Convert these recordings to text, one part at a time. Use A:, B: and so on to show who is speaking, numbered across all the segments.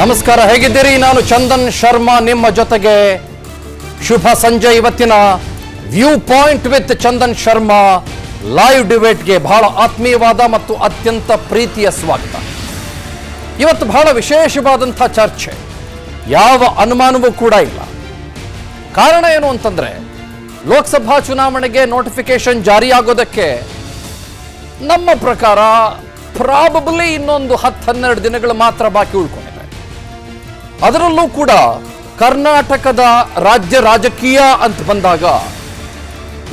A: ನಮಸ್ಕಾರ, ಹೇಗಿದ್ದೀರಿ? ನಾನು ಚಂದನ್ ಶರ್ಮಾ ನಿಮ್ಮ ಜೊತೆಗೆ. ಶುಭ ಸಂಜೆ. ಇವತ್ತಿನ view point with Chandan Sharma live ಡಿಬೇಟ್ಗೆ ಬಹಳ ಆತ್ಮೀಯವಾದ ಮತ್ತು ಅತ್ಯಂತ ಪ್ರೀತಿಯ ಸ್ವಾಗತ. ಇವತ್ತು ಬಹಳ ವಿಶೇಷವಾದಂಥ ಚರ್ಚೆ, ಯಾವ ಅನುಮಾನವೂ ಕೂಡ ಇಲ್ಲ. ಕಾರಣ ಏನು ಅಂತಂದ್ರೆ, ಲೋಕಸಭಾ ಚುನಾವಣೆಗೆ ನೋಟಿಫಿಕೇಶನ್ ಜಾರಿಯಾಗೋದಕ್ಕೆ ನಮ್ಮ ಪ್ರಕಾರ ಪ್ರಾಬಬ್ಲಿ ಇನ್ನೊಂದು 10-12 ದಿನಗಳು ಮಾತ್ರ ಬಾಕಿ ಉಳ್ಕೊಂಡಿದೆ. ಅದರಲ್ಲೂ ಕೂಡ ಕರ್ನಾಟಕದ ರಾಜ್ಯ ರಾಜಕೀಯ ಅಂತ ಬಂದಾಗ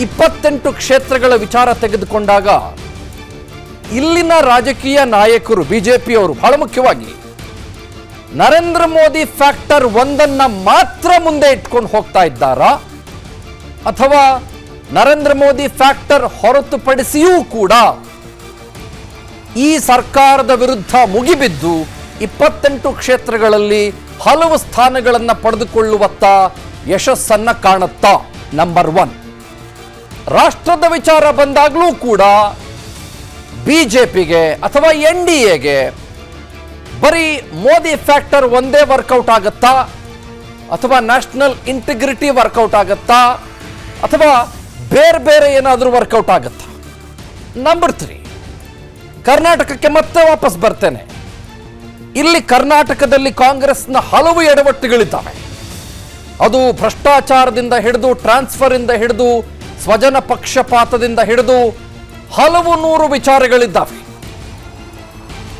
A: 28 ಕ್ಷೇತ್ರಗಳ ವಿಚಾರ ತೆಗೆದುಕೊಂಡಾಗ ಇಲ್ಲಿನ ರಾಜಕೀಯ ನಾಯಕರು, ಬಿಜೆಪಿಯವರು ಬಹಳ ಮುಖ್ಯವಾಗಿ ನರೇಂದ್ರ ಮೋದಿ ಫ್ಯಾಕ್ಟರ್ ಒಂದನ್ನ ಮಾತ್ರ ಮುಂದೆ ಇಟ್ಕೊಂಡು ಹೋಗ್ತಾ ಇದ್ದಾರಾ, ಅಥವಾ ನರೇಂದ್ರ ಮೋದಿ ಫ್ಯಾಕ್ಟರ್ ಹೊರತುಪಡಿಸಿಯೂ ಕೂಡ ಈ ಸರ್ಕಾರದ ವಿರುದ್ಧ ಮುಗಿಬಿದ್ದು 28 ಕ್ಷೇತ್ರಗಳಲ್ಲಿ ಹಲವು ಸ್ಥಾನಗಳನ್ನು ಪಡೆದುಕೊಳ್ಳುವತ್ತ ಯಶಸ್ಸನ್ನ ಕಾಣುತ್ತಾ? ನಂಬರ್ 1. ರಾಷ್ಟ್ರದ ವಿಚಾರ ಬಂದಾಗಲೂ ಕೂಡ ಬಿಜೆಪಿಗೆ ಅಥವಾ NDAಗೆ ಬರೀ ಮೋದಿ ಫ್ಯಾಕ್ಟರ್ ಒಂದೇ ವರ್ಕೌಟ್ ಆಗುತ್ತಾ, ಅಥವಾ ನ್ಯಾಷನಲ್ ಇಂಟಿಗ್ರಿಟಿ ವರ್ಕೌಟ್ ಆಗುತ್ತಾ, ಅಥವಾ ಬೇರೆ ಬೇರೆ ಏನಾದರೂ ವರ್ಕೌಟ್ ಆಗುತ್ತಾ? ನಂಬರ್ 3, ಕರ್ನಾಟಕಕ್ಕೆ ಮತ್ತೆ ವಾಪಸ್ ಬರ್ತೇನೆ. ಇಲ್ಲಿ ಕರ್ನಾಟಕದಲ್ಲಿ ಕಾಂಗ್ರೆಸ್ನ ಹಲವು ಎಡವಟ್ಟುಗಳಿದ್ದಾವೆ. ಅದು ಭ್ರಷ್ಟಾಚಾರದಿಂದ ಹಿಡಿದು, ಟ್ರಾನ್ಸ್ಫರ್ ಇಂದ ಹಿಡಿದು, ಸ್ವಜನ ಪಕ್ಷಪಾತದಿಂದ ಹಿಡಿದು ಹಲವು ನೂರು ವಿಚಾರಗಳಿದ್ದಾವೆ.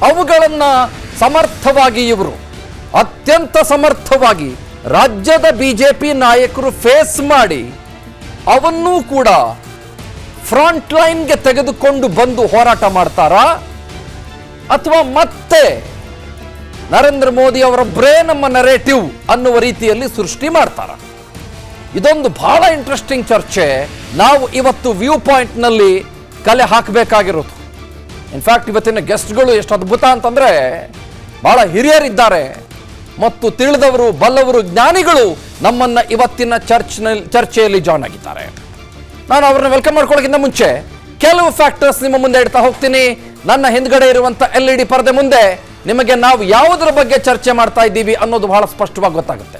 A: ಅವುಗಳನ್ನ ಸಮರ್ಥವಾಗಿ ಇವರು, ಅತ್ಯಂತ ಸಮರ್ಥವಾಗಿ ರಾಜ್ಯದ ಬಿಜೆಪಿ ನಾಯಕರು ಫೇಸ್ ಮಾಡಿ ಅವನ್ನೂ ಕೂಡ ಫ್ರಂಟ್ ಲೈನ್ಗೆ ತೆಗೆದುಕೊಂಡು ಬಂದು ಹೋರಾಟ ಮಾಡ್ತಾರಾ, ಅಥವಾ ಮತ್ತೆ ನರೇಂದ್ರ ಮೋದಿ ಅವರೊಬ್ಬರೇ ನಮ್ಮ ನರೇಟಿವ್ ಅನ್ನುವ ರೀತಿಯಲ್ಲಿ ಸೃಷ್ಟಿ ಮಾಡ್ತಾರ? ಇದೊಂದು ಬಹಳ ಇಂಟ್ರೆಸ್ಟಿಂಗ್ ಚರ್ಚೆ ನಾವು ಇವತ್ತು ವ್ಯೂ ಪಾಯಿಂಟ್ನಲ್ಲಿ ಕಲೆ ಹಾಕಬೇಕಾಗಿರೋದು. ಇನ್ಫ್ಯಾಕ್ಟ್ ಇವತ್ತಿನ ಗೆಸ್ಟ್ಗಳು ಎಷ್ಟು ಅದ್ಭುತ ಅಂತಂದ್ರೆ, ಬಹಳ ಹಿರಿಯರಿದ್ದಾರೆ ಮತ್ತು ತಿಳಿದವರು, ಬಲ್ಲವರು, ಜ್ಞಾನಿಗಳು ನಮ್ಮನ್ನ ಇವತ್ತಿನ ಚರ್ಚೆಯಲ್ಲಿ ಜಾಯ್ನ್ ಆಗಿದ್ದಾರೆ. ನಾನು ಅವರನ್ನು ವೆಲ್ಕಮ್ ಮಾಡ್ಕೊಳ್ಳೋಕ್ಕಿಂತ ಮುಂಚೆ ಕೆಲವು ಫ್ಯಾಕ್ಟರ್ಸ್ ನಿಮ್ಮ ಮುಂದೆ ಇಡ್ತಾ ಹೋಗ್ತೀನಿ. ನನ್ನ ಹಿಂದ್ಗಡೆ ಇರುವಂತ LED ಪರದೆ ಮುಂದೆ ನಿಮಗೆ ನಾವು ಯಾವುದರ ಬಗ್ಗೆ ಚರ್ಚೆ ಮಾಡ್ತಾ ಇದ್ದೀವಿ ಅನ್ನೋದು ಬಹಳ ಸ್ಪಷ್ಟವಾಗಿ ಗೊತ್ತಾಗುತ್ತೆ.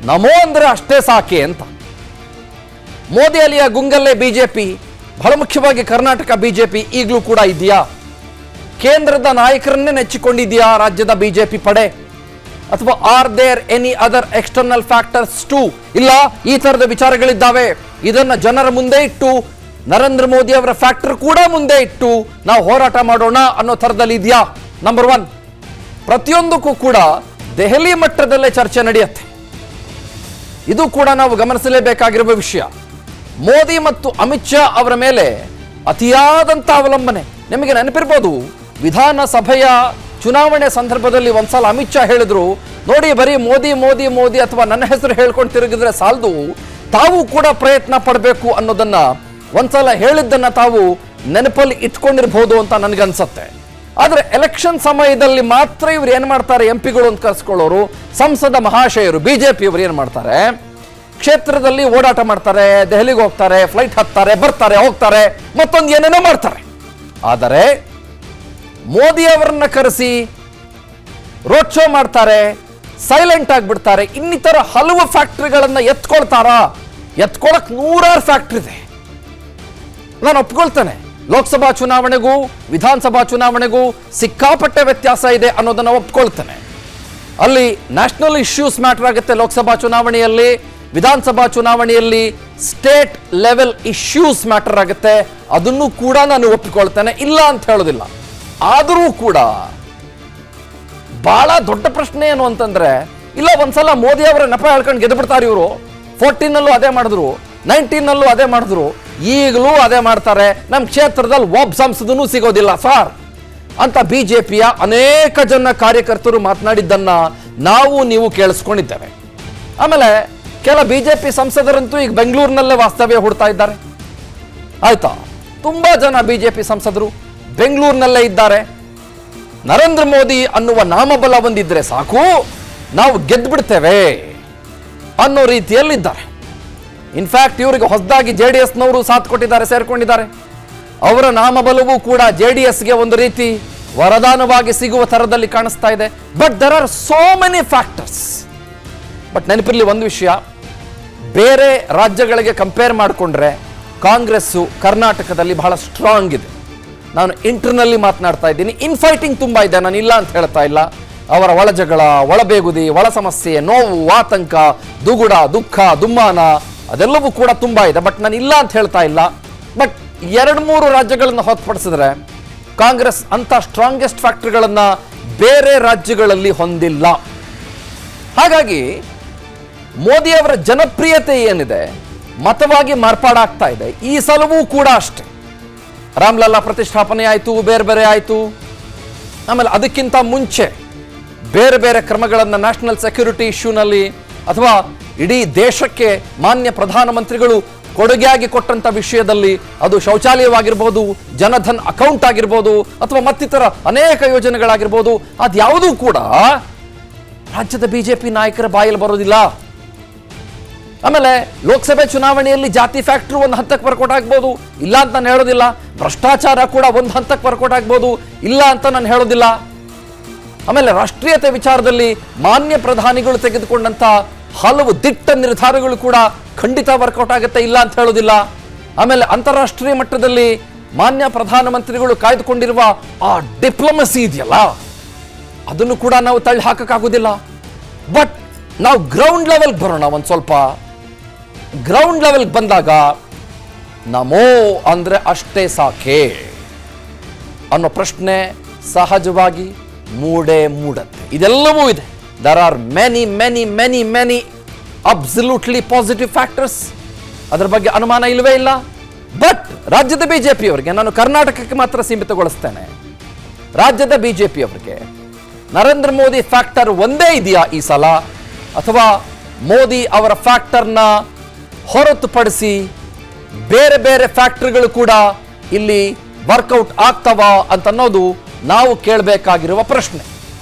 A: ನಮೋ ಅಂದ್ರೆ ಅಷ್ಟೇ ಸಾಕೆ ಅಂತ. ಮೋದಿ ಅಲಿಯ ಗುಂಗಲ್ಲೇ ಬಿಜೆಪಿ, ಬಹಳ ಮುಖ್ಯವಾಗಿ ಕರ್ನಾಟಕ ಬಿಜೆಪಿ ಈಗಲೂ ಕೂಡ ಇದೆಯಾ? ಕೇಂದ್ರದ ನಾಯಕರನ್ನೇ ನೆಚ್ಚಿಕೊಂಡಿದೆಯಾ ರಾಜ್ಯದ ಬಿಜೆಪಿ ಪಡೆ? ಅಥವಾ are there any other external factors too? ಇಲ್ಲ, ಈ ತರದ ವಿಚಾರಗಳಿದ್ದಾವೆ. ಇದನ್ನ ಜನರ ಮುಂದೆ ಇಟ್ಟು, ನರೇಂದ್ರ ಮೋದಿ ಅವರ ಫ್ಯಾಕ್ಟರ್ ಕೂಡ ಮುಂದೆ ಇಟ್ಟು ನಾವು ಹೋರಾಟ ಮಾಡೋಣ ಅನ್ನೋ ಥರದಲ್ಲಿ ಇದೆಯಾ? ನಂಬರ್ 1. ಪ್ರತಿಯೊಂದಕ್ಕೂ ಕೂಡ ದೆಹಲಿ ಮಟ್ಟದಲ್ಲೇ ಚರ್ಚೆ ನಡೆಯುತ್ತೆ. ಇದು ಕೂಡ ನಾವು ಗಮನಿಸಲೇಬೇಕಾಗಿರುವ ವಿಷಯ. ಮೋದಿ ಮತ್ತು ಅಮಿತ್ ಶಾ ಅವರ ಮೇಲೆ ಅತಿಯಾದಂಥ ಅವಲಂಬನೆ. ನಿಮಗೆ ನೆನಪಿರ್ಬೋದು, ವಿಧಾನಸಭೆಯ ಚುನಾವಣೆ ಸಂದರ್ಭದಲ್ಲಿ ಒಂದ್ಸಲ ಅಮಿತ್ ಶಾ ಹೇಳಿದ್ರು, ನೋಡಿ ಬರೀ ಮೋದಿ ಮೋದಿ ಮೋದಿ ಅಥವಾ ನನ್ನ ಹೆಸರು ಹೇಳ್ಕೊಂಡು ತಿರುಗಿದ್ರೆ ಸಾಲದು, ತಾವು ಕೂಡ ಪ್ರಯತ್ನ ಪಡಬೇಕು ಅನ್ನೋದನ್ನ ಒಂದ್ಸಲ ಹೇಳಿದ್ದನ್ನ ತಾವು ನೆನಪಲ್ಲಿ ಇಟ್ಕೊಂಡಿರ್ಬೋದು ಅಂತ ನನಗನ್ಸತ್ತೆ. ಆದರೆ ಎಲೆಕ್ಷನ್ ಸಮಯದಲ್ಲಿ ಮಾತ್ರ ಇವ್ರು ಏನು ಮಾಡ್ತಾರೆ, ಎಂಪಿಗಳು ಅಂತ ಕರೆಸ್ಕೊಳ್ಳೋರು, ಸಂಸದ ಮಹಾಶಯರು ಬಿಜೆಪಿಯವರು ಏನು ಮಾಡ್ತಾರೆ, ಕ್ಷೇತ್ರದಲ್ಲಿ ಓಡಾಟ ಮಾಡ್ತಾರೆ, ದೆಹಲಿಗೆ ಹೋಗ್ತಾರೆ, ಫ್ಲೈಟ್ ಹತ್ತಾರೆ, ಬರ್ತಾರೆ, ಹೋಗ್ತಾರೆ, ಮತ್ತೊಂದು ಏನೇನೋ ಮಾಡ್ತಾರೆ. ಆದರೆ ಮೋದಿ ಅವರನ್ನ ಕರೆಸಿ ರೋಡ್ ಶೋ ಮಾಡ್ತಾರೆ, ಸೈಲೆಂಟ್ ಆಗಿಬಿಡ್ತಾರೆ, ಇನ್ನಿತರ ಹಲವು ಫ್ಯಾಕ್ಟ್ರಿಗಳನ್ನ ಎತ್ಕೊಳ್ತಾರಾ? ಎತ್ಕೊಳಕ್ 100 ಫ್ಯಾಕ್ಟ್ರಿ ಇದೆ. ನಾನು ಒಪ್ಕೊಳ್ತೇನೆ, ಲೋಕಸಭಾ ಚುನಾವಣೆಗೂ ವಿಧಾನಸಭಾ ಚುನಾವಣೆಗೂ ಸಿಕ್ಕಾಪಟ್ಟೆ ವ್ಯತ್ಯಾಸ ಇದೆ ಅನ್ನೋದನ್ನು ಒಪ್ಕೊಳ್ತೇನೆ. ಅಲ್ಲಿ ನ್ಯಾಷನಲ್ ಇಶ್ಯೂಸ್ ಮ್ಯಾಟರ್ ಆಗುತ್ತೆ ಲೋಕಸಭಾ ಚುನಾವಣೆಯಲ್ಲಿ, ವಿಧಾನಸಭಾ ಚುನಾವಣೆಯಲ್ಲಿ ಸ್ಟೇಟ್ ಲೆವೆಲ್ ಇಶ್ಯೂಸ್ ಮ್ಯಾಟರ್ ಆಗುತ್ತೆ. ಅದನ್ನು ಕೂಡ ನಾನು ಒಪ್ಪಿಕೊಳ್ತೇನೆ, ಇಲ್ಲ ಅಂತ ಹೇಳೋದಿಲ್ಲ. ಆದರೂ ಕೂಡ ಬಹಳ ದೊಡ್ಡ ಪ್ರಶ್ನೆ ಏನು ಅಂತಂದ್ರೆ, ಇಲ್ಲ ಒಂದ್ಸಲ ಮೋದಿ ಅವರ ನೆಪ ಹೇಳ್ಕೊಂಡು ಗೆದ್ದು ಬಿಡ್ತಾರೆ ಇವರು. 14ನಲ್ಲೂ ಅದೇ ಮಾಡಿದ್ರು, 19ನಲ್ಲೂ ಅದೇ ಮಾಡಿದ್ರು, ಈಗಲೂ ಅದೇ ಮಾಡ್ತಾರೆ. ನಮ್ಮ ಕ್ಷೇತ್ರದಲ್ಲಿ ಒಬ್ಬ ಸಂಸದನೂ ಸಿಗೋದಿಲ್ಲ ಸರ್ ಅಂತ ಬಿಜೆಪಿಯ ಅನೇಕ ಜನ ಕಾರ್ಯಕರ್ತರು ಮಾತನಾಡಿದ್ದನ್ನ ನಾವು ನೀವು ಕೇಳಿಸ್ಕೊಂಡಿದ್ದೇವೆ. ಆಮೇಲೆ ಕೆಲ ಬಿಜೆಪಿ ಸಂಸದರಂತೂ ಈಗ ಬೆಂಗಳೂರಿನಲ್ಲೇ ವಾಸ್ತವ್ಯ ಹೂಡ್ತಾ ಇದ್ದಾರೆ. ಆಯ್ತಾ, ತುಂಬಾ ಜನ ಬಿಜೆಪಿ ಸಂಸದರು ಬೆಂಗಳೂರಿನಲ್ಲೇ ಇದ್ದಾರೆ. ನರೇಂದ್ರ ಮೋದಿ ಅನ್ನುವ ನಾಮಬಲ ಬಂದಿದ್ರೆ ಸಾಕು, ನಾವು ಗೆದ್ದು ಬಿಡ್ತೇವೆ ಅನ್ನೋ ರೀತಿಯಲ್ಲಿದ್ದಾರೆ. ಇನ್ಫ್ಯಾಕ್ಟ್ ಇವರಿಗೆ ಹೊಸದಾಗಿ JDSನವರು ಸಾಥ್ ಕೊಟ್ಟಿದ್ದಾರೆ, ಸೇರ್ಕೊಂಡಿದ್ದಾರೆ. ಅವರ ನಾಮಬಲವೂ ಕೂಡ JDSಗೆ ಒಂದು ರೀತಿ ವರದಾನವಾಗಿ ಸಿಗುವ ಥರದಲ್ಲಿ ಕಾಣಿಸ್ತಾ ಇದೆ. But there are so many factors. But ನೆನಪಿರಲಿ ಒಂದು ವಿಷಯ, ಬೇರೆ ರಾಜ್ಯಗಳಿಗೆ ಕಂಪೇರ್ ಮಾಡಿಕೊಂಡ್ರೆ ಕಾಂಗ್ರೆಸ್ಸು ಕರ್ನಾಟಕದಲ್ಲಿ ಬಹಳ ಸ್ಟ್ರಾಂಗ್ ಇದೆ. ನಾನು ಇಂಟರ್ನಲ್ಲಿ ಮಾತನಾಡ್ತಾ ಇದ್ದೀನಿ. ಇನ್ಫೈಟಿಂಗ್ ತುಂಬ ಇದೆ, ನಾನು ಇಲ್ಲ ಅಂತ ಹೇಳ್ತಾ ಇಲ್ಲ. ಅವರ ಒಳಜಗಳ, ಒಳಬೇಗುದಿ, ಒಳ ಸಮಸ್ಯೆ, ನೋವು, ಆತಂಕ, ದುಗುಡ, ದುಃಖ, ದುಮ್ಮಾನ ಅದೆಲ್ಲವೂ ಕೂಡ ತುಂಬ ಇದೆ. ಬಟ್ ನಾನು ಇಲ್ಲ ಅಂತ ಹೇಳ್ತಾ ಇಲ್ಲ. ಬಟ್ 2-3 ರಾಜ್ಯಗಳನ್ನು ಹೊರತುಪಡಿಸಿದ್ರೆ ಕಾಂಗ್ರೆಸ್ ಅಂತ ಸ್ಟ್ರಾಂಗೆಸ್ಟ್ ಫ್ಯಾಕ್ಟರ್ಗಳನ್ನು ಬೇರೆ ರಾಜ್ಯಗಳಲ್ಲಿ ಹೊಂದಿಲ್ಲ. ಹಾಗಾಗಿ ಮೋದಿಯವರ ಜನಪ್ರಿಯತೆ ಏನಿದೆ ಮತವಾಗಿ ಮಾರ್ಪಾಡಾಗ್ತಾ ಇದೆ. ಈ ಸಲವೂ ಕೂಡ ಅಷ್ಟೇ. ರಾಮ್ಲಲ್ಲಾ ಪ್ರತಿಷ್ಠಾಪನೆ ಆಯಿತು, ಬೇರೆ ಬೇರೆ ಆಯಿತು. ಆಮೇಲೆ ಅದಕ್ಕಿಂತ ಮುಂಚೆ ಬೇರೆ ಬೇರೆ ಕ್ರಮಗಳನ್ನು ನ್ಯಾಷನಲ್ ಸೆಕ್ಯೂರಿಟಿ ಇಶ್ಯೂನಲ್ಲಿ ಅಥವಾ ಇಡೀ ದೇಶಕ್ಕೆ ಮಾನ್ಯ ಪ್ರಧಾನಮಂತ್ರಿಗಳು ಕೊಡುಗೆಯಾಗಿ ಕೊಟ್ಟಂಥ ವಿಷಯದಲ್ಲಿ, ಅದು ಶೌಚಾಲಯವಾಗಿರ್ಬೋದು, ಜನಧನ್ ಅಕೌಂಟ್ ಆಗಿರ್ಬೋದು, ಅಥವಾ ಮತ್ತಿತರ ಅನೇಕ ಯೋಜನೆಗಳಾಗಿರ್ಬೋದು, ಅದ್ಯಾವುದೂ ಕೂಡ ರಾಜ್ಯದ ಬಿಜೆಪಿ ನಾಯಕರ ಬಾಯಲ್ಲಿ ಬರೋದಿಲ್ಲ. ಆಮೇಲೆ ಲೋಕಸಭೆ ಚುನಾವಣೆಯಲ್ಲಿ ಜಾತಿ ಫ್ಯಾಕ್ಟ್ರಿ ಒಂದು ಹಂತಕ್ಕೆ ವರ್ಕೌಟ್ ಆಗ್ಬೋದು, ಇಲ್ಲ ಅಂತ ನಾನು ಹೇಳೋದಿಲ್ಲ. ಭ್ರಷ್ಟಾಚಾರ ಕೂಡ ಒಂದು ಹಂತಕ್ಕೆ ವರ್ಕೌಟ್ ಆಗ್ಬೋದು, ಇಲ್ಲ ಅಂತ ನಾನು ಹೇಳೋದಿಲ್ಲ. ಆಮೇಲೆ ರಾಷ್ಟ್ರೀಯತೆ ವಿಚಾರದಲ್ಲಿ ಮಾನ್ಯ ಪ್ರಧಾನಿಗಳು ತೆಗೆದುಕೊಂಡಂಥ ಹಲವು ದಿಟ್ಟ ನಿರ್ಧಾರಗಳು ಕೂಡ ಖಂಡಿತ ವರ್ಕೌಟ್ ಆಗುತ್ತೆ, ಇಲ್ಲ ಅಂತ ಹೇಳೋದಿಲ್ಲ. ಆಮೇಲೆ ಅಂತಾರಾಷ್ಟ್ರೀಯ ಮಟ್ಟದಲ್ಲಿ ಮಾನ್ಯ ಪ್ರಧಾನಮಂತ್ರಿಗಳು ಕಾಯ್ದುಕೊಂಡಿರುವ ಆ ಡಿಪ್ಲೊಮಸಿ ಇದೆಯಲ್ಲ, ಅದನ್ನು ಕೂಡ ನಾವು ತಳ್ಳಿ ಹಾಕಕ್ಕಾಗೋದಿಲ್ಲ. ಬಟ್ ನಾವು ಗ್ರೌಂಡ್ ಲೆವೆಲ್ಗೆ ಬರೋಣ. ಒಂದು ಸ್ವಲ್ಪ ಗ್ರೌಂಡ್ ಲೆವೆಲ್ಗೆ ಬಂದಾಗ ನಮೋ ಅಂದ್ರೆ ಅಷ್ಟೇ ಸಾಕೆ ಅನ್ನೋ ಪ್ರಶ್ನೆ ಸಹಜವಾಗಿ ಮೂಡುತ್ತೆ. ಇದೆಲ್ಲವೂ ಇದೆ. There are many many many many absolutely positive factors, ಅದರ ಬಗ್ಗೆ ಅನುಮಾನ ಇಲ್ಲವೇ ಇಲ್ಲ. ಬಟ್ ರಾಜ್ಯದ ಬಿಜೆಪಿಯವರಿಗೆ, ನಾನು ಕರ್ನಾಟಕಕ್ಕೆ ಮಾತ್ರ ಸೀಮಿತಗೊಳಿಸ್ತೇನೆ, ರಾಜ್ಯದ ಬಿಜೆಪಿಯವರಿಗೆ ನರೇಂದ್ರ ಮೋದಿ ಫ್ಯಾಕ್ಟರ್ ಒಂದೇ ಇದೆಯಾ ಈ ಸಲ, ಅಥವಾ ಮೋದಿ ಅವರ ಫ್ಯಾಕ್ಟರ್ನ ಹೊರತುಪಡಿಸಿ ಬೇರೆ ಬೇರೆ ಫ್ಯಾಕ್ಟರ್ಗಳು ಕೂಡ ಇಲ್ಲಿ ವರ್ಕೌಟ್ ಆಗ್ತವ ಅಂತನ್ನೋದು ನಾವು ಕೇಳಬೇಕಾಗಿರುವ ಪ್ರಶ್ನೆ.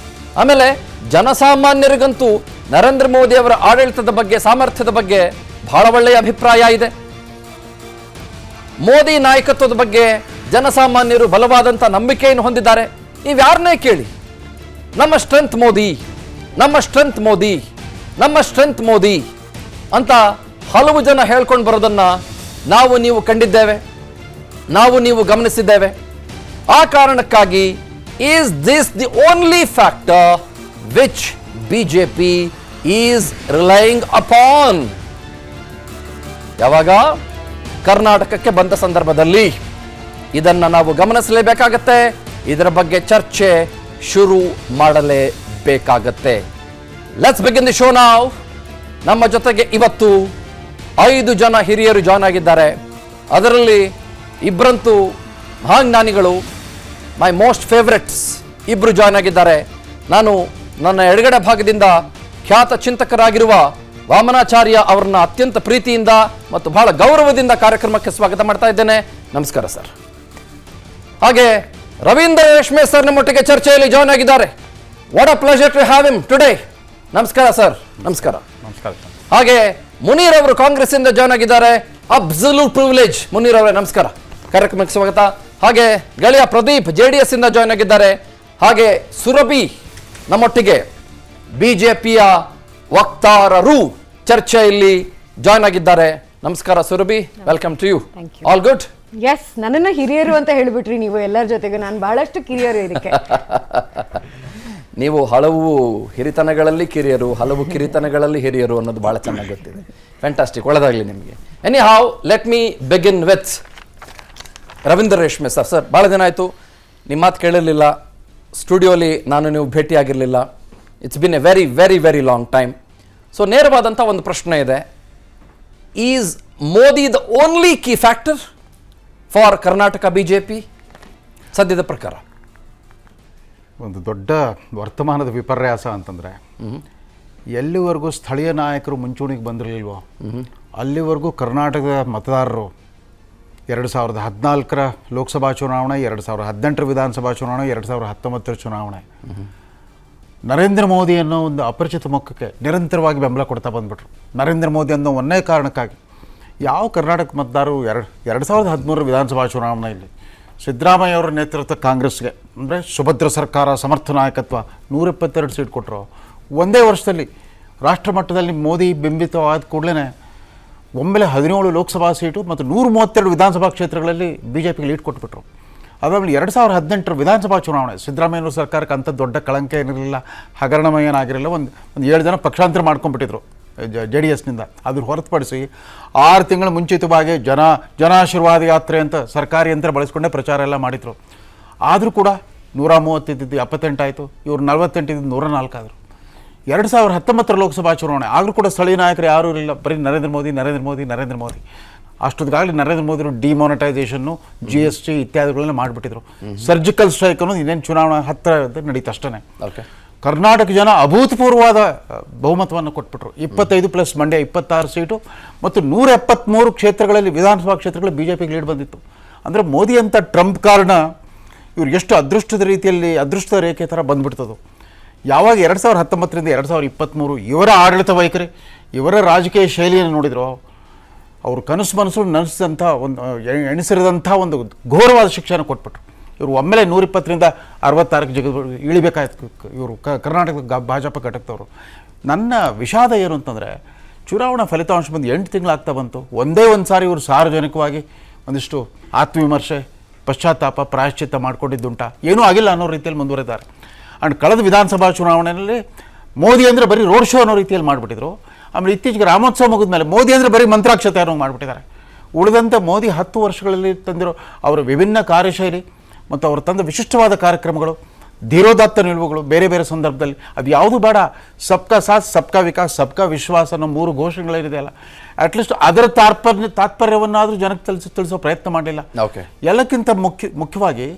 A: ಆಮೇಲೆ ಜನಸಾಮಾನ್ಯರಿಗಂತೂ ನರೇಂದ್ರ ಮೋದಿ ಅವರ ಆಡಳಿತದ ಬಗ್ಗೆ, ಸಾಮರ್ಥ್ಯದ ಬಗ್ಗೆ ಬಹಳ ಒಳ್ಳೆಯ ಅಭಿಪ್ರಾಯ ಇದೆ. ಮೋದಿ ನಾಯಕತ್ವದ ಬಗ್ಗೆ ಜನಸಾಮಾನ್ಯರು ಬಲವಾದಂಥ ನಂಬಿಕೆಯನ್ನು ಹೊಂದಿದ್ದಾರೆ. ನೀವು ಯಾರನ್ನೇ ಕೇಳಿ, ನಮ್ಮ ಸ್ಟ್ರೆಂತ್ ಮೋದಿ, ನಮ್ಮ ಸ್ಟ್ರೆಂತ್ ಮೋದಿ, ನಮ್ಮ ಸ್ಟ್ರೆಂತ್ ಮೋದಿ ಅಂತ ಹಲವು ಜನ ಹೇಳ್ಕೊಂಡು ಬರೋದನ್ನು ನಾವು ನೀವು ಕಂಡಿದ್ದೇವೆ, ನಾವು ನೀವು ಗಮನಿಸಿದ್ದೇವೆ. ಆ ಕಾರಣಕ್ಕಾಗಿ is this the only factor which BJP is relying upon? ಯಾವಾಗ ಕರ್ನಾಟಕಕ್ಕೆ ಬಂದ ಸಂದರ್ಭದಲ್ಲಿ ಇದನ್ನು ನಾವು ಗಮನಿಸಲೇಬೇಕಾಗತ್ತೆ. ಇದರ ಬಗ್ಗೆ ಚರ್ಚೆ ಶುರು ಮಾಡಲೇಬೇಕಾಗತ್ತೆ. ಲೆಟ್ಸ್ ಬಿಗಿನ್ ದಿ ಶೋ ನಾವ್. ನಮ್ಮ ಜೊತೆಗೆ ಇವತ್ತು 5 ಜನ ಹಿರಿಯರು ಜಾಯ್ನ್ ಆಗಿದ್ದಾರೆ. ಅದರಲ್ಲಿ ಇಬ್ಬರಂತೂ ಮಹಾಜ್ಞಾನಿಗಳು, ಮೈ ಮೋಸ್ಟ್ ಫೇವ್ರೆಟ್ಸ್ ಇಬ್ಬರು ಜಾಯ್ನ್ ಆಗಿದ್ದಾರೆ. ನಾನು ನನ್ನ ಎಡಗಡೆ ಭಾಗದಿಂದ ಖ್ಯಾತ ಚಿಂತಕರಾಗಿರುವ ವಾಮನಾಚಾರ್ಯ ಅವರನ್ನ ಅತ್ಯಂತ ಪ್ರೀತಿಯಿಂದ ಮತ್ತು ಬಹಳ ಗೌರವದಿಂದ ಕಾರ್ಯಕ್ರಮಕ್ಕೆ ಸ್ವಾಗತ ಮಾಡ್ತಾ ಇದ್ದೇನೆ. ನಮಸ್ಕಾರ ಸರ್. ಹಾಗೆ ರವೀಂದ್ರ ರೇಷ್ಮೆ ಸರ್ ನಮ್ಮೊಟ್ಟಿಗೆ ಚರ್ಚೆಯಲ್ಲಿ ಜಾಯ್ನ್ ಆಗಿದ್ದಾರೆ. What a pleasure to have him today. ನಮಸ್ಕಾರ ಸರ್. ನಮಸ್ಕಾರ.
B: ನಮಸ್ಕಾರ.
A: ಹಾಗೆ ಮುನೀರ್ ಅವರು ಕಾಂಗ್ರೆಸ್ ಇಂದ ಜಾಯ್ನ್ ಆಗಿದ್ದಾರೆ. Absolute privilege. ಮುನೀರ್ ಅವರೇ ನಮಸ್ಕಾರ, ಕಾರ್ಯಕ್ರಮಕ್ಕೆ ಸ್ವಾಗತ. ಹಾಗೆ ಗೆಳೆಯ ಪ್ರದೀಪ್ JDS ಇಂದ ಜಾಯ್ನ್ ಆಗಿದ್ದಾರೆ. ಹಾಗೆ ಸುರಭಿ ನಮ್ಮೊಟ್ಟಿಗೆ ಬಿಜೆಪಿಯ ವಕ್ತಾರರು ಚರ್ಚೆಯಲ್ಲಿ ಜಾಯ್ನ್ ಆಗಿದ್ದಾರೆ. ನಮಸ್ಕಾರ Surabhi, welcome to you. All good?
C: Yes, ನನ್ನನ್ನು ಹಿರಿಯರು ಅಂತ ಹೇಳಿಬಿಟ್ರಿ ನೀವು ಎಲ್ಲರ ಜೊತೆಗೂ. ನಾನು ಬಹಳಷ್ಟು ಕಿರಿಯರು ಇದಕ್ಕೆ.
A: ನೀವು ಹಲವು ಹಿರಿತನಗಳಲ್ಲಿ ಕಿರಿಯರು, ಹಲವು ಕಿರಿತನಗಳಲ್ಲಿ ಹಿರಿಯರು ಅನ್ನೋದು ಬಹಳ ಚೆನ್ನಾಗಿ ಗೊತ್ತಿದೆ. ಫ್ಯಾಂಟಾಸ್ಟಿಕ್, ಒಳ್ಳೆದಾಗಲಿ ನಿಮಗೆ. Any have, let me begin with Ravindra ರೇಷ್ಮೆ ಸರ್. ಸರ್, ಭಾಳ ದಿನ ಆಯಿತು, ನಿಮ್ಮ ಮಾತು ಕೇಳಿರಲಿಲ್ಲ, ಸ್ಟುಡಿಯೋಲಿ ನಾನು ನೀವು ಭೇಟಿಯಾಗಿರಲಿಲ್ಲ. It's been a very very very long time. So ನೇರವಾದಂಥ ಒಂದು ಪ್ರಶ್ನೆ ಇದೆ. Is Modi the only key factor for Karnataka BJP ಸದ್ಯದ ಪ್ರಕಾರ?
B: ಒಂದು ದೊಡ್ಡ ವರ್ತಮಾನದ ವಿಪರ್ಯಾಸ ಅಂತಂದರೆ, ಎಲ್ಲಿವರೆಗೂ ಸ್ಥಳೀಯ ನಾಯಕರು ಮುಂಚೂಣಿಗೆ ಬಂದಿರಲಿಲ್ವೋ ಅಲ್ಲಿವರೆಗೂ ಕರ್ನಾಟಕದ ಮತದಾರರು 2014ರ ಲೋಕಸಭಾ ಚುನಾವಣೆ, 2018ರ ವಿಧಾನಸಭಾ ಚುನಾವಣೆ, 2019ರ ಚುನಾವಣೆ ನರೇಂದ್ರ ಮೋದಿ ಅನ್ನೋ ಒಂದು ಅಪರಿಚಿತ ಮುಖಕ್ಕೆ ನಿರಂತರವಾಗಿ ಬೆಂಬಲ ಕೊಡ್ತಾ ಬಂದ್ಬಿಟ್ರು. ನರೇಂದ್ರ ಮೋದಿ ಅನ್ನೋ ಒಂದೇ ಕಾರಣಕ್ಕಾಗಿ ಯಾವ ಕರ್ನಾಟಕ ಮತದಾರರು 2013ರ ವಿಧಾನಸಭಾ ಚುನಾವಣೆಯಲ್ಲಿ ಸಿದ್ದರಾಮಯ್ಯ ಅವರ ನೇತೃತ್ವ ಕಾಂಗ್ರೆಸ್ಗೆ ಅಂದರೆ ಸುಭದ್ರ ಸರ್ಕಾರ, ಸಮರ್ಥ ನಾಯಕತ್ವ, 172 ಸೀಟ್ ಕೊಟ್ಟರು. ಒಂದೇ ವರ್ಷದಲ್ಲಿ ರಾಷ್ಟ್ರ ಮಟ್ಟದಲ್ಲಿ ಮೋದಿ ಬಿಂಬಿತವಾದ ಕೂಡಲೇ ಒಮ್ಮೆಲೆ 17 ಲೋಕಸಭಾ ಸೀಟು ಮತ್ತು 132 ವಿಧಾನಸಭಾ ಕ್ಷೇತ್ರಗಳಲ್ಲಿ ಬಿ ಜೆ ಪಿಗೆ ಲೀಡ್ ಕೊಟ್ಬಿಟ್ರು. ಅದಾದ್ಮೇಲೆ 2018 ವಿಧಾನಸಭಾ ಚುನಾವಣೆ ಸಿದ್ದರಾಮಯ್ಯ ಸರ್ಕಾರಕ್ಕೆ ಅಂಥ ದೊಡ್ಡ ಕಳಂಕ ಏನಿರಲಿಲ್ಲ, ಹಗರಣಮಯ ಏನಾಗಿರಲಿಲ್ಲ. ಒಂದು 7 ಜನ ಪಕ್ಷಾಂತರ ಮಾಡ್ಕೊಂಡ್ಬಿಟ್ಟಿದ್ರು JDSನಿಂದ. ಅದ್ರ ಹೊರತುಪಡಿಸಿ 6 ತಿಂಗಳ ಮುಂಚಿತವಾಗಿ ಜನಾಶೀರ್ವಾದ ಯಾತ್ರೆ ಅಂತ ಸರ್ಕಾರಿ ಯಂತ್ರ ಬಳಸ್ಕೊಂಡೇ ಪ್ರಚಾರ ಎಲ್ಲ ಮಾಡಿದರು. ಆದರೂ ಕೂಡ 130 ಇದ್ದಿದ್ದು 78 ಆಯಿತು, ಇವರು 48 ಇದ್ದಿದ್ದು 104 ಆದರು. 2019 ಲೋಕಸಭಾ ಚುನಾವಣೆ ಆಗಲೂ ಕೂಡ ಸ್ಥಳೀಯ ನಾಯಕರು ಯಾರೂ ಇರಲಿಲ್ಲ, ಬರೀ ನರೇಂದ್ರ ಮೋದಿ. ಅಷ್ಟೊತ್ತಿಗಾಗಲಿ ನರೇಂದ್ರ ಮೋದಿರು ಡಿಮಾನಿಟೈಸೇಷನ್ನು, GST ಇತ್ಯಾದಿಗಳನ್ನ ಮಾಡಿಬಿಟ್ಟಿದ್ರು. ಸರ್ಜಿಕಲ್ ಸ್ಟ್ರೈಕ್ ಅನ್ನೋದು ಇನ್ನೇನು ಚುನಾವಣಾ ಹತ್ತಿರ ನಡೀತು ಅಷ್ಟೇ.
A: ಓಕೆ,
B: ಕರ್ನಾಟಕ ಜನ ಅಭೂತಪೂರ್ವವಾದ ಬಹುಮತವನ್ನು ಕೊಟ್ಬಿಟ್ರು. 25 ಪ್ಲಸ್ ಮಂಡ್ಯ 26 ಸೀಟು ಮತ್ತು 173 ಕ್ಷೇತ್ರಗಳಲ್ಲಿ ವಿಧಾನಸಭಾ ಕ್ಷೇತ್ರಗಳಲ್ಲಿ BJPಗೆ ಲೀಡ್ ಬಂದಿತ್ತು. ಅಂದರೆ ಮೋದಿ ಅಂತ ಟ್ರಂಪ್ ಕಾರ್ಡ್ನ ಇವ್ರು ಎಷ್ಟು ಅದೃಷ್ಟದ ರೀತಿಯಲ್ಲಿ ಅದೃಷ್ಟದ ರೇಖೆ ಥರ ಬಂದ್ಬಿಡ್ತದು. ಯಾವಾಗ 2019ರಿಂದ 2023 ಇವರ ಆಡಳಿತ ವೈಖರಿ, ಇವರ ರಾಜಕೀಯ ಶೈಲಿಯನ್ನು ನೋಡಿದ್ರು, ಅವರು ಕನಸು ನಡೆಸಿದಂಥ ಒಂದು ಎಣಿಸಿರದಂಥ ಒಂದು ಘೋರವಾದ ಶಿಕ್ಷಣ ಕೊಟ್ಬಿಟ್ರು. ಇವರು ಒಮ್ಮೆಲೆ 120ರಿಂದ 66ಕ್ಕೆ ಇಳಿಬೇಕಾಯ್ತು ಇವರು ಕರ್ನಾಟಕದ ಭಾಜಪ ಘಟಕದವರು. ನನ್ನ ವಿಷಾದ ಏನು ಅಂತಂದರೆ, ಚುನಾವಣಾ ಫಲಿತಾಂಶ ಬಂದು 8 ತಿಂಗಳಾಗ್ತಾ ಬಂತು, ಒಂದೇ ಒಂದು ಸಾರಿ ಇವರು ಸಾರ್ವಜನಿಕವಾಗಿ ಒಂದಿಷ್ಟು ಆತ್ಮವಿಮರ್ಶೆ, ಪಶ್ಚಾತ್ತಾಪ, ಪ್ರಾಯಶ್ಚಿತ್ತ ಮಾಡ್ಕೊಂಡಿದ್ದುಂಟ, ಏನೂ ಆಗಿಲ್ಲ ಅನ್ನೋ ರೀತಿಯಲ್ಲಿ ಮುಂದುವರೆದಿದ್ದಾರೆ. ಆ್ಯಂಡ್ ಕಳೆದ ವಿಧಾನಸಭಾ ಚುನಾವಣೆಯಲ್ಲಿ ಮೋದಿ ಅಂದರೆ ಬರೀ ರೋಡ್ ಶೋ ಅನ್ನೋ ರೀತಿಯಲ್ಲಿ ಮಾಡಿಬಿಟ್ಟಿದ್ರು. ಆಮೇಲೆ ಇತ್ತೀಚೆಗೆ ರಾಮೋತ್ಸವ ಮುಗಿದ ಮೇಲೆ ಮೋದಿ ಅಂದರೆ ಬರೀ ಮಂತ್ರಾಕ್ಷತೆ ಅನ್ನೋ ಮಾಡಿಬಿಟ್ಟಿದ್ದಾರೆ. ಉಳಿದಂಥ ಮೋದಿ 10 ವರ್ಷಗಳಲ್ಲಿ ತಂದಿರೋ ಅವರ ವಿಭಿನ್ನ ಕಾರ್ಯಶೈಲಿ ಮತ್ತು ಅವರು ತಂದ ವಿಶಿಷ್ಟವಾದ ಕಾರ್ಯಕ್ರಮಗಳು, ಧೀರೋದಾತ್ತ ನಿಲುವುಗಳು, ಬೇರೆ ಬೇರೆ ಸಂದರ್ಭದಲ್ಲಿ ಅದು ಯಾವುದು ಬೇಡ, ಸಬ್ಕಾ ಸಾಥ್, ಸಬ್ಕಾ ವಿಕಾಸ್, ಸಬ್ಕಾ ವಿಶ್ವಾಸ ಅನ್ನೋ 3 ಘೋಷಣೆಗಳಿದೆಯಲ್ಲ, ಅಟ್ಲೀಸ್ಟ್ ಅದರ ತಾತ್ಪರ್ಯವನ್ನಾದರೂ ಜನಕ್ಕೆ ತಿಳಿಸೋ ಪ್ರಯತ್ನ ಮಾಡಲಿಲ್ಲ.
A: ಓಕೆ,
B: ಎಲ್ಲಕ್ಕಿಂತ ಮುಖ್ಯವಾಗಿ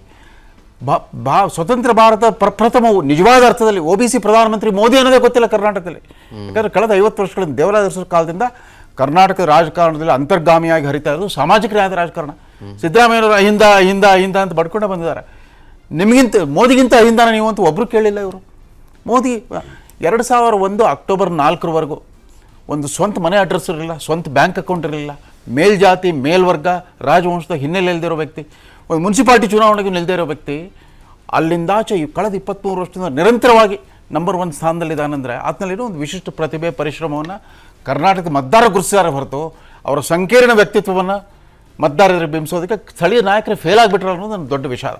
B: ಸ್ವತಂತ್ರ ಭಾರತ ಪ್ರಪ್ರಥಮವು ನಿಜವಾದ ಅರ್ಥದಲ್ಲಿ OBC ಪ್ರಧಾನಮಂತ್ರಿ ಮೋದಿ ಅನ್ನೋದೇ ಗೊತ್ತಿಲ್ಲ ಕರ್ನಾಟಕದಲ್ಲಿ. ಯಾಕಂದರೆ ಕಳೆದ 50 ವರ್ಷಗಳಿಂದ ದೇವರಾಜ ಕಾಲದಿಂದ ಕರ್ನಾಟಕದ ರಾಜಕಾರಣದಲ್ಲಿ ಅಂತರ್ಗಾಮಿಯಾಗಿ ಹರಿತಾ ಇರೋದು ಸಾಮಾಜಿಕ ನ್ಯಾಯದ ರಾಜಕಾರಣ. ಸಿದ್ದರಾಮಯ್ಯವರು ಅಹಿಂದ ಅಂತ ಬಡ್ಕೊಂಡೇ ಬಂದಿದ್ದಾರೆ. ಮೋದಿಗಿಂತ ಅಹಿಂದಾನ ನೀವು ಅಂತ ಒಬ್ಬರು ಕೇಳಿಲ್ಲ. ಇವರು ಮೋದಿ 2001 ಅಕ್ಟೋಬರ್ 4ರವರೆಗೂ ಒಂದು ಸ್ವಂತ ಮನೆ ಅಡ್ರೆಸ್ ಇರಲಿಲ್ಲ, ಸ್ವಂತ ಬ್ಯಾಂಕ್ ಅಕೌಂಟ್ ಇರಲಿಲ್ಲ, ಮೇಲ್ಜಾತಿ ಮೇಲ್ವರ್ಗ ರಾಜವಂಶದ ಹಿನ್ನೆಲೆ ಇಲ್ಲದಿರೋ ವ್ಯಕ್ತಿ, ಒಂದು ಮುನ್ಸಿಪಾಲ್ಟಿ ಚುನಾವಣೆಗೂ ನಿಲ್ಲದೇ ಇರೋ ವ್ಯಕ್ತಿ, ಅಲ್ಲಿಂದಾಚೆ ಕಳೆದ 23 ವರ್ಷದಿಂದ ನಿರಂತರವಾಗಿ ನಂಬರ್ 1 ಸ್ಥಾನದಲ್ಲಿದ್ದಾನೆಂದರೆ ಆತನಲ್ಲಿರೋ ಒಂದು ವಿಶಿಷ್ಟ ಪ್ರತಿಭೆ, ಪರಿಶ್ರಮವನ್ನು ಕರ್ನಾಟಕದ ಮತದಾರ ಗುರುತಿಸಿದ್ದಾರೆ ಹೊರತು ಅವರ ಸಂಕೀರ್ಣ ವ್ಯಕ್ತಿತ್ವವನ್ನು ಮತದಾರರಿಗೆ ಬಿಂಬಿಸೋದಕ್ಕೆ ಸ್ಥಳೀಯ ನಾಯಕರೇ ಫೇಲ್ ಆಗಿಬಿಟ್ರು ಅನ್ನೋದು ನನ್ನ ದೊಡ್ಡ ವಿಷಾದ.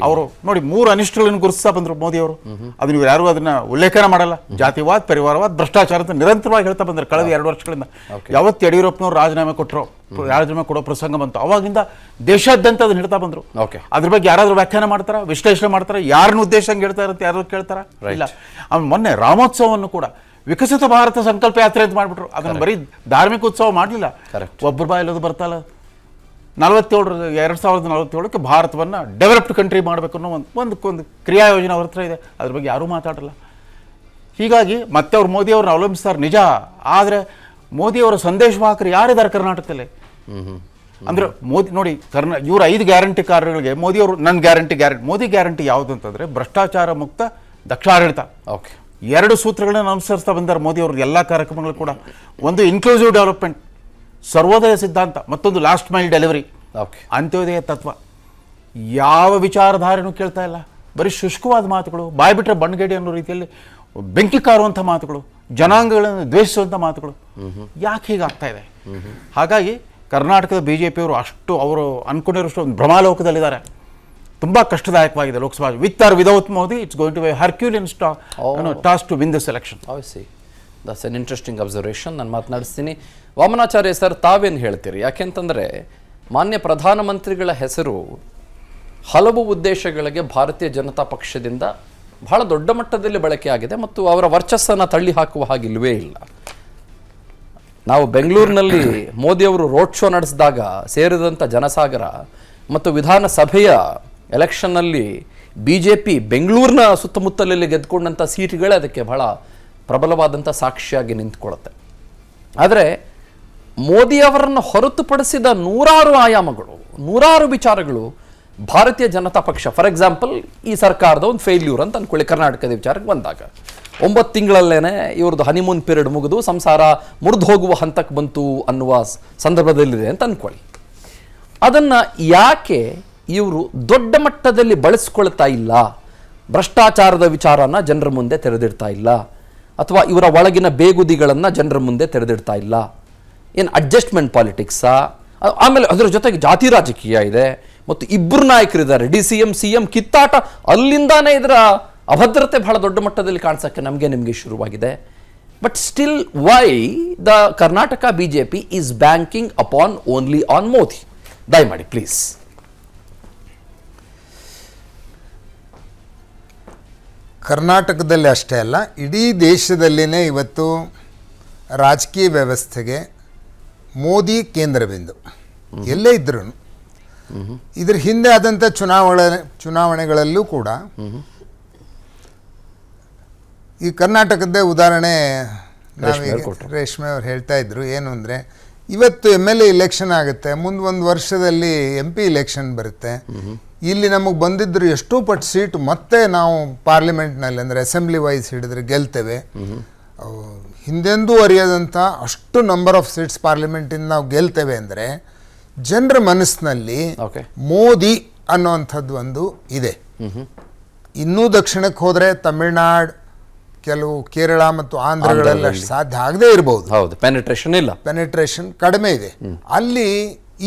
B: ಅವರು ನೋಡಿ 3 ಅನಿಷ್ಟಗಳನ್ನು ಗುರುತಿಸ್ತಾ ಬಂದರು ಮೋದಿಯವರು. ಅದನ್ನ ಇವ್ರು ಯಾರು ಅದನ್ನ ಉಲ್ಲೇಖನ ಮಾಡಲ್ಲ. ಜಾತಿವಾದ, ಪರಿವಾರವಾದ, ಭ್ರಷ್ಟಾಚಾರ ಅಂತ ನಿರಂತರವಾಗಿ ಹೇಳ್ತಾ ಬಂದರು ಕಳೆದ 2 ವರ್ಷಗಳಿಂದ. ಯಾವತ್ತು ಯಡಿಯೂರಪ್ಪನವರು ರಾಜೀನಾಮೆ ಕೊಡೋ ಪ್ರಸಂಗ ಬಂತು, ಅವಾಗಿಂದ ದೇಶಾದ್ಯಂತ ಅದನ್ನ ಹೇಳ್ತಾ ಬಂದರು. ಅದ್ರ ಬಗ್ಗೆ ಯಾರಾದ್ರೂ ವ್ಯಾಖ್ಯಾನ ಮಾಡ್ತಾರ, ವಿಶ್ಲೇಷಣೆ ಮಾಡ್ತಾರ, ಯಾರನ್ನ ಉದ್ದೇಶ ಹೇಳ್ತಾ ಇರುತ್ತೆ, ಯಾರು ಕೇಳ್ತಾರ ಇಲ್ಲ. ಆಮೇಲೆ ಮೊನ್ನೆ ರಾಮೋತ್ಸವವನ್ನು ಕೂಡ ವಿಕಸಿತ ಭಾರತ ಸಂಕಲ್ಪ ಯಾತ್ರೆ ಅಂತ ಮಾಡಿಬಿಟ್ರು. ಅದನ್ನು ಬರೀ ಧಾರ್ಮಿಕ ಉತ್ಸವ ಮಾಡಲಿಲ್ಲ, ಒಬ್ಬರು ಬಾಯಲ್ಲದು ಬರ್ತಲ್ಲ 2047ಕ್ಕೆ ಭಾರತವನ್ನು ಡೆವಲಪ್ಡ್ ಕಂಟ್ರಿ ಮಾಡಬೇಕು ಅನ್ನೋ ಒಂದು ಕ್ರಿಯಾ ಯೋಜನೆ ಅವ್ರ ಹತ್ರ ಇದೆ. ಅದ್ರ ಬಗ್ಗೆ ಯಾರೂ ಮಾತಾಡಲ್ಲ. ಹೀಗಾಗಿ ಮತ್ತೆ ಅವ್ರು ಮೋದಿಯವ್ರನ್ನ ಅವಲಂಬಿಸ್ತಾರೆ ನಿಜ, ಆದರೆ ಮೋದಿಯವರ ಸಂದೇಶವಾಹಕರು ಯಾರಿದ್ದಾರೆ ಕರ್ನಾಟಕದಲ್ಲಿ? ಅಂದರೆ ಮೋದಿ ನೋಡಿ, ಇವ್ರ 5 ಗ್ಯಾರಂಟಿ ಕಾರ್ಯಗಳಿಗೆ ಮೋದಿಯವರು ನನ್ನ ಗ್ಯಾರಂಟಿ ಮೋದಿ ಗ್ಯಾರಂಟಿ ಯಾವುದು ಅಂತಂದರೆ ಭ್ರಷ್ಟಾಚಾರ ಮುಕ್ತ ದಕ್ಷ ಆಡಳಿತ. 2 ಸೂತ್ರಗಳನ್ನ ಅನುಸರಿಸ್ತಾ ಬಂದಾರೆ ಮೋದಿಯವ್ರ ಎಲ್ಲ ಕಾರ್ಯಕ್ರಮಗಳು ಕೂಡ. ಒಂದು ಇನ್ಕ್ಲೂಸಿವ್ ಡೆವಲಪ್ಮೆಂಟ್, ಸರ್ವೋದಯ ಸಿದ್ಧಾಂತ, ಮತ್ತೊಂದು ಲಾಸ್ಟ್ ಮೈಲ್ ಡೆಲಿವರಿ, ಅಂತ್ಯೋದಯ ತತ್ವ. ಯಾವ ವಿಚಾರಧಾರೆನೂ ಕೇಳ್ತಾ ಇಲ್ಲ, ಬರೀ ಶುಷ್ಕವಾದ ಮಾತುಗಳು, ಬಾಯಿ ಬಿಟ್ಟರೆ ಬಣ್ಣಗೇಡಿ ಅನ್ನೋ ರೀತಿಯಲ್ಲಿ ಬೆಂಕಿ ಕಾರುವಂಥ ಮಾತುಗಳು, ಜನಾಂಗಗಳನ್ನು ದ್ವೇಷಿಸುವಂಥ ಮಾತುಗಳು. ಯಾಕೆ ಹೀಗಾಗ್ತಾ ಇದೆ? ಹಾಗಾಗಿ ಕರ್ನಾಟಕದ BJPಯವರು ಅಷ್ಟು ಅವರು ಅನ್ಕೊಂಡಿರೋಷ್ಟು ಒಂದು ಭ್ರಮಾಲೋಕದಲ್ಲಿದ್ದಾರೆ. ತುಂಬ ಕಷ್ಟದಾಯಕವಾಗಿದೆ Lok Sabha. With or without Modi it's going to be herculean task to win this election.
A: That's an interesting observation. ನಾನು ಮಾತನಾಡಿಸ್ತೀನಿ. ವಾಮನಾಚಾರ್ಯ ಸರ್, ತಾವೇನು ಹೇಳ್ತೀರಿ? ಯಾಕೆಂತಂದರೆ ಮಾನ್ಯ ಪ್ರಧಾನಮಂತ್ರಿಗಳ ಹೆಸರು ಹಲವು ಉದ್ದೇಶಗಳಿಗೆ ಭಾರತೀಯ ಜನತಾ ಪಕ್ಷದಿಂದ ಬಹಳ ದೊಡ್ಡ ಮಟ್ಟದಲ್ಲಿ ಬಳಕೆ ಆಗಿದೆ ಮತ್ತು ಅವರ ವರ್ಚಸ್ಸನ್ನು ತಳ್ಳಿ ಹಾಕುವ ಹಾಗಿಲ್ವೇ ಇಲ್ಲ. ನಾವು ಬೆಂಗಳೂರಿನಲ್ಲಿ ಮೋದಿಯವರು ರೋಡ್ ಶೋ ನಡೆಸಿದಾಗ ಸೇರಿದಂಥ ಜನಸಾಗರ ಮತ್ತು ವಿಧಾನಸಭೆಯ ಎಲೆಕ್ಷನ್ನಲ್ಲಿ BJP ಬೆಂಗಳೂರಿನ ಸುತ್ತಮುತ್ತಲಲ್ಲಿ ಗೆದ್ದುಕೊಂಡಂಥ ಸೀಟ್ಗಳೇ ಅದಕ್ಕೆ ಬಹಳ ಪ್ರಬಲವಾದಂಥ ಸಾಕ್ಷಿಯಾಗಿ ನಿಂತ್ಕೊಳ್ಳುತ್ತೆ. ಆದರೆ ಮೋದಿಯವರನ್ನು ಹೊರತುಪಡಿಸಿದ 100 ಆಯಾಮಗಳು, 100 ವಿಚಾರಗಳು ಭಾರತೀಯ ಜನತಾ ಪಕ್ಷ, ಫಾರ್ ಎಕ್ಸಾಂಪಲ್ ಈ ಸರ್ಕಾರದ ಒಂದು ಫೇಲ್ಯೂರ್ ಅಂತ ಅಂದ್ಕೊಳ್ಳಿ. ಕರ್ನಾಟಕದ ವಿಚಾರಕ್ಕೆ ಬಂದಾಗ 9 ತಿಂಗಳಲ್ಲೇ ಇವ್ರದ್ದು ಹನಿಮೂನ್ ಪೀರಿಯಡ್ ಮುಗಿದು ಸಂಸಾರ ಮುರಿದು ಹೋಗುವ ಹಂತಕ್ಕೆ ಬಂತು ಅನ್ನುವ ಸಂದರ್ಭದಲ್ಲಿದೆ ಅಂತ ಅಂದ್ಕೊಳ್ಳಿ. ಅದನ್ನು ಯಾಕೆ ಇವರು ದೊಡ್ಡ ಮಟ್ಟದಲ್ಲಿ ಬಳಸ್ಕೊಳ್ತಾ ಇಲ್ಲ, ಭ್ರಷ್ಟಾಚಾರದ ವಿಚಾರನ ಜನರ ಮುಂದೆ ತೆರೆದಿಡ್ತಾ ಇಲ್ಲ, ಅಥವಾ ಇವರ ಒಳಗಿನ ಬೇಗುದಿಗಳನ್ನು ಜನರ ಮುಂದೆ ತೆರೆದಿಡ್ತಾ ಇಲ್ಲ. ಏನು ಅಡ್ಜಸ್ಟ್ಮೆಂಟ್ ಪಾಲಿಟಿಕ್ಸಾ? ಆಮೇಲೆ ಅದರ ಜೊತೆಗೆ ಜಾತಿ ರಾಜಕೀಯ ಇದೆ, ಮತ್ತು ಇಬ್ಬರು ನಾಯಕರಿದ್ದಾರೆ, ಸಿ ಎಂ ಕಿತ್ತಾಟ, ಅಲ್ಲಿಂದಾನೇ ಇದರ ಅಭದ್ರತೆ ಬಹಳ ದೊಡ್ಡ ಮಟ್ಟದಲ್ಲಿ ಕಾಣಿಸೋಕ್ಕೆ ನಿಮಗೆ ಶುರುವಾಗಿದೆ. But still why the Karnataka BJP is banking upon only on Modi? ದಯಮಾಡಿ ಪ್ಲೀಸ್.
D: ಕರ್ನಾಟಕದಲ್ಲಿ ಅಷ್ಟೇ ಅಲ್ಲ, ಇಡೀ ದೇಶದಲ್ಲಿನೇ ಇವತ್ತು ರಾಜಕೀಯ ವ್ಯವಸ್ಥೆಗೆ ಮೋದಿ ಕೇಂದ್ರ ಬಿಂದು. ಎಲ್ಲೇ ಇದ್ರೂ ಇದ್ರ ಹಿಂದೆ ಆದಂಥ ಚುನಾವಣೆಗಳಲ್ಲೂ ಕೂಡ ಈ ಕರ್ನಾಟಕದ್ದೇ ಉದಾಹರಣೆ ರೇಷ್ಮೆ ಅವ್ರು ಹೇಳ್ತಾ ಇದ್ರು. ಏನು ಅಂದರೆ, ಇವತ್ತು MLA ಇಲೆಕ್ಷನ್ ಆಗುತ್ತೆ, ಮುಂದೆ ಒಂದು ವರ್ಷದಲ್ಲಿ MP ಇಲೆಕ್ಷನ್ ಬರುತ್ತೆ. ಇಲ್ಲಿ ನಮಗೆ ಬಂದಿದ್ರು ಎಷ್ಟೋ ಪಟ್ಟು ಸೀಟು ಮತ್ತೆ ನಾವು ಪಾರ್ಲಿಮೆಂಟ್ನಲ್ಲಿ ಅಂದರೆ ಅಸೆಂಬ್ಲಿ ವೈಸ್ ಹಿಡಿದ್ರೆ ಗೆಲ್ತೇವೆ. ಹಿಂದೆಂದೂ ಅರಿಯದಂಥ ಅಷ್ಟು ನಂಬರ್ ಆಫ್ ಸೀಟ್ಸ್ ಪಾರ್ಲಿಮೆಂಟಿಂದ ನಾವು ಗೆಲ್ತೇವೆ ಅಂದರೆ ಜನರ ಮನಸ್ಸಿನಲ್ಲಿ ಮೋದಿ ಅನ್ನೋವಂಥದ್ದು ಒಂದು ಇದೆ. ಇನ್ನೂ ದಕ್ಷಿಣಕ್ಕೆ ಹೋದರೆ ತಮಿಳ್ನಾಡು, ಕೆಲವು ಕೇರಳ ಮತ್ತು ಆಂಧ್ರಗಳಲ್ಲಿ ಅಷ್ಟು ಸಾಧ್ಯ ಆಗದೇ ಇರಬಹುದು.
A: ಹೌದು, ಪೆನೆಟ್ರೇಷನ್ ಕಡಿಮೆ ಇದೆ.
D: ಅಲ್ಲಿ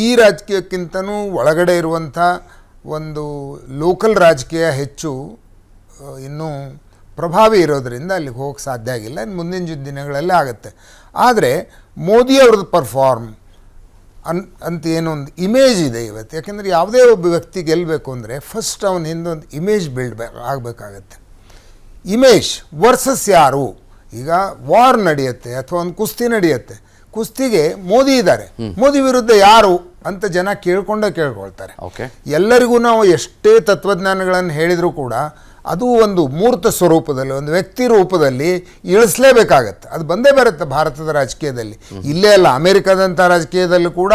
D: ಈ ರಾಜಕೀಯಕ್ಕಿಂತನೂ ಒಳಗಡೆ ಇರುವಂಥ ಒಂದು ಲೋಕಲ್ ರಾಜಕೀಯ ಹೆಚ್ಚು ಇನ್ನೂ ಪ್ರಭಾವಿ ಇರೋದರಿಂದ ಅಲ್ಲಿಗೆ ಹೋಗಕ್ಕೆ ಸಾಧ್ಯ ಆಗಿಲ್ಲ. ಇನ್ನು ಮುಂದಿನ ದಿನಗಳಲ್ಲೇ ಆಗುತ್ತೆ. ಆದರೆ ಮೋದಿ ಅವ್ರದ್ದು ಪರ್ಫಾರ್ಮ್ ಅಂತ ಏನೋ ಒಂದು ಇಮೇಜ್ ಇದೆ ಇವತ್ತು. ಯಾಕೆಂದರೆ ಯಾವುದೇ ಒಬ್ಬ ವ್ಯಕ್ತಿ ಗೆಲ್ಲಬೇಕು ಅಂದರೆ ಫಸ್ಟ್ ಅವನ ಹಿಂದೆ ಒಂದು ಇಮೇಜ್ ಬಿಲ್ಡ್ ಆಗಬೇಕಾಗತ್ತೆ. ಇಮೇಜ್ ವರ್ಸಸ್ ಯಾರು? ಈಗ ವಾರ್ ನಡೆಯುತ್ತೆ ಅಥವಾ ಒಂದು ಕುಸ್ತಿ ನಡೆಯುತ್ತೆ, ಕುಸ್ತಿಗೆ ಮೋದಿ ಇದ್ದಾರೆ, ಮೋದಿ ವಿರುದ್ಧ ಯಾರು ಅಂತ ಜನ ಕೇಳ್ಕೊಳ್ತಾರೆ. ಎಲ್ಲರಿಗೂ ನಾವು ಎಷ್ಟೇ ತತ್ವಜ್ಞಾನಗಳನ್ನು ಹೇಳಿದರೂ ಕೂಡ ಅದು ಒಂದು ಮೂರ್ತ ಸ್ವರೂಪದಲ್ಲಿ, ಒಂದು ವ್ಯಕ್ತಿ ರೂಪದಲ್ಲಿ ಇಳಿಸಲೇಬೇಕಾಗತ್ತೆ. ಅದು ಬಂದೇ ಬರುತ್ತೆ ಭಾರತದ ರಾಜಕೀಯದಲ್ಲಿ. ಇಲ್ಲೇ ಅಲ್ಲ, ಅಮೇರಿಕಾದಂಥ ರಾಜಕೀಯದಲ್ಲೂ ಕೂಡ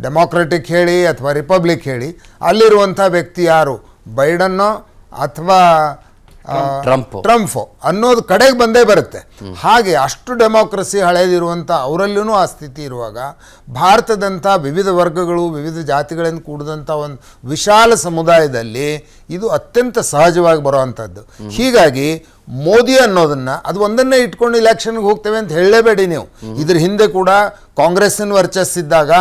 D: ಡೆಮಾಕ್ರೆಟಿಕ್ ಹೇಳಿ ಅಥವಾ ರಿಪಬ್ಲಿಕ್ ಹೇಳಿ ಅಲ್ಲಿರುವಂಥ ವ್ಯಕ್ತಿ ಯಾರು, ಬೈಡನ್ನೋ ಅಥವಾ ಟ್ರಂಪೋ ಅನ್ನೋದು ಕಡೆಗೆ ಬಂದೇ ಬರುತ್ತೆ. ಹಾಗೆ ಅಷ್ಟು ಡೆಮಾಕ್ರಸಿ ಹಳೆದಿರುವಂಥ ಅವರಲ್ಲೂ ಆ ಸ್ಥಿತಿ ಇರುವಾಗ ಭಾರತದಂಥ ವಿವಿಧ ವರ್ಗಗಳು, ವಿವಿಧ ಜಾತಿಗಳಿಂದ ಕೂಡಿದಂಥ ಒಂದು ವಿಶಾಲ ಸಮುದಾಯದಲ್ಲಿ ಇದು ಅತ್ಯಂತ ಸಹಜವಾಗಿ ಬರುವಂಥದ್ದು. ಹೀಗಾಗಿ ಮೋದಿ ಅನ್ನೋದನ್ನು ಅದು ಒಂದನ್ನೇ ಇಟ್ಕೊಂಡು ಇಲೆಕ್ಷನ್ಗೆ ಹೋಗ್ತೇವೆ ಅಂತ ಹೇಳಲೇಬೇಡಿ ನೀವು. ಇದ್ರ ಹಿಂದೆ ಕೂಡ ಕಾಂಗ್ರೆಸ್ಸಿನ ವರ್ಚಸ್ಸಿದ್ದಾಗ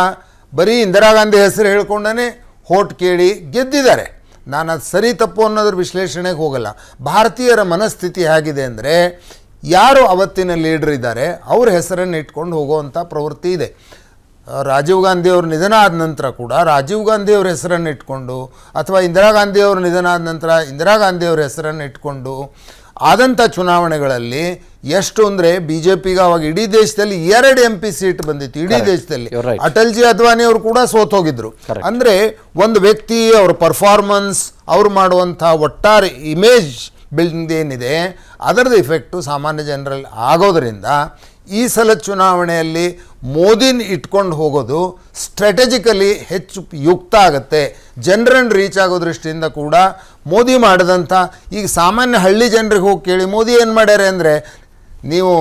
D: ಬರೀ ಇಂದಿರಾ ಗಾಂಧಿ ಹೆಸರು ಹೇಳ್ಕೊಂಡೇ ಹೋಟ್ ಕೇಳಿ ಗೆದ್ದಿದ್ದಾರೆ. ನಾನು ಅದು ಸರಿ ತಪ್ಪು ಅನ್ನೋದ್ರ ವಿಶ್ಲೇಷಣೆಗೆ ಹೋಗಲ್ಲ. ಭಾರತೀಯರ ಮನಸ್ಥಿತಿ ಹೇಗಿದೆ ಅಂದರೆ, ಯಾರು ಅವತ್ತಿನ ಲೀಡರ್ ಇದ್ದಾರೆ ಅವ್ರ ಹೆಸರನ್ನು ಇಟ್ಕೊಂಡು ಹೋಗುವಂಥ ಪ್ರವೃತ್ತಿ ಇದೆ. ರಾಜೀವ್ ಗಾಂಧಿಯವ್ರ ನಿಧನ ಆದ ನಂತರ ಕೂಡ ರಾಜೀವ್ ಗಾಂಧಿಯವ್ರ ಹೆಸರನ್ನು ಇಟ್ಕೊಂಡು, ಅಥವಾ ಇಂದಿರಾ ಗಾಂಧಿಯವ್ರ ನಿಧನ ಆದ ನಂತರ ಇಂದಿರಾ ಗಾಂಧಿಯವ್ರ ಹೆಸರನ್ನು ಇಟ್ಕೊಂಡು ಆದಂಥ ಚುನಾವಣೆಗಳಲ್ಲಿ ಎಷ್ಟು ಅಂದರೆ BJPಗೆ ಅವಾಗ ಇಡೀ ದೇಶದಲ್ಲಿ 2 MP ಸೀಟ್ ಬಂದಿತ್ತು ಇಡೀ ದೇಶದಲ್ಲಿ. ಅಟಲ್ಜಿ ಅದ್ವಾನಿ ಅವರು ಕೂಡ ಸೋತೋಗಿದ್ರು. ಅಂದರೆ ಒಂದು ವ್ಯಕ್ತಿ ಅವ್ರ ಪರ್ಫಾರ್ಮೆನ್ಸ್, ಅವ್ರು ಮಾಡುವಂಥ ಒಟ್ಟಾರೆ ಇಮೇಜ್ ಬಿಲ್ಡಿಂಗ್ ಏನಿದೆ ಅದರದ್ದು ಇಫೆಕ್ಟು ಸಾಮಾನ್ಯ ಜನರಲ್ಲಿ ಆಗೋದರಿಂದ ಈ ಸಲ ಚುನಾವಣೆಯಲ್ಲಿ ಮೋದಿನ ಇಟ್ಕೊಂಡು ಹೋಗೋದು ಸ್ಟ್ರಾಟಜಿಕಲಿ ಹೆಚ್ಚು ಯುಕ್ತ ಆಗುತ್ತೆ. ಜನರನ್ನು ರೀಚ್ ಆಗೋ ದೃಷ್ಟಿಯಿಂದ ಕೂಡ ಮೋದಿ ಮಾಡಿದಂಥ, ಈಗ ಸಾಮಾನ್ಯ ಹಳ್ಳಿ ಜನರಿಗೆ ಹೋಗಿ ಕೇಳಿ ಮೋದಿ ಏನು ಮಾಡ್ಯಾರೆ ಅಂದರೆ, ನೀವು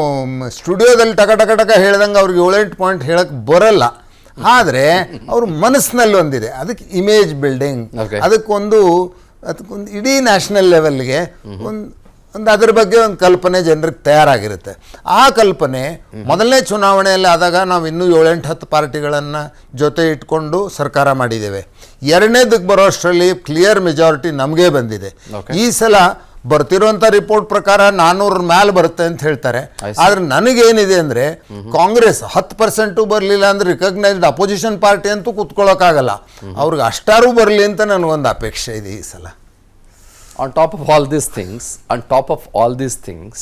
D: ಸ್ಟುಡಿಯೋದಲ್ಲಿ ಟಕ ಹೇಳ್ದಂಗೆ ಅವ್ರಿಗೆ 7-8 ಪಾಯಿಂಟ್ ಹೇಳಕ್ಕೆ ಬರಲ್ಲ. ಆದರೆ ಅವ್ರ ಮನಸ್ಸಿನಲ್ಲಿ ಒಂದಿದೆ, ಅದಕ್ಕೆ ಇಮೇಜ್ ಬಿಲ್ಡಿಂಗ್, ಅದಕ್ಕೊಂದು ಇಡೀ ನ್ಯಾಷನಲ್ ಲೆವೆಲ್ಗೆ ಒಂದು ಅದ್ರ ಬಗ್ಗೆ ಒಂದು ಕಲ್ಪನೆ ಜನರಿಗೆ ತಯಾರಾಗಿರುತ್ತೆ. ಆ ಕಲ್ಪನೆ ಮೊದಲನೇ ಚುನಾವಣೆಯಲ್ಲಿ ಆದಾಗ ನಾವು ಇನ್ನೂ 7-8-10 ಪಾರ್ಟಿಗಳನ್ನು ಜೊತೆ ಇಟ್ಕೊಂಡು ಸರ್ಕಾರ ಮಾಡಿದ್ದೇವೆ. ಎರಡನೇದಕ್ಕೆ ಬರೋಷ್ಟರಲ್ಲಿ ಕ್ಲಿಯರ್ ಮೆಜಾರಿಟಿ ನಮಗೆ ಬಂದಿದೆ. ಈ ಸಲ ಬರ್ತಿರೋಂಥ ರಿಪೋರ್ಟ್ ಪ್ರಕಾರ 400 ಮೇಲೆ ಬರುತ್ತೆ ಅಂತ ಹೇಳ್ತಾರೆ. ಆದರೆ ನನಗೇನಿದೆ ಅಂದರೆ, ಕಾಂಗ್ರೆಸ್ 10% ಬರಲಿಲ್ಲ ಅಂದರೆ ರಿಕಗ್ನೈಸ್ಡ್ ಅಪೋಸಿಷನ್ ಪಾರ್ಟಿ ಅಂತೂ ಕೂತ್ಕೊಳ್ಳೋಕ್ಕಾಗಲ್ಲ. ಅವ್ರಿಗೆ ಅಷ್ಟಾರು ಬರಲಿ ಅಂತ ನನಗೊಂದು ಅಪೇಕ್ಷೆ ಇದೆ ಈ ಸಲ.
A: On top of all these things,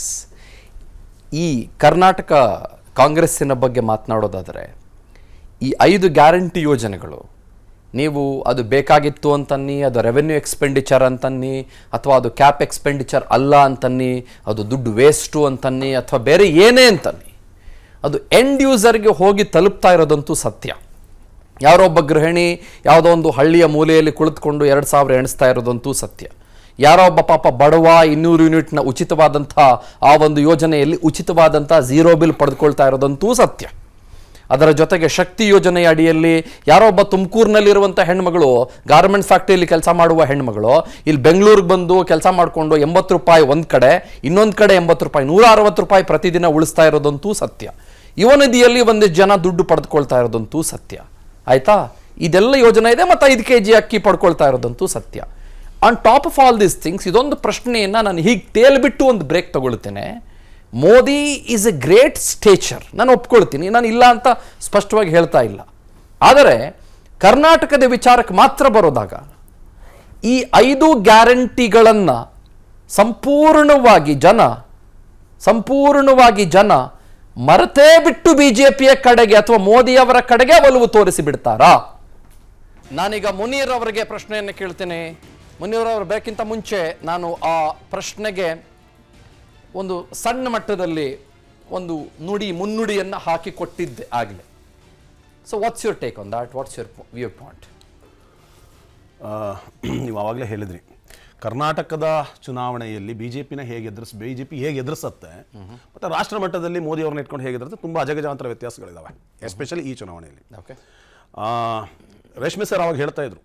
A: ಈ ಕರ್ನಾಟಕ ಕಾಂಗ್ರೆಸ್ಸಿನ ಬಗ್ಗೆ ಮಾತನಾಡೋದಾದರೆ, ಈ 5 ಗ್ಯಾರಂಟಿ ಯೋಜನೆಗಳು, ನೀವು ಅದು ಬೇಕಾಗಿತ್ತು ಅಂತನ್ನಿ, ಅದು ರೆವೆನ್ಯೂ ಎಕ್ಸ್ಪೆಂಡಿಚರ್ ಅಂತನ್ನಿ, ಅಥವಾ ಅದು ಕ್ಯಾಪ್ ಎಕ್ಸ್ಪೆಂಡಿಚರ್ ಅಲ್ಲ ಅಂತನ್ನಿ, ಅದು ದುಡ್ಡು ವೇಸ್ಟು ಅಂತನ್ನಿ, ಅಥವಾ ಬೇರೆ ಏನೇ ಅಂತನ್ನಿ, ಅದು ಎಂಡ್ ಯೂಸರ್ಗೆ ಹೋಗಿ ತಲುಪ್ತಾ ಇರೋದಂತೂ ಸತ್ಯ. ಯಾರೊಬ್ಬ ಗೃಹಿಣಿ ಯಾವುದೋ ಒಂದು ಹಳ್ಳಿಯ ಮೂಲೆಯಲ್ಲಿ ಕುಳಿತುಕೊಂಡು 2,000 ಎಣಿಸ್ತಾ ಇರೋದಂತೂ ಸತ್ಯ. ಯಾರೋ ಒಬ್ಬ ಪಾಪ ಬಡವ 200 ಯೂನಿಟ್ನ ಉಚಿತವಾದಂಥ ಆ ಒಂದು ಯೋಜನೆಯಲ್ಲಿ ಉಚಿತವಾದಂಥ 0 ಬಿಲ್ ಪಡೆದುಕೊಳ್ತಾ ಇರೋದಂತೂ ಸತ್ಯ. ಅದರ ಜೊತೆಗೆ ಶಕ್ತಿ ಯೋಜನೆಯ ಅಡಿಯಲ್ಲಿ ಯಾರೋ ಒಬ್ಬ ತುಮಕೂರಿನಲ್ಲಿರುವಂಥ ಹೆಣ್ಮಗಳು ಗಾರ್ಮೆಂಟ್ಸ್ ಫ್ಯಾಕ್ಟ್ರಿಯಲ್ಲಿ ಕೆಲಸ ಮಾಡುವ ಹೆಣ್ಮಗಳು ಇಲ್ಲಿ ಬೆಂಗಳೂರಿಗೆ ಬಂದು ಕೆಲಸ ಮಾಡಿಕೊಂಡು 80 ರೂಪಾಯಿ ಒಂದು ಕಡೆ, ಇನ್ನೊಂದು ಕಡೆ 80 ರೂಪಾಯಿ, 160 ರೂಪಾಯಿ ಪ್ರತಿದಿನ ಉಳಿಸ್ತಾ ಇರೋದಂತೂ ಸತ್ಯ. ಯುವನಿಧಿಯಲ್ಲಿ ಒಂದಿಷ್ಟು ಜನ ದುಡ್ಡು ಪಡೆದುಕೊಳ್ತಾ ಇರೋದಂತೂ ಸತ್ಯ. ಆಯ್ತಾ? ಇದೆಲ್ಲ ಯೋಜನೆ ಇದೆ, ಮತ್ತು 5 kg ಅಕ್ಕಿ ಪಡ್ಕೊಳ್ತಾ ಇರೋದಂತೂ ಸತ್ಯ. On top of all these things, ಇದೊಂದು ಪ್ರಶ್ನೆಯನ್ನು ನಾನು ಹೀಗೆ ತೇಲ್ಬಿಟ್ಟು ಒಂದು ಬ್ರೇಕ್ ತಗೊಳ್ತೇನೆ. Modi is a great stature, ನಾನು ಒಪ್ಕೊಳ್ತೀನಿ, ನಾನು ಇಲ್ಲ ಅಂತ ಸ್ಪಷ್ಟವಾಗಿ ಹೇಳ್ತಾ ಇಲ್ಲ. ಆದರೆ ಕರ್ನಾಟಕದ ವಿಚಾರಕ್ಕೆ ಮಾತ್ರ ಬರೋದಾಗ ಈ 5 ಗ್ಯಾರಂಟಿಗಳನ್ನು ಸಂಪೂರ್ಣವಾಗಿ ಜನ ಮರೆತೇ ಬಿಟ್ಟು ಬಿಜೆಪಿಯ ಕಡೆಗೆ ಅಥವಾ ಮೋದಿಯವರ ಕಡೆಗೆ ಒಲವು ತೋರಿಸಿ ಬಿಡ್ತಾರಾ? ನಾನೀಗ ಮುನೀರ್ ಅವರಿಗೆ ಪ್ರಶ್ನೆಯನ್ನು ಕೇಳ್ತೇನೆ. ಮುನೀರ್ ಅವರು ಬೇಕಿಂತ ಮುಂಚೆ ನಾನು ಆ ಪ್ರಶ್ನೆಗೆ ಒಂದು ಸಣ್ಣ ಮಟ್ಟದಲ್ಲಿ ಒಂದು ಮುನ್ನುಡಿಯನ್ನು ಹಾಕಿ ಕೊಟ್ಟಿದ್ದೆ ಆಗಲೇ. So what's your take on that? What's your view point?
E: ನೀವು ಆವಾಗಲೇ ಹೇಳಿದ್ರಿ, ಕರ್ನಾಟಕದ ಚುನಾವಣೆಯಲ್ಲಿ ಬಿ ಜೆ ಪಿ ಹೇಗೆ ಎದುರಿಸುತ್ತೆ ಮತ್ತು ರಾಷ್ಟ್ರ ಮಟ್ಟದಲ್ಲಿ ಮೋದಿ ಅವ್ರನ್ನ ಇಟ್ಕೊಂಡು ಹೇಗೆ ಎದುರುತ್ತೆ, ತುಂಬ ಅಜಗಜಾಂತರ ವ್ಯತ್ಯಾಸಗಳಿದ್ದಾವೆ, ಎಸ್ಪೆಷಲಿ ಈ ಚುನಾವಣೆಯಲ್ಲಿ.
A: ಓಕೆ,
E: ರೇಷ್ಮೆ ಸರ್ ಅವಾಗ ಹೇಳ್ತಾ ಇದ್ರು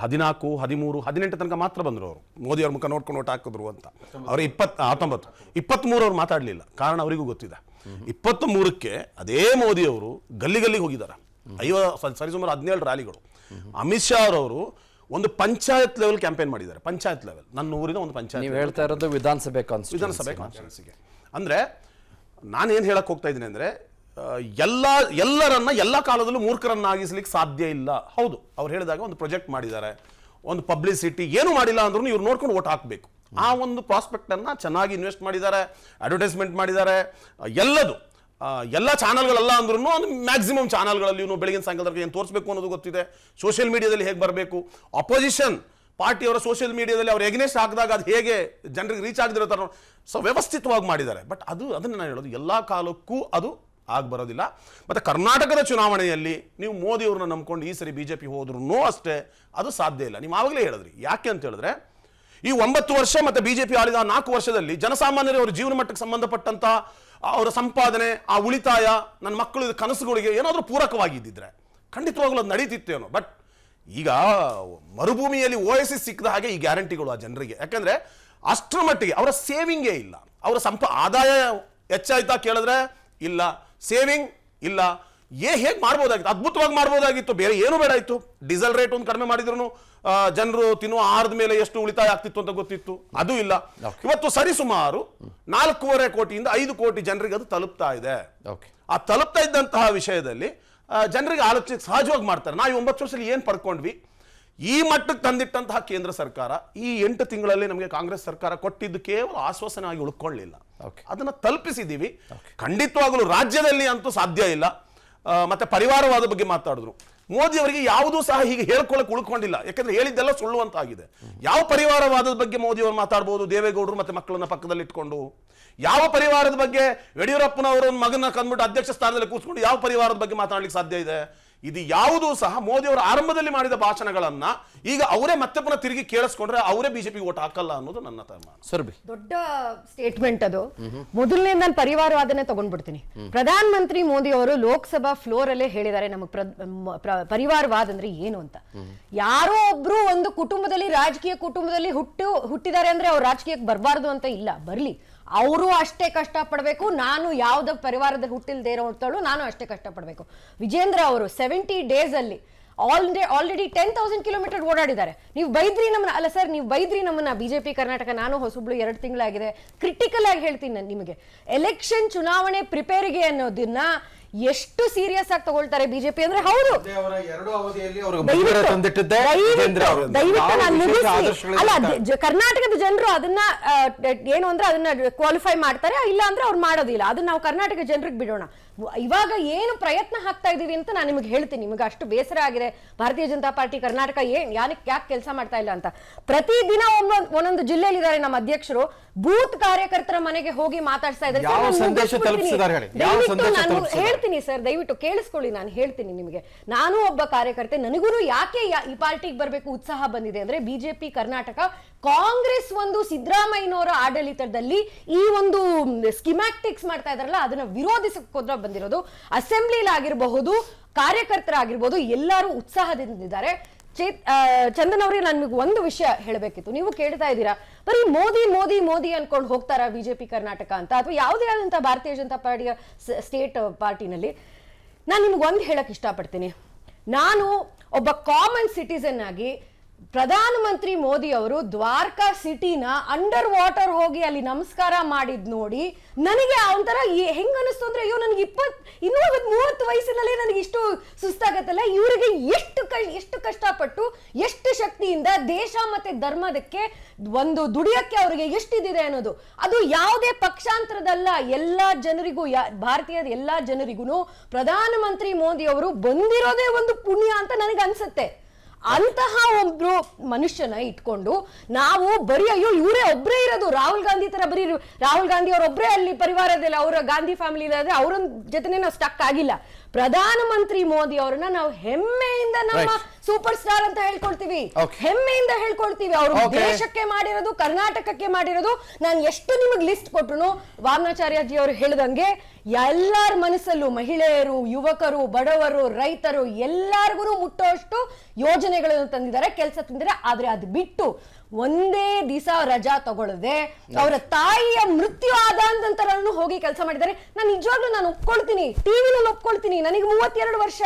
E: 14, 13, 18 ತನಕ ಮಾತ್ರ ಬಂದರು ಅವರು, ಮೋದಿ ಅವ್ರ ಮುಖ ನೋಡ್ಕೊಂಡು ಓಟ್ ಹಾಕಿದ್ರು ಅಂತ. ಅವರು 19, 23 ಅವ್ರು ಮಾತಾಡಲಿಲ್ಲ. ಕಾರಣ ಅವರಿಗೂ ಗೊತ್ತಿದೆ. 23ಕ್ಕೆ ಅದೇ ಮೋದಿ ಅವರು ಗಲ್ಲಿಗೆ ಹೋಗಿದ್ದಾರೆ. ಸರಿಸುಮಾರು 17 ರ್ಯಾಲಿಗಳು. ಅಮಿತ್ ಶಾ ಅವರು ಒಂದು ಪಂಚಾಯತ್ ಲೆವೆಲ್ ಕ್ಯಾಂಪೇನ್ ಮಾಡಿದ್ದಾರೆ. ಪಂಚಾಯತ್ ಲೆವೆಲ್, ನನ್ನ ಊರಿನ ಒಂದು ಪಂಚಾಯತ್.
A: ನೀವು ಹೇಳ್ತಾ ಇರೋದು ವಿಧಾನಸಭೆ
E: ಕಾನ್ಸ್ಟಿಟ್ಯೂನ್ಸಿಗೆ. ಅಂದರೆ ನಾನೇನು ಹೇಳಕ್ ಹೋಗ್ತಾ ಇದ್ದೀನಿ ಅಂದರೆ, ಎಲ್ಲರನ್ನ ಎಲ್ಲ ಕಾಲದಲ್ಲೂ ಮೂರ್ಖರನ್ನಾಗಿಸ್ಲಿಕ್ಕೆ ಸಾಧ್ಯ ಇಲ್ಲ. ಹೌದು, ಅವ್ರು ಹೇಳಿದಾಗ ಒಂದು ಪ್ರೊಜೆಕ್ಟ್ ಮಾಡಿದ್ದಾರೆ, ಒಂದು ಪಬ್ಲಿಸಿಟಿ, ಏನು ಮಾಡಿಲ್ಲ ಅಂದ್ರೂ ಇವ್ರು ನೋಡ್ಕೊಂಡು ಓಟ್ ಹಾಕಬೇಕು. ಆ ಒಂದು ಪ್ರಾಸ್ಪೆಕ್ಟ್ ಅನ್ನ ಚೆನ್ನಾಗಿ ಇನ್ವೆಸ್ಟ್ ಮಾಡಿದ್ದಾರೆ, ಅಡ್ವರ್ಟೈಸ್ಮೆಂಟ್ ಮಾಡಿದ್ದಾರೆ. ಎಲ್ಲ ಚಾನಲ್ಗಳೆಲ್ಲ ಅಂದ್ರೂ ಒಂದು ಮ್ಯಾಕ್ಸಿಮಮ್ ಚಾನಲ್ಗಳಲ್ಲಿ ಬೆಳಗಿನ ಸಾಯಂಕಾಲದಲ್ಲಿ ಏನು ತೋರಿಸಬೇಕು ಅನ್ನೋದು ಗೊತ್ತಿದೆ. ಸೋಷಿಯಲ್ ಮೀಡಿಯಾದಲ್ಲಿ ಹೇಗೆ ಬರಬೇಕು, ಅಪೋಸಿಷನ್ ಪಾರ್ಟಿಯವರ ಸೋಷಿಯಲ್ ಮೀಡಿಯಾದಲ್ಲಿ ಅವ್ರು ಎಗ್ನೆಸ್ಟ್ ಹಾಕಿದಾಗ ಅದು ಹೇಗೆ ಜನರಿಗೆ ರೀಚ್ ಆಗದಿರೋ ಥರ ವ್ಯವಸ್ಥಿತವಾಗಿ ಮಾಡಿದ್ದಾರೆ. ಬಟ್ ಅದನ್ನು ನಾನು ಹೇಳೋದು, ಎಲ್ಲ ಕಾಲಕ್ಕೂ ಅದು ಬರೋದಿಲ್ಲ. ಮತ್ತು ಕರ್ನಾಟಕದ ಚುನಾವಣೆಯಲ್ಲಿ ನೀವು ಮೋದಿ ಅವ್ರನ್ನ ನಂಬ್ಕೊಂಡು ಈ ಸರಿ ಬಿಜೆಪಿ ಹೋದ್ರೂ ಅಷ್ಟೇ ಅದು ಸಾಧ್ಯ ಇಲ್ಲ. ನೀವು ಆವಾಗಲೇ ಹೇಳಿದ್ರಿ. ಯಾಕೆ ಅಂತ ಹೇಳಿದ್ರೆ, ಈ 9 ವರ್ಷ ಮತ್ತು ಬಿಜೆಪಿ ಆಳಿದ 4 ವರ್ಷದಲ್ಲಿ ಜನಸಾಮಾನ್ಯರು ಅವರ ಜೀವನ ಮಟ್ಟಕ್ಕೆ ಸಂಬಂಧಪಟ್ಟಂತ ಅವರ ಸಂಪಾದನೆ, ಆ ಉಳಿತಾಯ, ನನ್ನ ಮಕ್ಕಳು ಕನಸುಗಳಿಗೆ ಏನಾದರೂ ಪೂರಕವಾಗಿದ್ದಿದ್ರೆ ಖಂಡಿತವಾಗ್ಲೂ ಅದು ನಡೀತಿತ್ತೇನೋ. ಬಟ್ ಈಗ ಮರುಭೂಮಿಯಲ್ಲಿ ಓಎಸ್ಎಸ್ ಸಿಕ್ಕದ ಹಾಗೆ ಈ ಗ್ಯಾರಂಟಿಗಳು ಆ ಜನರಿಗೆ. ಯಾಕಂದ್ರೆ ಅಷ್ಟರ ಮಟ್ಟಿಗೆ ಅವರ ಸೇವಿಂಗೇ ಇಲ್ಲ. ಅವರ ಆದಾಯ ಹೆಚ್ಚಾಯ್ತಾ ಕೇಳಿದ್ರೆ ಇಲ್ಲ, ಸೇವಿಂಗ್ ಇಲ್ಲ. ಹೇಗೆ ಮಾಡ್ಬೋದಾಗಿತ್ತು, ಅದ್ಭುತವಾಗಿ ಮಾಡ್ಬೋದಾಗಿತ್ತು, ಬೇರೆ ಏನು ಬೇಡ ಇತ್ತು. ಡೀಸೆಲ್ ರೇಟ್ ಒಂದು ಕಡಿಮೆ ಮಾಡಿದ್ರು ಜನರು ತಿನ್ನುವ ಆಹಾರದ ಮೇಲೆ ಎಷ್ಟು ಉಳಿತಾಯ ಆಗ್ತಿತ್ತು ಅಂತ ಗೊತ್ತಿತ್ತು, ಅದು ಇಲ್ಲ. ಇವತ್ತು ಸರಿಸುಮಾರು 4.5 ಕೋಟಿಯಿಂದ 5 ಕೋಟಿ ಜನರಿಗೆ ಅದು ತಲುಪ್ತಾ ಇದೆ. ಆ ತಲುಪ್ತಾ ಇದ್ದಂತಹ ವಿಷಯದಲ್ಲಿ ಜನರಿಗೆ ಆಲೋಚನೆ ಸಹಜವಾಗಿ ಮಾಡ್ತಾರೆ. ನಾವು 9 ವರ್ಷದಲ್ಲಿ ಏನು ಪಡ್ಕೊಂಡ್ವಿ, ಈ ಮಟ್ಟಕ್ಕೆ ತಂದಿಟ್ಟಂತಹ ಕೇಂದ್ರ ಸರ್ಕಾರ ಈ 8 ತಿಂಗಳಲ್ಲಿ ನಮಗೆ ಕಾಂಗ್ರೆಸ್ ಸರ್ಕಾರ ಕೊಟ್ಟಿದ್ದು ಕೇವಲ ಆಶ್ವಾಸನೆ ಆಗಿ ಉಳ್ಕೊಳ್ಳಿಲ್ಲ, ಅದನ್ನ ತಲುಪಿಸಿದ್ದೀವಿ. ಖಂಡಿತವಾಗಲೂ ರಾಜ್ಯದಲ್ಲಿ ಅಂತೂ ಸಾಧ್ಯ ಇಲ್ಲ. ಮತ್ತೆ ಪರಿವಾರವಾದ ಬಗ್ಗೆ ಮಾತಾಡಿದ್ರು. ಮೋದಿ ಅವರಿಗೆ ಯಾವುದೂ ಸಹ ಹೀಗೆ ಹೇಳ್ಕೊಳ್ಳಕ್ಕೆ ಉಳ್ಕೊಂಡಿಲ್ಲ. ಯಾಕಂದ್ರೆ ಹೇಳಿದ್ದೆಲ್ಲ ಸುಳ್ಳುವಂತಾಗಿದೆ. ಯಾವ ಪರಿವಾರವಾದದ ಬಗ್ಗೆ ಮೋದಿ ಅವರು ಮಾತಾಡ್ಬೋದು? ದೇವೇಗೌಡರು ಮತ್ತೆ ಮಕ್ಕಳನ್ನ ಪಕ್ಕದಲ್ಲಿ ಇಟ್ಕೊಂಡು. ಯಾವ ಪರಿವಾರದ ಬಗ್ಗೆ ಯಡಿಯೂರಪ್ಪನವರ ಮಗನ ಕಂಡ್ಬಿಟ್ಟು ಅಧ್ಯಕ್ಷ ಸ್ಥಾನದಲ್ಲಿ ಕೂತ್ಕೊಂಡು ಯಾವ ಪರಿವಾರದ ಬಗ್ಗೆ ಮಾತಾಡ್ಲಿಕ್ಕೆ ಸಾಧ್ಯ ಇದೆ? ಇದು ಯಾವುದೂ ಸಹ ಮೋದಿ ಅವರು ಆರಂಭದಲ್ಲಿ ಮಾಡಿದ ಭಾಷಣಗಳನ್ನ ಈಗ ಅವರೇ ಮತ್ತೆ ಪುನಃ ತಿರುಗಿ ಕೇಳಿಸ್ಕೊಂಡ್ರೆ ಅವರೇ ಬಿಜೆಪಿ ಓಟ್ ಹಾಕಲ್ಲ ಅನ್ನೋದು ನನ್ನ ತೀರ್ಮಾನ.
A: ಸುರಭಿ,
C: ದೊಡ್ಡ ಸ್ಟೇಟ್ಮೆಂಟ್ ಅದು. ಮೊದಲನೇ ನಾನು ಪರಿವಾರವಾದನೆ ತಗೊಂಡ್ಬಿಡ್ತೀನಿ. ಪ್ರಧಾನ ಮಂತ್ರಿ ಮೋದಿ ಅವರು ಲೋಕಸಭಾ ಫ್ಲೋರ್ ಅಲ್ಲೇ ಹೇಳಿದ್ದಾರೆ ನಮಗ್ ಪರಿವಾರವಾದ ಅಂದ್ರೆ ಏನು ಅಂತ. ಯಾರೋ ಒಬ್ರು ಒಂದು ಕುಟುಂಬದಲ್ಲಿ, ರಾಜಕೀಯ ಕುಟುಂಬದಲ್ಲಿ ಹುಟ್ಟಿದ್ದಾರೆ ಅಂದ್ರೆ ಅವ್ರು ರಾಜಕೀಯಕ್ಕೆ ಬರಬಾರ್ದು ಅಂತ ಇಲ್ಲ, ಬರ್ಲಿ. ಅವರು ಅಷ್ಟೇ ಕಷ್ಟ ಪಡ್ಬೇಕು. ನಾನು ಯಾವ್ದ ಪರಿವಾರದ ಹುಟ್ಟಿಲ್ದೇ ಇರೋಳು, ನಾನು ಅಷ್ಟೇ ಕಷ್ಟ ಪಡ್ಬೇಕು. ವಿಜೇಂದ್ರ ಅವರು 70 days ಅಲ್ಲಿ ಆಲ್ರೆಡಿ 10,000 ಕಿಲೋಮೀಟರ್ ಓಡಾಡಿದ್ದಾರೆ. ನೀವು ಬೈದ್ರಿ ನಮ್ಮನ್ನ, ಅಲ್ಲ ಸರ್, ನೀವು ಬೈದ್ರಿ ನಮ್ಮನ್ನ ಬಿಜೆಪಿ ಕರ್ನಾಟಕ. ನಾನು ಹೊಸಬ್ಳು, 2 ತಿಂಗಳಾಗಿದೆ. ಕ್ರಿಟಿಕಲ್ ಆಗಿ ಹೇಳ್ತೀನಿ ನಾನು ನಿಮಗೆ, ಎಲೆಕ್ಷನ್ ಚುನಾವಣೆ ಪ್ರಿಪೇರಿಗೆ ಅನ್ನೋದನ್ನ ಎಷ್ಟು ಸೀರಿಯಸ್ ಆಗಿ ತಗೊಳ್ತಾರೆ ಬಿಜೆಪಿ ಅಂದ್ರೆ. ಹೌದು, ಕರ್ನಾಟಕದ ಜನರು ಅದನ್ನ ಏನು ಅಂದ್ರೆ ಅದನ್ನ ಕ್ವಾಲಿಫೈ ಮಾಡ್ತಾರೆ, ಇಲ್ಲ ಅಂದ್ರೆ ಅವ್ರು ಮಾಡೋದಿಲ್ಲ. ಅದನ್ನ ನಾವು ಕರ್ನಾಟಕ ಜನರಿಗೆ ಬಿಡೋಣ. ಇವಾಗ ಏನು ಪ್ರಯತ್ನ ಹಾಕ್ತಾ ಇದೀವಿ ಅಂತ ನಾನು ನಿಮಗೆ ಹೇಳ್ತೀನಿ. ನಿಮಗೆ ಅಷ್ಟು ಬೇಸರ ಆಗಿದೆ ಭಾರತೀಯ ಜನತಾ ಪಾರ್ಟಿ ಕರ್ನಾಟಕ ಯಾಕೆ ಕೆಲಸ ಮಾಡ್ತಾ ಇಲ್ಲ ಅಂತ. ಪ್ರತಿದಿನ ಒಂದೊಂದು ಜಿಲ್ಲೆಯಲ್ಲಿ ಇದ್ದಾರೆ ನಮ್ಮ ಅಧ್ಯಕ್ಷರು, ಬೂತ್ ಕಾರ್ಯಕರ್ತರ ಮನೆಗೆ ಹೋಗಿ ಮಾತಾಡ್ತಾ ಇದ್ದಾರೆ. ಹೇಳ್ತೀನಿ ಸರ್, ದಯವಿಟ್ಟು ಕೇಳಿಸ್ಕೊಳ್ಳಿ, ನಾನು ಹೇಳ್ತೀನಿ ನಿಮಗೆ. ನಾನು ಒಬ್ಬ ಕಾರ್ಯಕರ್ತೆ, ನನಗೂ ಯಾಕೆ ಈ ಪಾರ್ಟಿಗೆ ಬರಬೇಕು ಉತ್ಸಾಹ ಬಂದಿದೆ ಅಂದ್ರೆ, ಬಿಜೆಪಿ ಕರ್ನಾಟಕ ಕಾಂಗ್ರೆಸ್ ಒಂದು ಸಿದ್ದರಾಮಯ್ಯನವರ ಆಡಳಿತದಲ್ಲಿ ಈ ಒಂದು ಸ್ಕಿಮ್ಯಾಟಿಕ್ಸ್ ಮಾಡ್ತಾ ಇದಾರಲ್ಲ, ಅದನ್ನ ವಿರೋಧಿಸೋದ್ರ ಬಂದಿರೋದು. ಅಸೆಂಬ್ಲಿಲಿ ಆಗಿರಬಹುದು, ಕಾರ್ಯಕರ್ತರಾಗಿರ್ಬೋದು, ಎಲ್ಲರೂ ಉತ್ಸಾಹದಿಂದಿದ್ದಾರೆ. ಚಂದನ್ ಅವರೇ, ನಾನು ನಿಮಗೆ ಒಂದು ವಿಷಯ ಹೇಳಬೇಕಿತ್ತು. ನೀವು ಕೇಳ್ತಾ ಇದ್ದೀರಾ ಬರೀ ಮೋದಿ ಮೋದಿ ಮೋದಿ ಅನ್ಕೊಂಡು ಹೋಗ್ತಾರಾ ಬಿಜೆಪಿ ಕರ್ನಾಟಕ ಅಂತ, ಅಥವಾ ಯಾವುದೇ ಆದಂತ ಭಾರತೀಯ ಜನತಾ ಪಾರ್ಟಿಯ ಸ್ಟೇಟ್ ಪಾರ್ಟಿನಲ್ಲಿ. ನಾನು ನಿಮ್ಗೆ ಒಂದು ಹೇಳಕ್ ಇಷ್ಟಪಡ್ತೀನಿ. ನಾನು ಒಬ್ಬ ಕಾಮನ್ ಸಿಟಿಸನ್ ಆಗಿ ಪ್ರಧಾನಮಂತ್ರಿ ಮೋದಿ ಅವರು ದ್ವಾರಕಾ ಸಿಟಿನ ಅಂಡರ್ ವಾಟರ್ ಹೋಗಿ ಅಲ್ಲಿ ನಮಸ್ಕಾರ ಮಾಡಿದ್ ನೋಡಿ ನನಗೆ ಒಂಥರ ಹೆಂಗ ಅನಿಸ್ತು ಅಂದ್ರೆ, ಅಯ್ಯೋ ನನಗೆ 30 ವಯಸ್ಸಿನಲ್ಲಿ ನನಗೆ ಇಷ್ಟು ಸುಸ್ತಾಗತ್ತಲ್ಲ, ಇವರಿಗೆ ಎಷ್ಟು ಕಷ್ಟಪಟ್ಟು ಎಷ್ಟು ಶಕ್ತಿಯಿಂದ ದೇಶ ಮತ್ತೆ ಧರ್ಮದಕ್ಕೆ ಒಂದು ದುಡಿಯಕ್ಕೆ ಅವರಿಗೆ ಎಷ್ಟಿದೆ ಅನ್ನೋದು, ಅದು ಯಾವುದೇ ಪಕ್ಷಾಂತರದಲ್ಲ. ಎಲ್ಲಾ ಜನರಿಗೂ, ಭಾರತೀಯ ಎಲ್ಲಾ ಜನರಿಗೂ ಪ್ರಧಾನಮಂತ್ರಿ ಮೋದಿ ಅವರು ಬಂದಿರೋದೇ ಒಂದು ಪುಣ್ಯ ಅಂತ ನನಗೆ ಅನ್ಸುತ್ತೆ. ಅಂತಹ ಒಬ್ರು ಮನುಷ್ಯನ ಇಟ್ಕೊಂಡು ನಾವು ಬರೀ ಅಯ್ಯೋ ಇವರೇ ಒಬ್ಬರೇ ಇರೋದು, ರಾಹುಲ್ ಗಾಂಧಿ ತರ ಬರೀ ರಾಹುಲ್ ಗಾಂಧಿ ಅವರೊಬ್ಬರೇ ಅಲ್ಲಿ ಪರಿವಾರದಲ್ಲಿ ಅವರ ಗಾಂಧಿ ಫ್ಯಾಮಿಲಿ ಇರೋದ್ರೆ ಅವ್ರ ಜೊತೆನೆ ನಾವು ಸ್ಟಕ್ ಆಗಿಲ್ಲ. ಪ್ರಧಾನಮಂತ್ರಿ ಮೋದಿ ಅವರನ್ನ ನಾವು ಹೆಮ್ಮೆಯಿಂದ ನಮ್ಮ ಸೂಪರ್ ಸ್ಟಾರ್ ಅಂತ ಹೇಳ್ಕೊಳ್ತೀವಿ, ಹೆಮ್ಮೆಯಿಂದ ಹೇಳ್ಕೊಳ್ತೀವಿ. ಅವರು ದೇಶಕ್ಕೆ ಮಾಡಿರೋದು, ಕರ್ನಾಟಕಕ್ಕೆ ಮಾಡಿರೋದು, ನಾನು ಎಷ್ಟು ನಿಮಗೆ ಲಿಸ್ಟ್ ಕೊಟ್ಟರು, ವಾಮನಾಚಾರ್ಯಜಿ ಅವರು ಹೇಳಿದಂಗೆ ಎಲ್ಲರ ಮನಸ್ಸಲ್ಲೂ ಮಹಿಳೆಯರು, ಯುವಕರು, ಬಡವರು, ರೈತರು ಎಲ್ಲರಿಗೂ ಮುಟ್ಟುವಷ್ಟು ಯೋಜನೆಗಳನ್ನು ತಂದಿದ್ದಾರೆ, ಕೆಲಸ ತಂದಿದ್ದಾರೆ. ಆದ್ರೆ ಅದು ಬಿಟ್ಟು ಒಂದೇ ದಿವಸ ರಜಾ ತಗೊಳ್ಳದೆ ಅವರ ತಾಯಿಯ ಮೃತ್ಯು ಆದ ನಂತರನು ಹೋಗಿ ಕೆಲಸ ಮಾಡಿದ್ದಾರೆ. ನಾನು ನಿಜವಾಗ್ಲೂ ನಾನು ಒಪ್ಕೊಳ್ತೀನಿ, ಟಿವಿನಲ್ಲಿ ಒಪ್ಕೊಳ್ತೀನಿ, ನನಗೆ 32 ವರ್ಷ,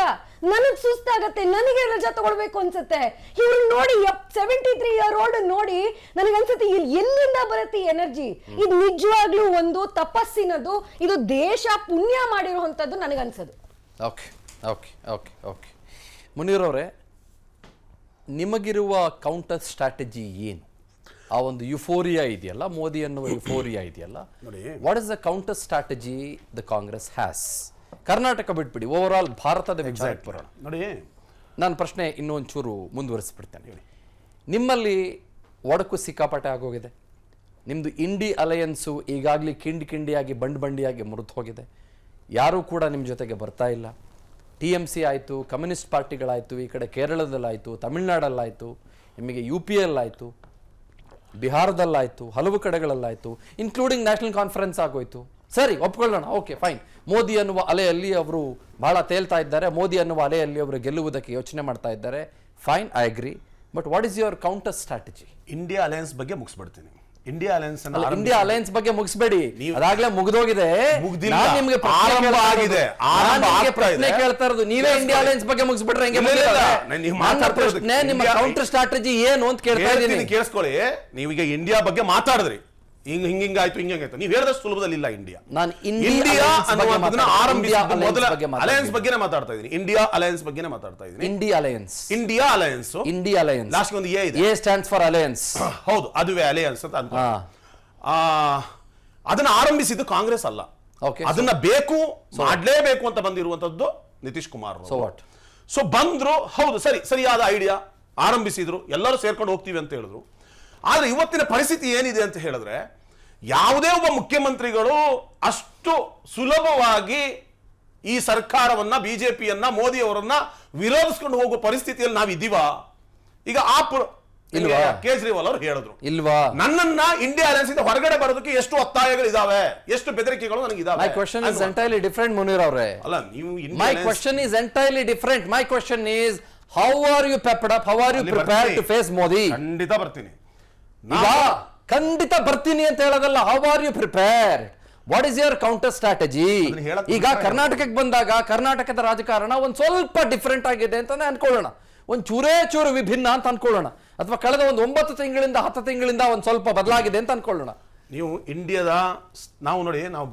C: ನನಗ್ ಸುಸ್ತಾಗತ್ತೆ, ನನಗೆ ರಜಾ ತಗೊಳ್ಬೇಕು ಅನ್ಸುತ್ತೆ. ಇವ್ರು ನೋಡಿ 73 ಇಯರ್ ಓಲ್ಡ್ ನೋಡಿ ನನಗೆ ಅನ್ಸುತ್ತೆ ಎಲ್ಲಿಂದ ಬರುತ್ತೆ ಈ ಎನರ್ಜಿ. ಇದು ನಿಜವಾಗ್ಲೂ ಒಂದು ತಪಸ್ಸಿನದು, ಇದು ದೇಶ ಪುಣ್ಯ ಮಾಡಿರುವಂತದ್ದು ನನಗನ್ಸದು.
A: Okay okay okay okay Munir ಅವರೇ, ನಿಮಗಿರುವ ಕೌಂಟರ್ ಸ್ಟ್ರಾಟಜಿ ಏನು? ಆ ಒಂದು ಯುಫೋರಿಯಾ ಇದೆಯಲ್ಲ, ಮೋದಿ ಅನ್ನುವ ಯುಫೋರಿಯಾ ಇದೆಯಲ್ಲ, what is the counter strategy the Congress has? Karnataka ಬಿಟ್ಬಿಡಿ, ಓವರ್ ಆಲ್ ಭಾರತದ ವಿಚಾರಕ್ಕೆ ಬರೋಣ.
E: ನೋಡಿ,
A: ನಾನು ಪ್ರಶ್ನೆ ಇನ್ನೊಂಚೂರು ಮುಂದುವರಿಸ್ಬಿಡ್ತೇನೆ. ನಿಮ್ಮಲ್ಲಿ ಒಡಕು ಸಿಕ್ಕಾಪಟ್ಟೆ ಆಗೋಗಿದೆ. ನಿಮ್ಮದು ಇಂಡಿ ಅಲಯನ್ಸು ಈಗಾಗಲೇ ಕಿಂಡಿಯಾಗಿ ಬಂಡಿಯಾಗಿ ಮುರಿದು ಹೋಗಿದೆ. ಯಾರೂ ಕೂಡ ನಿಮ್ಮ ಜೊತೆಗೆ ಬರ್ತಾ ಇಲ್ಲ. TMC ಆಯಿತು, ಕಮ್ಯುನಿಸ್ಟ್ ಪಾರ್ಟಿಗಳಾಯಿತು, ಈ ಕಡೆ ಕೇರಳದಲ್ಲಾಯಿತು, ತಮಿಳ್ನಾಡಲ್ಲಾಯಿತು, ನಿಮಗೆ UP ಆಯಿತು, ಬಿಹಾರದಲ್ಲಾಯಿತು, ಹಲವು ಕಡೆಗಳಲ್ಲಾಯಿತು, ಇನ್ಕ್ಲೂಡಿಂಗ್ ನ್ಯಾಷನಲ್ ಕಾನ್ಫರೆನ್ಸ್ ಆಗೋಯ್ತು. ಸರಿ, ಒಪ್ಕೊಳ್ಳೋಣ, ಓಕೆ ಫೈನ್. ಮೋದಿ ಅನ್ನುವ ಅಲೆಯಲ್ಲಿ ಅವರು ಬಹಳ ತೇಲ್ತಾ ಇದ್ದಾರೆ, ಮೋದಿ ಅನ್ನುವ ಅಲೆಯಲ್ಲಿ ಅವರು ಗೆಲ್ಲುವುದಕ್ಕೆ ಯೋಚನೆ ಮಾಡ್ತಾ ಇದ್ದಾರೆ. Fine, I agree. But what is your counter strategy?
E: India alliance ಬಗ್ಗೆ ಮುಗಿಸ್ಬಿಡ್ತೀನಿ. ಇಂಡಿಯಾ
A: ಅಲಯನ್ಸ್ ಬಗ್ಗೆ ಮುಗಿಸ್ಬೇಡಿ, ಅದಾಗ್ಲೇ ಮುಗಿದೋಗಿದೆ. ನಿಮ್ಗೆ ಪ್ರಶ್ನೆ ಕೇಳ್ತಾ ಇರೋದು ನೀವೇ ಇಂಡಿಯಾ ಅಲಯನ್ಸ್ ಬಗ್ಗೆ ಮುಗಿಸ್ಬಿಟ್ರೆ ಹೆಂಗೆ? ಪ್ರಶ್ನೆ ನಿಮ್ಮ ಕೌಂಟರ್ ಸ್ಟ್ರಾಟಜಿ ಏನು ಅಂತ ಕೇಳ್ತಾ ಇದ್ದೀನಿ.
E: ಕೇಳಿಸ್ಕೊಳ್ಳಿ. ನೀವೀಗ ಇಂಡಿಯಾ ಬಗ್ಗೆ ಮಾತಾಡಿದ್ರಿ, ಹಿಂಗಾಯ್ತು ಹಿಂಗಾಯ್ತು, ನೀವು ಹೇಳಿದಷ್ಟು ಸುಲಭದಲ್ಲಿ ಇಲ್ಲ ಇಂಡಿಯಾ.
A: ನಾನು
E: ಇಂಡಿಯಾ ಅನ್ನುವಂಥದ್ದನ್ನ ಆರಂಭಿಸಿದ ಮೊದಲ ಅಲಯನ್ಸ್ ಬಗ್ಗೆನೇ ಮಾತಾಡ್ತಾ ಇದ್ದೀನಿ. ಇಂಡಿಯಾ ಅಲಯನ್ಸ್ ಬಗ್ಗೆನೇ ಮಾತಾಡ್ತಾ ಇದ್ದೀನಿ.
A: ಇಂಡಿಯಾ ಅಲಯನ್ಸ್
E: ಲಾಸ್ಟ್ ಒಂದು ಎ ಇದೆ.
A: A stands for alliance.
E: ಹೌದು, ಅದುವೇ ಅಲಯನ್ಸ್ ಅಂತ ಅನ್ಕೊ. ಅದನ್ನ ಆರಂಭಿಸಿದ್ದು ಕಾಂಗ್ರೆಸ್ ಅಲ್ಲ, ಅದನ್ನ ಮಾಡ್ಲೇಬೇಕು ಅಂತ ಬಂದಿರುವಂತದ್ದು ನಿತೀಶ್ ಕುಮಾರ್. ಸೊ ಬಂದ್ರು, ಹೌದು, ಸರಿಯಾದ ಐಡಿಯಾ, ಆರಂಭಿಸಿದ್ರು, ಎಲ್ಲರೂ ಸೇರ್ಕೊಂಡು ಹೋಗ್ತೀವಿ ಅಂತ ಹೇಳಿದ್ರು. ಆದ್ರೆ ಇವತ್ತಿನ ಪರಿಸ್ಥಿತಿ ಏನಿದೆ ಅಂತ ಹೇಳಿದ್ರೆ, ಯಾವುದೇ ಒಬ್ಬ ಮುಖ್ಯಮಂತ್ರಿಗಳು ಅಷ್ಟು ಸುಲಭವಾಗಿ ಈ ಸರ್ಕಾರವನ್ನ, ಬಿಜೆಪಿಯನ್ನ, ಮೋದಿ ಅವರನ್ನ ವಿರೋಧಿಸ್ಕೊಂಡು ಹೋಗುವ ಪರಿಸ್ಥಿತಿಯಲ್ಲಿ ನಾವಿದ್ದೀವಾ? ಈಗ ಕೇಜ್ರಿವಾಲ್ ಅವರು ಹೇಳಿದ್ರು,
A: ಇಲ್ವಾ,
E: ನನ್ನನ್ನ ಇಂಡಿಯಾ ಅಲಯನ್ಸ್ ಇಂದ ಹೊರಗಡೆ ಬರೋದಕ್ಕೆ ಎಷ್ಟು ಒತ್ತಾಯಗಳು ಇದಾವೆ, ಎಷ್ಟು ಬೆದರಿಕೆಗಳು ನನಗೆ ಇದಾವೆ.
A: My question is entirely different Munir ಅವರೇ.
E: ಅಲ್ಲ, ನೀವು
A: my question is entirely different. My question is, how are you pepped up, how are you prepared to face Modi?
E: ಖಂಡಿತ ಬರ್ತೀನಿ,
A: ಖಂಡಿತ ಬರ್ತೀನಿ ಅಂತ ಹೇಳೋದಲ್ಲ. How are you prepared? What is your counter strategy? ಈಗ ಕರ್ನಾಟಕಕ್ಕೆ ಬಂದಾಗ ಕರ್ನಾಟಕದ ರಾಜಕಾರಣ ಒಂದ್ ಸ್ವಲ್ಪ ಡಿಫರೆಂಟ್ ಆಗಿದೆ ಅಂತಾನೆ ಅನ್ಕೊಳ್ಳೋಣ, ಒಂದ್ ಚೂರು ವಿಭಿನ್ನ ಅಂತ ಅನ್ಕೊಳ್ಳೋಣ, ಅಥವಾ ಕಳೆದ ಒಂದು 9 ತಿಂಗಳಿಂದ 10 ತಿಂಗಳಿಂದ ಒಂದ್ ಸ್ವಲ್ಪ ಬದಲಾಗಿದೆ ಅಂತ ಅನ್ಕೊಳ್ಳೋಣ.
E: ನೀವು ಇಂಡಿಯಾದ ನಾವು ನೋಡಿ, ನಾವು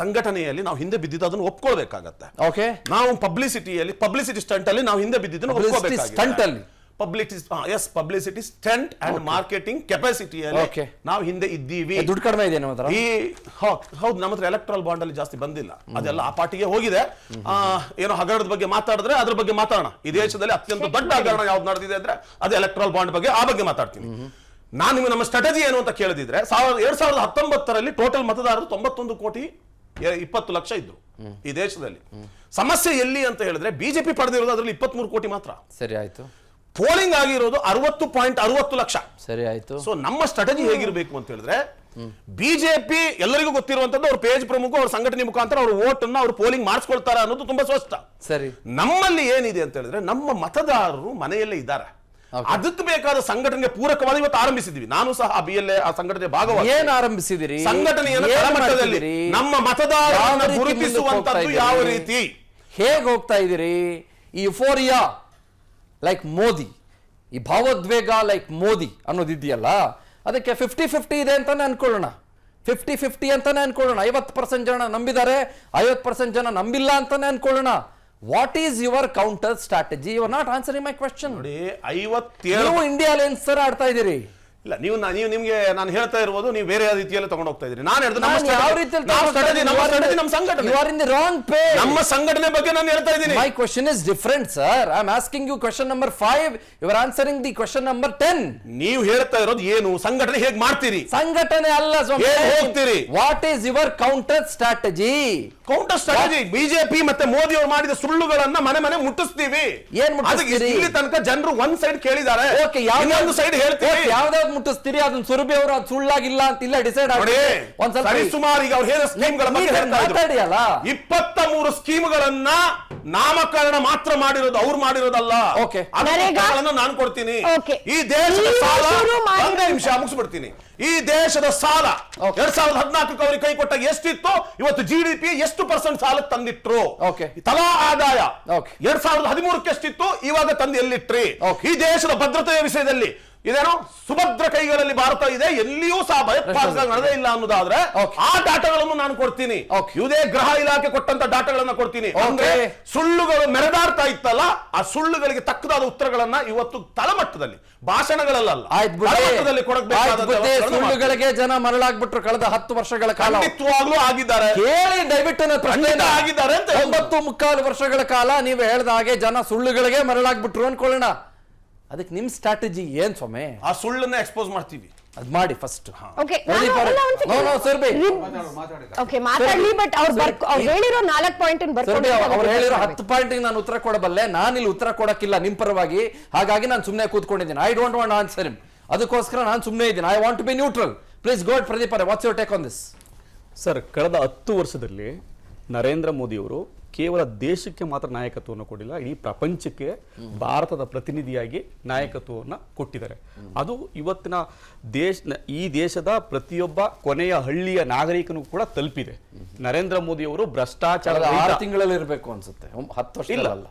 E: ಸಂಘಟನೆಯಲ್ಲಿ ನಾವು ಹಿಂದೆ ಬಿದ್ದಿದ್ದು ಅದನ್ನು ಒಪ್ಕೊಳ್ಬೇಕಾಗತ್ತೆ.
A: ಓಕೆ,
E: ನಾವು ಪಬ್ಲಿಸಿಟಿ ಸ್ಟಂಟ್ ಅಲ್ಲಿ ನಾವು ಹಿಂದೆ ಬಿದ್ದಿದ್ದನ್ನು ಒಪ್ಕೊಳ್ಬೇಕಾಗುತ್ತೆ. ಪಬ್ಲಿಸಿಟಿ ಸ್ಟಂಟ್ ಅಂಡ್ ಮಾರ್ಕೆಟಿಂಗ್ ಕೆಪಾಸಿಟಿಯಲ್ಲಿ ನಾವು ಹಿಂದೆ ಇದ್ದೀವಿ.
A: ದುಡ್ಡು ಕಡಿಮೆ ಇದೆ ನಮ್ಮ ಹತ್ರ.
E: ಹೌದು, ನಮ್ಮ ಹತ್ರ ಎಲೆಕ್ಟ್ರಲ್ ಬಾಂಡ್ ಅಲ್ಲಿ ಜಾಸ್ತಿ ಬಂದಿಲ್ಲ, ಅದೆಲ್ಲ ಆ ಪಾರ್ಟಿಗೆ ಹೋಗಿದೆ. ಏನೋ ಹಗರಣದ ಬಗ್ಗೆ ಮಾತಾಡಿದ್ರೆ ಅದ್ರ ಬಗ್ಗೆ ಮಾತಾಡೋಣ. ಈ ದೇಶದಲ್ಲಿ ಅತ್ಯಂತ ದೊಡ್ಡ ಹಗರಣ ಯಾವ್ದು ನಡೆದಿದೆ ಅಂದ್ರೆ ಅದು ಎಲೆಕ್ಟ್ರಲ್ ಬಾಂಡ್ ಬಗ್ಗೆ, ಆ ಬಗ್ಗೆ ಮಾತಾಡ್ತೀನಿ. ನಾನು ನಿಮಗೆ ನಮ್ಮ ಸ್ಟ್ರಾಟಜಿ ಏನು ಅಂತ ಕೇಳಿದಿದ್ರೆ, 2019ರಲ್ಲಿ ಟೋಟಲ್ ಮತದಾರರು 91 ಕೋಟಿ 20 ಲಕ್ಷ ಇದ್ರು. ಈ ದೇಶದಲ್ಲಿ. ಸಮಸ್ಯೆ ಎಲ್ಲಿ ಅಂತ ಹೇಳಿದ್ರೆ ಬಿಜೆಪಿ ಪಡೆದಿರೋದು ಅದರಲ್ಲಿ 23 ಕೋಟಿ ಮಾತ್ರ.
A: ಸರಿ ಆಯ್ತು.
E: ಪೋಲಿಂಗ್ ಆಗಿರೋದು 60.60 ಲಕ್ಷ.
A: ಸರಿ ಆಯ್ತು.
E: ಸೊ ನಮ್ಮ ಸ್ಟ್ರಾಟಜಿ ಹೇಗಿರಬೇಕು ಅಂತ ಹೇಳಿದ್ರೆ, ಬಿಜೆಪಿ ಎಲ್ಲರಿಗೂ ಗೊತ್ತಿರುವಂತದ್ದು ಅವ್ರ ಪೇಜ್ ಪ್ರಮುಖ, ಅವ್ರ ಸಂಘಟನೆ ಮುಖಾಂತರ ಅವ್ರ ವೋಟ್ ಅನ್ನ ಅವ್ರು ಪೋಲಿಂಗ್ ಮಾಡಿಸ್ಕೊಳ್ತಾರ ಅನ್ನೋದು ತುಂಬಾ ಸ್ಪಷ್ಟ.
A: ಸರಿ.
E: ನಮ್ಮಲ್ಲಿ ಏನಿದೆ ಅಂತ ಹೇಳಿದ್ರೆ, ನಮ್ಮ ಮತದಾರರು ಮನೆಯಲ್ಲೇ ಇದ್ದಾರೆ. ಅದಕ್ಕೆ ಬೇಕಾದ ಸಂಘಟನೆಗೆ ಪೂರಕವಾಗಿ ಇವತ್ತು ಆರಂಭಿಸಿದ್ವಿ. ನಾನು ಸಹ ಆ ಸಂಘಟನೆ ಭಾಗವಾಗಿ.
A: ಏನ್ ಆರಂಭಿಸಿದಿರಿ?
E: ಸಂಘಟನೆಯನ್ನು ತಳಮಟ್ಟದಲ್ಲಿ ನಮ್ಮ ಮತದಾರರನ್ನು ಗುರುತಿಸುವಂತದ್ದು ಯಾವ ರೀತಿ,
A: ಹೇಗೆ ಹೋಗ್ತಾ ಇದ್ದೀರಿ? ಈ ಯುಫೋರಿಯಾ ಲೈಕ್ ಮೋದಿ, ಈ ಭಾವೋದ್ವೇಗ ಲೈಕ್ ಮೋದಿ ಅನ್ನೋದಿದೆಯಲ್ಲ, ಅದಕ್ಕೆ 50-50 ಇದೆ ಅಂತಾನೆ ಅನ್ಕೊಳ್ಳೋಣ. 50-50 ಅಂತಾನೆ ಅನ್ಕೊಳ್ಳೋಣ. 50% ಜನ ನಂಬಿದ್ದಾರೆ, 50% ಜನ ನಂಬಿಲ್ಲ ಅಂತಾನೆ ಅನ್ಕೊಳ್ಳೋಣ. What is your counter strategy? You are not answering my question.
E: ನೋಡಿ, 57
A: ನೀವು ಇಂಡಿಯಾ ಅಲೈನ್ಸ್ ತರ ಆಡ್ತಾ ಇದ್ದೀರಿ.
E: ಇಲ್ಲ, ನೀವು ನಿಮ್ಗೆ ನಾನು ಹೇಳ್ತಾ ಇರ್ಬೋದು, ನೀವು ಬೇರೆ ರೀತಿಯಲ್ಲಿ ತಗೊಂಡು ಹೋಗ್ತಾ ಇದ್ದೀರಿ. ನಾನು ಹೇಳಿದ್ರೆ
A: ಯಾವ ರೀತಿಯಲ್ಲಿ
E: ನಮ್ಮ ಸಂಘಟನೆ,
A: you are in the wrong page.
E: ನಮ್ಮ ಸಂಘಟನೆ ಬಗ್ಗೆ ನಾನು ಹೇಳ್ತಾ ಇದ್ದೀನಿ.
A: My question is different sir. I am asking you question number 5, you are answering the question number 10.
E: ನೀವು ಹೇಳ್ತಾ ಇರೋದು ಏನು? ಸಂಘಟನೆ ಹೇಗೆ ಮಾಡ್ತೀರಿ?
A: ಸಂಘಟನೆ ಅಲ್ಲ ಸ್ವಾಮಿ,
E: ಹೋಗ್ತೀರಿ.
A: What is your counter strategy?
E: Counter strategy BJP ಮತ್ತೆ ಮೋದಿ ಅವರು ಮಾಡಿದ ಸುಳ್ಳುಗಳನ್ನ ಮನೆ ಮನೆ ಮುಟ್ಟಿಸ್ತೀವಿ.
A: ಏನ್ ಮುಟ್ಟಿಸ್ತೀರಿ?
E: ಇಲ್ಲಿ ತನಕ ಜನರು ಒಂದ್ ಸೈಡ್ ಕೇಳಿದ್ದಾರೆ,
A: ಓಕೆ,
E: ಇನ್ನೊಂದು ಸೈಡ್ ಹೇಳ್ತೀವಿ.
A: ಯಾವ್ದಾವ್ದು ಮುಟ್ಟಿಸ್ತೀರಿ? ಅದನ್ನ ಸುರಭಿ ಅವರು ಅದು ಸುಳ್ಳಾಗಿಲ್ಲ ಅಂತ ಇಲ್ಲ ಡಿಸೈಡ್
E: ನೋಡಿ. ಸುಮಾರು ಈಗ ಅವ್ರು ಹೇಳಿದ ಸ್ಕೀಮ್ಗಳ ಬಗ್ಗೆ ಹೇಳ್ತಾ ಇದ್ರು. 23 ಸ್ಕೀಮ್ಗಳನ್ನ ನಾಮಕರಣ ಮಾತ್ರ ಮಾಡಿರೋದು, ಅವ್ರು ಮಾಡಿರೋದಲ್ಲ.
A: ಓಕೆ,
E: ನಾನು ಕೊಡ್ತೀನಿ. ಈ ದೇಶದ ಸಾಲ, ಒಂದು ನಿಮಿಷ ಮುಗಿಸ್ಬಿಡ್ತೀನಿ. ಈ ದೇಶದ ಸಾಲ 2014 ಅವರಿಗೆ ಕೈ ಕೊಟ್ಟಾಗ ಎಷ್ಟಿತ್ತು, ಇವತ್ತು GDP ಎಷ್ಟು % ಸಾಲ ತಂದಿಟ್ರು, ತಲಾ ಆದಾಯ 2013 ಎಷ್ಟಿತ್ತು, ಇವಾಗ ತಂದು ಎಲ್ಲಿಟ್ರಿ? ಈ ದೇಶದ ಭದ್ರತೆಯ ವಿಷಯದಲ್ಲಿ ಇದೇನೋ ಸುಭದ್ರ ಕೈಗಳಲ್ಲಿ ಭಾರತ ಇದೆ, ಎಲ್ಲಿಯೂ ಸಹ ಭಯೋತ್ಪಾದಕ ನಡೆದೇ ಇಲ್ಲ ಅನ್ನೋದಾದ್ರೆ ಆ ಡಾಟಾಗಳನ್ನು ನಾನು ಕೊಡ್ತೀನಿ. ಇದೇ ಗೃಹ ಇಲಾಖೆ ಕೊಟ್ಟಂತ ಡಾಟಾಗಳನ್ನ ಕೊಡ್ತೀನಿ. ಅಂದ್ರೆ ಸುಳ್ಳುಗಳು ಮೆರೆದಾಡ್ತಾ ಇತ್ತಲ್ಲ, ಆ ಸುಳ್ಳುಗಳಿಗೆ ತಕ್ಕದಾದ ಉತ್ತರಗಳನ್ನ ಇವತ್ತು ತಳಮಟ್ಟದಲ್ಲಿ, ಭಾಷಣಗಳಲ್ಲ, ತಳಮಟ್ಟದಲ್ಲಿ
A: ಸುಳ್ಳುಗಳಿಗೆ ಜನ ಮರಳಾಗ್ಬಿಟ್ರು ಕಳೆದ 10 ವರ್ಷಗಳ ಕಾಲ.
E: ಖಂಡಿತವಾಗ್ಲೂ ಆಗಿದ್ದಾರೆ.
A: ಕೇಳಿ ದಯವಿಟ್ಟು ಪ್ರಶ್ನೆ
E: ಆಗಿದ್ದಾರೆ ಅಂತ.
A: 9.25 ವರ್ಷಗಳ ಕಾಲ ನೀವು ಹೇಳ್ದ ಹಾಗೆ ಜನ ಸುಳ್ಳುಗಳಿಗೆ ಮರಳಾಗ್ಬಿಟ್ರು ಅನ್ಕೊಳ್ಳೋಣ. ಅದಕ್ಕೆ ನಿಮ್ ಸ್ಟ್ರಾಟಜಿ ಏನ್ ಸ್ವಾಮಿ?
E: ಆ ಸುಳ್ಳನ್ನ ಎಕ್ಸ್ಪೋಸ್ ಮಾಡ್ತೀವಿ,
A: ಅದ್ ಮಾಡಿ ಫಸ್ಟ್.
C: ಮಾತಾಡ್ಲಿ, ಬಟ್ ಅವ್ರು ಹೇಳಿರೋ 4 ಪಾಯಿಂಟ್
A: ಅವ್ರು ಹೇಳಿರೋ 10 ಪಾಯಿಂಟ್ ನಾನು ಉತ್ತರ ಕೊಡಬಲ್ಲೆ. ನಾನಿಲ್ಲಿ ಉತ್ತರ ಕೊಡಕ್ಕಿಲ್ಲ ನಿಮ್ ಪರವಾಗಿ, ಹಾಗಾಗಿ ನಾನು ಸುಮ್ಮನೆ ಕೂತ್ಕೊಂಡಿದ್ದೀನಿ. I don't want answer him, ಅದಕ್ಕೋಸ್ಕರ ನಾನು ಸುಮ್ಮನೆ ಇದ್ದೀನಿ. I want to be neutral. Please go ahead Pradeep ಅವರೇ, what's your take on this?
F: Sir, ಕಳೆದ 10 ವರ್ಷದಲ್ಲಿ ನರೇಂದ್ರ ಮೋದಿಯವರು ಕೇವಲ ದೇಶಕ್ಕೆ ಮಾತ್ರ ನಾಯಕತ್ವವನ್ನು ಕೊಟ್ಟಿಲ್ಲ, ಇಡೀ ಪ್ರಪಂಚಕ್ಕೆ ಭಾರತದ ಪ್ರತಿನಿಧಿಯಾಗಿ ನಾಯಕತ್ವವನ್ನು ಕೊಟ್ಟಿದ್ದಾರೆ. ಅದು ಇವತ್ತಿನ ಈ ದೇಶದ ಪ್ರತಿಯೊಬ್ಬ ಕೊನೆಯ ಹಳ್ಳಿಯ ನಾಗರಿಕನು ಕೂಡ ತಲುಪಿದೆ. ನರೇಂದ್ರ ಮೋದಿಯವರು ಭ್ರಷ್ಟಾಚಾರ
A: 6 ತಿಂಗಳಲ್ಲಿ ಇರಬೇಕು ಅನ್ಸುತ್ತೆ, 10 ವರ್ಷ ಅಲ್ಲ.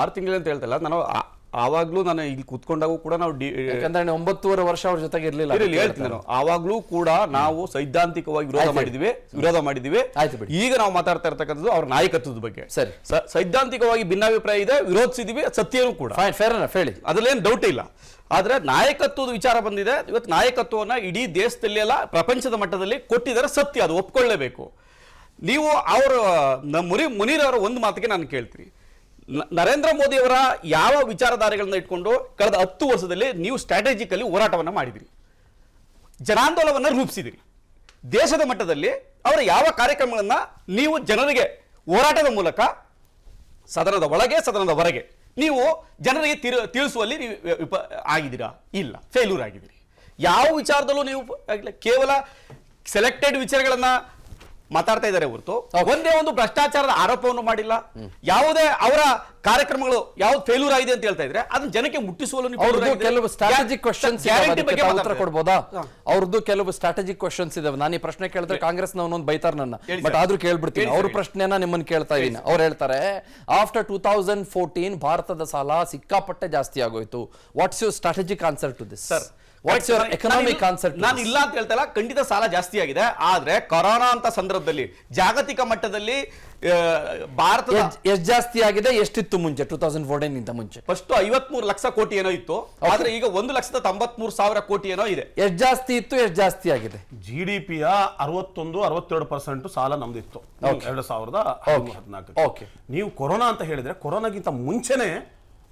F: 6 ತಿಂಗಳು ಅಂತ ಹೇಳ್ತಾ ಇಲ್ಲ ನಾನು. ಆವಾಗ್ಲೂ ನಾನು ಇಲ್ಲಿ ಕೂತ್ಕೊಂಡಾಗೂ ಕೂಡ ನಾವು
A: 9.5 ವರ್ಷ ಅವ್ರ ಜೊತೆಗೆ ಇರ್ಲಿಲ್ಲ.
F: ಹೇಳ್ತೀನಿ ನಾನು, ಆವಾಗ್ಲೂ ಕೂಡ ನಾವು ಸೈದ್ಧಾಂತಿಕವಾಗಿ ವಿರೋಧ ಮಾಡಿದ್ವಿ. ಈಗ ನಾವು ಮಾತಾಡ್ತಾ ಇರ್ತಕ್ಕಂಥದ್ದು ಅವ್ರ ನಾಯಕತ್ವದ ಬಗ್ಗೆ.
A: ಸರಿ,
F: ಸೈದ್ಧಾಂತಿಕವಾಗಿ ಭಿನ್ನಾಭಿಪ್ರಾಯ ಇದೆ, ವಿರೋಧಿಸಿದೀವಿ, ಸತ್ಯನೂ ಕೂಡ
A: ಹೇಳಿ,
F: ಅದ್ರಲ್ಲೇನು ಡೌಟ್ ಇಲ್ಲ. ಆದ್ರೆ ನಾಯಕತ್ವದ ವಿಚಾರ ಬಂದಿದೆ. ಇವತ್ತು ನಾಯಕತ್ವವನ್ನ ಇಡೀ ದೇಶದಲ್ಲಿ ಅಲ್ಲ, ಪ್ರಪಂಚದ ಮಟ್ಟದಲ್ಲಿ ಕೊಟ್ಟಿದ್ದಾರೆ, ಸತ್ಯ, ಅದು ಒಪ್ಕೊಳ್ಳೇಬೇಕು. ನೀವು ಮುನೀರ್ ಅವರ ಒಂದು ಮಾತಿಗೆ ನಾನು ಕೇಳ್ತೀನಿ, ನರೇಂದ್ರ ಮೋದಿ ಅವರ ಯಾವ ವಿಚಾರಧಾರೆಗಳನ್ನ ಇಟ್ಕೊಂಡು ಕಳೆದ 10 ವರ್ಷದಲ್ಲಿ ನೀವು ಸ್ಟ್ರಾಟಜಿಕಲಿ ಹೋರಾಟವನ್ನ ಮಾಡಿದಿರಿ, ಜನಾಂದೋಲನವನ್ನ ರೂಪಿಸಿದಿರಿ. ದೇಶದ ಮಟ್ಟದಲ್ಲಿ ಅವರ ಯಾವ ಕಾರ್ಯಕ್ರಮಗಳನ್ನ ನೀವು ಜನರಿಗೆ ಹೋರಾಟದ ಮೂಲಕ, ಸದನದ ಒಳಗೆ ಸದನದ ಹೊರಗೆ ನೀವು ಜನರಿಗೆ ತಿಳಿಸುವಲ್ಲಿ ನೀವು ಆಗಿದ್ದೀರಾ? ಇಲ್ಲ, ಫೇಲ್ಯೂರ್ ಆಗಿದ್ದೀರಿ. ಯಾವ ವಿಚಾರದಲ್ಲೂ ನೀವು ಕೇವಲ ಸೆಲೆಕ್ಟೆಡ್ ವಿಚಾರಗಳನ್ನ ಮಾತಾಡ್ತಾ ಇದ್ದಾರೆ ಹೊರತು ಒಂದೇ ಒಂದು ಭ್ರಷ್ಟಾಚಾರದ ಆರೋಪವನ್ನು ಮಾಡಿಲ್ಲ. ಯಾವುದೇ ಅವರ ಕಾರ್ಯಕ್ರಮಗಳು ಯಾವ್ದು ಫೇಲ್ಯೂರ್ ಆಗಿದೆ ಅಂತ ಹೇಳ್ತಾ ಇದ್ರೆ ಅದನ್ನ ಜನಕ್ಕೆ ಮುಟ್ಟಿಸುವಲ್ಲಿ
A: ಕೆಲವು ಸ್ಟ್ರಾಟಜಿಕ್ ಕ್ವಶನ್ಸ್ ಉತ್ತರ ಕೊಡ್ಬೋದಾ? ಅವ್ರದ್ದು ಕೆಲವು ಸ್ಟ್ರಾಟಜಿಕ್ ಕ್ವಶನ್ಸ್ ಇದಾವೆ. ನಾನು ಈ ಪ್ರಶ್ನೆ ಕೇಳಿದ್ರೆ ಕಾಂಗ್ರೆಸ್ ನವನೊಂದು ಬೈತಾರ ನನ್ನ, ಬಟ್ ಆದ್ರೂ ಕೇಳ್ಬಿಡ್ತೀನಿ. ಅವ್ರ ಪ್ರಶ್ನೆನ ನಿಮ್ಮನ್ನ ಕೇಳ್ತಾ ಇದೀನಿ. ಅವ್ರು ಹೇಳ್ತಾರೆ, ಆಫ್ಟರ್ 2014 ಭಾರತದ ಸಾಲ ಸಿಕ್ಕಾಪಟ್ಟೆ ಜಾಸ್ತಿ ಆಗೋಯ್ತು. What's your strategic answer to this? Sir, what's your economic answer?
F: ನಾನು ಇಲ್ಲ ಅಂತ ಹೇಳ್ತಾ ಇಲ್ಲ, ಖಂಡಿತ ಸಾಲ ಜಾಸ್ತಿ ಆಗಿದೆ. ಆದ್ರೆ ಕೊರೋನಾ ಅಂತ ಸಂದರ್ಭದಲ್ಲಿ ಜಾಗತಿಕ ಮಟ್ಟದಲ್ಲಿ ಭಾರತ
A: ಎಷ್ಟು ಜಾಸ್ತಿ ಆಗಿದೆ, ಎಷ್ಟಿತ್ತು ಮುಂಚೆ 2014 ಇಂದ ಮುಂಚೆ?
F: ಫಸ್ಟ್ 53 ಲಕ್ಷ ಕೋಟಿ ಏನೋ ಇತ್ತು, ಆದ್ರೆ ಈಗ 1,93,000 ಕೋಟಿ ಏನೋ ಇದೆ.
A: ಎಷ್ಟು ಜಾಸ್ತಿ ಇತ್ತು, ಎಷ್ಟು ಜಾಸ್ತಿ ಆಗಿದೆ?
E: GDPಯ 61-62% ಸಾಲ ನಮ್ದಿತ್ತು 2014. ನೀವು ಕೊರೋನಾ ಅಂತ ಹೇಳಿದ್ರೆ ಕೊರೋನಾಗಿಂತ ಮುಂಚೆನೆ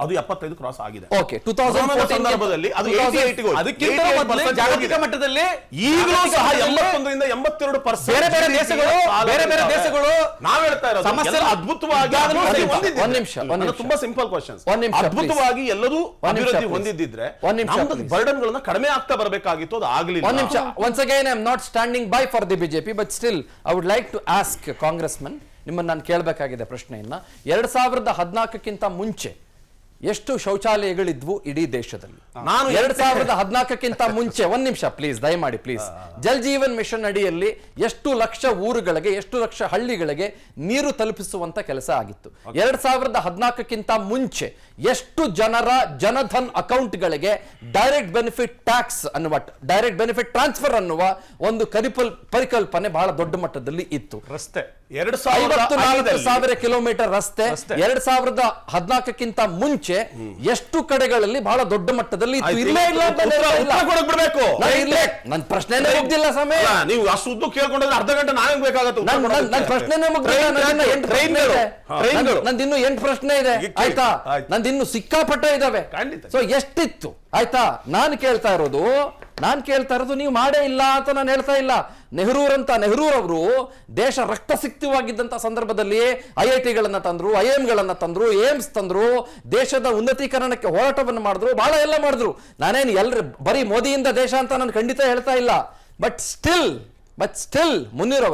E: ಅದು 75 ಕ್ರಾಸ್ ಆಗಿದೆ.
A: ಓಕೆ, 2014
E: ಸಂದರ್ಭದಲ್ಲಿ ಅದು 88 ಗೆ ಹೋಯ್ತು.
F: ಅದಕ್ಕಿಂತ ಮೊದಲು ಜಾಗತಿಕ ಮಟ್ಟದಲ್ಲಿ
E: ಈಗಲೂ ಸಹ 81 ರಿಂದ 82%
F: ಬೇರೆ ಬೇರೆ ದೇಶಗಳು
E: ನಾವ್ ಹೇಳ್ತಾ ಇರೋದು
F: ಸಮಸ್ಯೆ
E: ಅದ್ಭುತವಾಗಿ
A: ಒಂದ್ ನಿಮಿಷ.
E: ತುಂಬಾ ಸಿಂಪಲ್ ಕ್ವಶನ್ಸ್.
A: ಒಂದ್ ನಿಮಿಷ,
E: ಅದ್ಭುತವಾಗಿ ಎಲ್ಲರೂ ಅಭಿವೃದ್ಧಿ
A: please.
E: ಹೊಂದಿದ್ದಿದ್ರೆ
A: ಒಂದ್ ನಿಮಿಷ,
E: ನಮ್ದು
A: please.
E: ಬರ್ಡನ್ ಗಳನ್ನ ಕಡಿಮೆ ಆಗ್ತಾ ಬರಬೇಕಾಗಿತ್ತು, ಅದು ಆಗ್ಲಿಲ್ಲ.
A: ಒಂದ್ ನಿಮಿಷ. Once again I am not standing by for the BJP, but still I would like to ask congressman, ನಿಮ್ಮನ್ನು ನಾನು ಕೇಳಬೇಕಾಗಿದೆ ಪ್ರಶ್ನೆಯನ್ನ. 2014ಕ್ಕಿಂತ ಮುಂಚೆ ಎಷ್ಟು ಶೌಚಾಲಯಗಳಿದ್ವು ಇಡೀ ದೇಶದಲ್ಲಿ?
E: ನಾನು
A: 2014ಕ್ಕಿಂತ ಮುಂಚೆ, ಒಂದ್ ನಿಮಿಷ ಪ್ಲೀಸ್, ದಯಮಾಡಿ ಪ್ಲೀಸ್. ಜಲ್ ಜೀವನ್ ಮಿಷನ್ ಅಡಿಯಲ್ಲಿ ಎಷ್ಟು ಲಕ್ಷ ಊರುಗಳಿಗೆ, ಎಷ್ಟು ಲಕ್ಷ ಹಳ್ಳಿಗಳಿಗೆ ನೀರು ತಲುಪಿಸುವಂತ ಕೆಲಸ ಆಗಿತ್ತು. 2014ಕ್ಕಿಂತ ಮುಂಚೆ ಎಷ್ಟು ಜನರ ಜನಧನ್ ಅಕೌಂಟ್ಗಳಿಗೆ ಡೈರೆಕ್ಟ್ ಬೆನಿಫಿಟ್ ಟ್ಯಾಕ್ಸ್ ಅನ್ನುವ, ಡೈರೆಕ್ಟ್ ಬೆನಿಫಿಟ್ ಟ್ರಾನ್ಸ್ಫರ್ ಅನ್ನುವ ಒಂದು ಪರಿಕಲ್ಪನೆ ಬಹಳ ದೊಡ್ಡ ಮಟ್ಟದಲ್ಲಿ ಇತ್ತು.
F: ರಸ್ತೆ
A: 54,000 ಕಿಲೋಮೀಟರ್ ರಸ್ತೆ 2014ಕ್ಕಿಂತ ಮುಂಚೆ ಎಷ್ಟು ಕಡೆಗಳಲ್ಲಿ ಬಹಳ ದೊಡ್ಡ ಮಟ್ಟದಲ್ಲಿ ಇತ್ತು. ಇಲ್ಲೇ ಇಲ್ಲ ಅಂತ
E: ಬಿಡಬೇಕು.
A: ನನ್ನ ಪ್ರಶ್ನೆನೇ ಮುಗ್ದಿಲ್ಲ ಸಮಯ.
E: ನೀವು ಅಷ್ಟು ಉದ್ದು ಕೇಳ್ಕೊಂಡ್ರೆ ಅರ್ಧ ಗಂಟೆ ನಾನೇ ಬೇಕಾಗತ್ತೆ.
A: ನನ್ನ ಪ್ರಶ್ನೆನೇ ಮುಗ್ದಿಲ್ಲ. ನಂದಿನ್ನು 8 ಪ್ರಶ್ನೆ ಇದೆ, ಆಯ್ತಾ? ನಂದಿನ್ನು ಸಿಕ್ಕಾಪಟ್ಟೆ ಇದಾವೆ. ಸೊ ಎಷ್ಟಿತ್ತು, ಆಯ್ತಾ? ನಾನು ಕೇಳ್ತಾ ಇರೋದು ನೀವು ಮಾಡೇ ಇಲ್ಲ ಅಂತ ನಾನು ಹೇಳ್ತಾ ಇಲ್ಲ. ನೆಹರು ಅವರು ದೇಶ ರಕ್ತಸಿಕ್ತವಾಗಿದ್ದಂತ ಸಂದರ್ಭದಲ್ಲಿ IIT-ಗಳನ್ನ ತಂದ್ರು, IIM-ಗಳನ್ನ ತಂದ್ರು, ಏಮ್ಸ್ ತಂದ್ರು, ದೇಶದ ಉನ್ನತೀಕರಣಕ್ಕೆ ಹೋರಾಟವನ್ನು ಮಾಡಿದ್ರು, ಬಹಳ ಎಲ್ಲ ಮಾಡಿದ್ರು. ನಾನೇನು ಬರೀ ಮೋದಿಯಿಂದ ದೇಶ ಅಂತ ನಾನು ಖಂಡಿತ ಹೇಳ್ತಾ ಇಲ್ಲ. ಬಟ್ ಸ್ಟಿಲ್ ಮುನೀರ್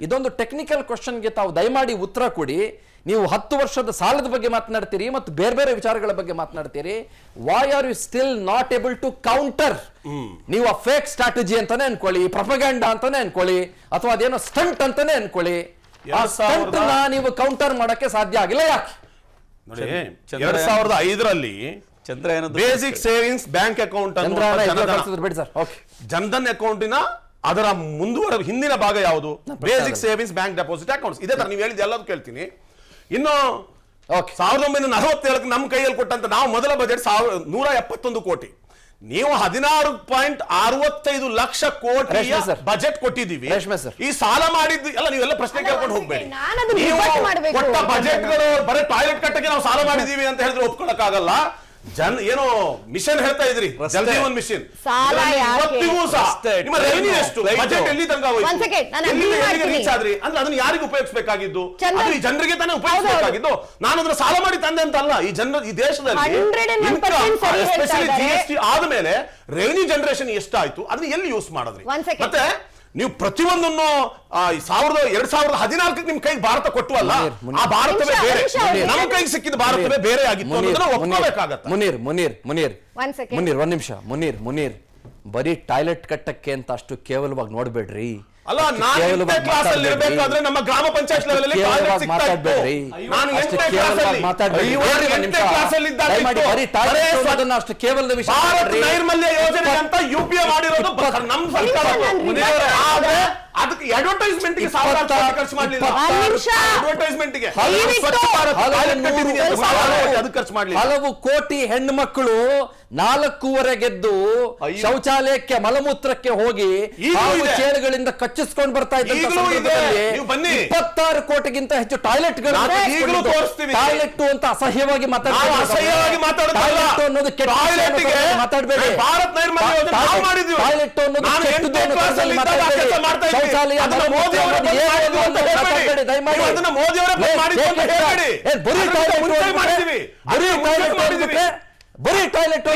A: ಇದೊಂದು ಟೆಕ್ನಿಕಲ್ ಕ್ವಶನ್ಗೆ ತಾವು ದಯಮಾಡಿ ಉತ್ತರ ಕೊಡಿ. ನೀವು 10 ವರ್ಷದ ಸಾಲದ ಬಗ್ಗೆ ಮಾತನಾಡ್ತೀರಿ ಮತ್ತು ಬೇರೆ ಬೇರೆ ವಿಚಾರಗಳ ಬಗ್ಗೆ ಮಾತನಾಡ್ತೀರಿ. Why are you still not able to counter? ನೀವು ಆ ಫೇಕ್ ಸ್ಟ್ರಾಟಜಿ ಅಂತಾನೆ ಅನ್ಕೊಳ್ಳಿ, ಪ್ರೊಪಗಂಡಾ ಅಂತಾನೆ ಅನ್ಕೊಳ್ಳಿ, ಅಥವಾ ಅದೇನೋ ಸ್ಟಂಟ್ ಅಂತಾನೆ ಅನ್ಕೊಳ್ಳಿ, ಆ ಸ್ಟಂಟ್ ನೀವು ಕೌಂಟರ್ ಮಾಡಕ್ಕೆ ಸಾಧ್ಯ ಆಗಿಲ್ಲ. ಯಾಕೆ
E: ನೋಡಿ, 2005ರಲ್ಲಿ
F: Chandrayaan
E: basic savings bank account Jan Dhan ಅಕೌಂಟಿನ ಅದರ ಹಿಂದಿನ ಭಾಗ ಯಾವುದು? Basic savings bank deposit accounts. ಇದೇ ತರ ನೀವು ಹೇಳಿದ ಎಲ್ಲರೂ ಕೇಳ್ತೀನಿ. ಇನ್ನು 1947 ನಮ್ಮ ಕೈಯಲ್ಲಿ ಕೊಟ್ಟಂತ ನಾವು ಮೊದಲ ಬಜೆಟ್ 171 ಕೋಟಿ, ನೀವು 16.65 ಲಕ್ಷ ಕೋಟಿ ಬಜೆಟ್ ಕೊಟ್ಟಿದ್ದೀವಿ. ಈ ಸಾಲ ಮಾಡಿದ್ದು ಎಲ್ಲ ನೀವೆಲ್ಲ ಪ್ರಶ್ನೆ ಕೇಳ್ಕೊಂಡು ಹೋಗ್ಬೇಡಿ. ನೀವು ಕೊಟ್ಟ ಬಜೆಟ್ಗಳು ಬರೀ ಟಾಯ್ಲೆಟ್ ಕಟ್ಟಕ್ಕೆ ನಾವು ಸಾಲ ಮಾಡಿದೀವಿ ಅಂತ ಹೇಳಿದ್ರೆ ಒಪ್ಕೊಳಕ್ ಆಗಲ್ಲ. ಏನೋ ಮಿಷನ್ ಹೇಳ್ತಾ ಇದ್ರಿ, ಜಲ್ ಜೀವನ್ ಮಿಷನ್. ಇವತ್ತಿಗೂ ಸಹ ನಿಮ್ಮ ರೆವಿನ್ಯೂ ಎಷ್ಟು, ಬಜೆಟ್ ಎಲ್ಲಿ ತನಕ ರೀಚ್ ಆದ್ರಿ ಅಂದ್ರೆ ಅದನ್ನ ಯಾರಿಗೆ ಉಪಯೋಗಿಸಬೇಕಾಗಿದ್ದು? ಈ ಜನರಿಗೆ ತಾನೇ ಉಪಯೋಗಿಸಬೇಕಾಗಿದ್ದು. ನಾನು ಅದನ್ನ ಸಾಲ ಮಾಡಿ ತಂದೆ ಅಂತ ಅಲ್ಲ. ಈ ದೇಶದಲ್ಲಿ ಎಸ್ಪೆಷಲಿ GST ಆದ್ಮೇಲೆ ರೆವಿನ್ಯೂ ಜನರೇಷನ್ ಎಷ್ಟಾಯ್ತು, ಅದನ್ನ ಎಲ್ಲಿ ಯೂಸ್ ಮಾಡಿದ್ರಿ? ಮತ್ತೆ ನೀವು ಪ್ರತಿಯೊಂದನ್ನು 2014 ನಿಮ್ ಕೈಗೆ ಭಾರತ ಕೊಟ್ಟುವಲ್ಲ, ಆ ಭಾರತವೇ ಬೇರೆ, ನಮ್ಮ ಕೈಗೆ ಸಿಕ್ಕಿದ ಭಾರತವೇ ಬೇರೆ ಆಗಿತ್ತು ಅನ್ನೋದನ್ನ ಒಪ್ಕೋಬೇಕಾಗತ್ತೆ.
A: ಮುನೀರ್ ಒಂದ್ ನಿಮಿಷ. ಮುನೀರ್ ಬರೀ ಟಾಯ್ಲೆಟ್ ಕಟ್ಟಕ್ಕೆ ಅಂತ ಅಷ್ಟು ಕೇವಲವಾಗಿ ನೋಡ್ಬೇಡ್ರಿ.
E: ಅಲ್ಲ, ನಾನು ಕ್ಲಾಸ್ ಅಲ್ಲಿ ಇರಬೇಕಾದ್ರೆ ನಮ್ಮ ಗ್ರಾಮ ಪಂಚಾಯತ್ ಲೆವೆಲ್ ಅಲ್ಲಿ ಟಾಯ್ಲೆಟ್ ಸಿಗ್ತಾ ಇತ್ತು. ನಾನು 8ನೇ ಕ್ಲಾಸ್ ಅಲ್ಲಿ
A: ಅಷ್ಟು ಕೇವಲದ ವಿಷಯ.
E: ಭಾರತ ನೈರ್ಮಲ್ಯ ಯೋಜನೆ ಅಂತ UPA ಮಾಡಿರೋದು ನಮ್ಮ ಸರ್ಕಾರ. ಅದಕ್ಕೆ ಅಡ್ವರ್ಟೈಸ್ಮೆಂಟ್ ಗೆ ಖರ್ಚು ಮಾಡಲಿಲ್ಲ. ಅಡ್ವರ್ಟೈಸ್ಮೆಂಟ್ ಗೆ ಖರ್ಚು ಮಾಡಲಿಲ್ಲ.
A: ಹಲವು ಕೋಟಿ ಹೆಣ್ಣು ಮಕ್ಕಳು 4 ಗೆದ್ದು ಶೌಚಾಲಯಕ್ಕೆ ಮಲಮೂತ್ರಕ್ಕೆ ಹೋಗಿ ಚೇಳುಗಳಿಂದ ಕಚ್ಚಿಸ್ಕೊಂಡು ಬರ್ತಾ ಇದ್ದ 26 ಕೋಟಿಗಿಂತ ಹೆಚ್ಚು ಟಾಯ್ಲೆಟ್ ಟಾಯ್ಲೆಟ್ ಅಂತ ಅಸಹ್ಯವಾಗಿ ಮಾತಾಡಬೇಡಿ. ಟಾಯ್ಲೆಟ್ ಬರೀ ಟಾಯ್ಲೆಟ್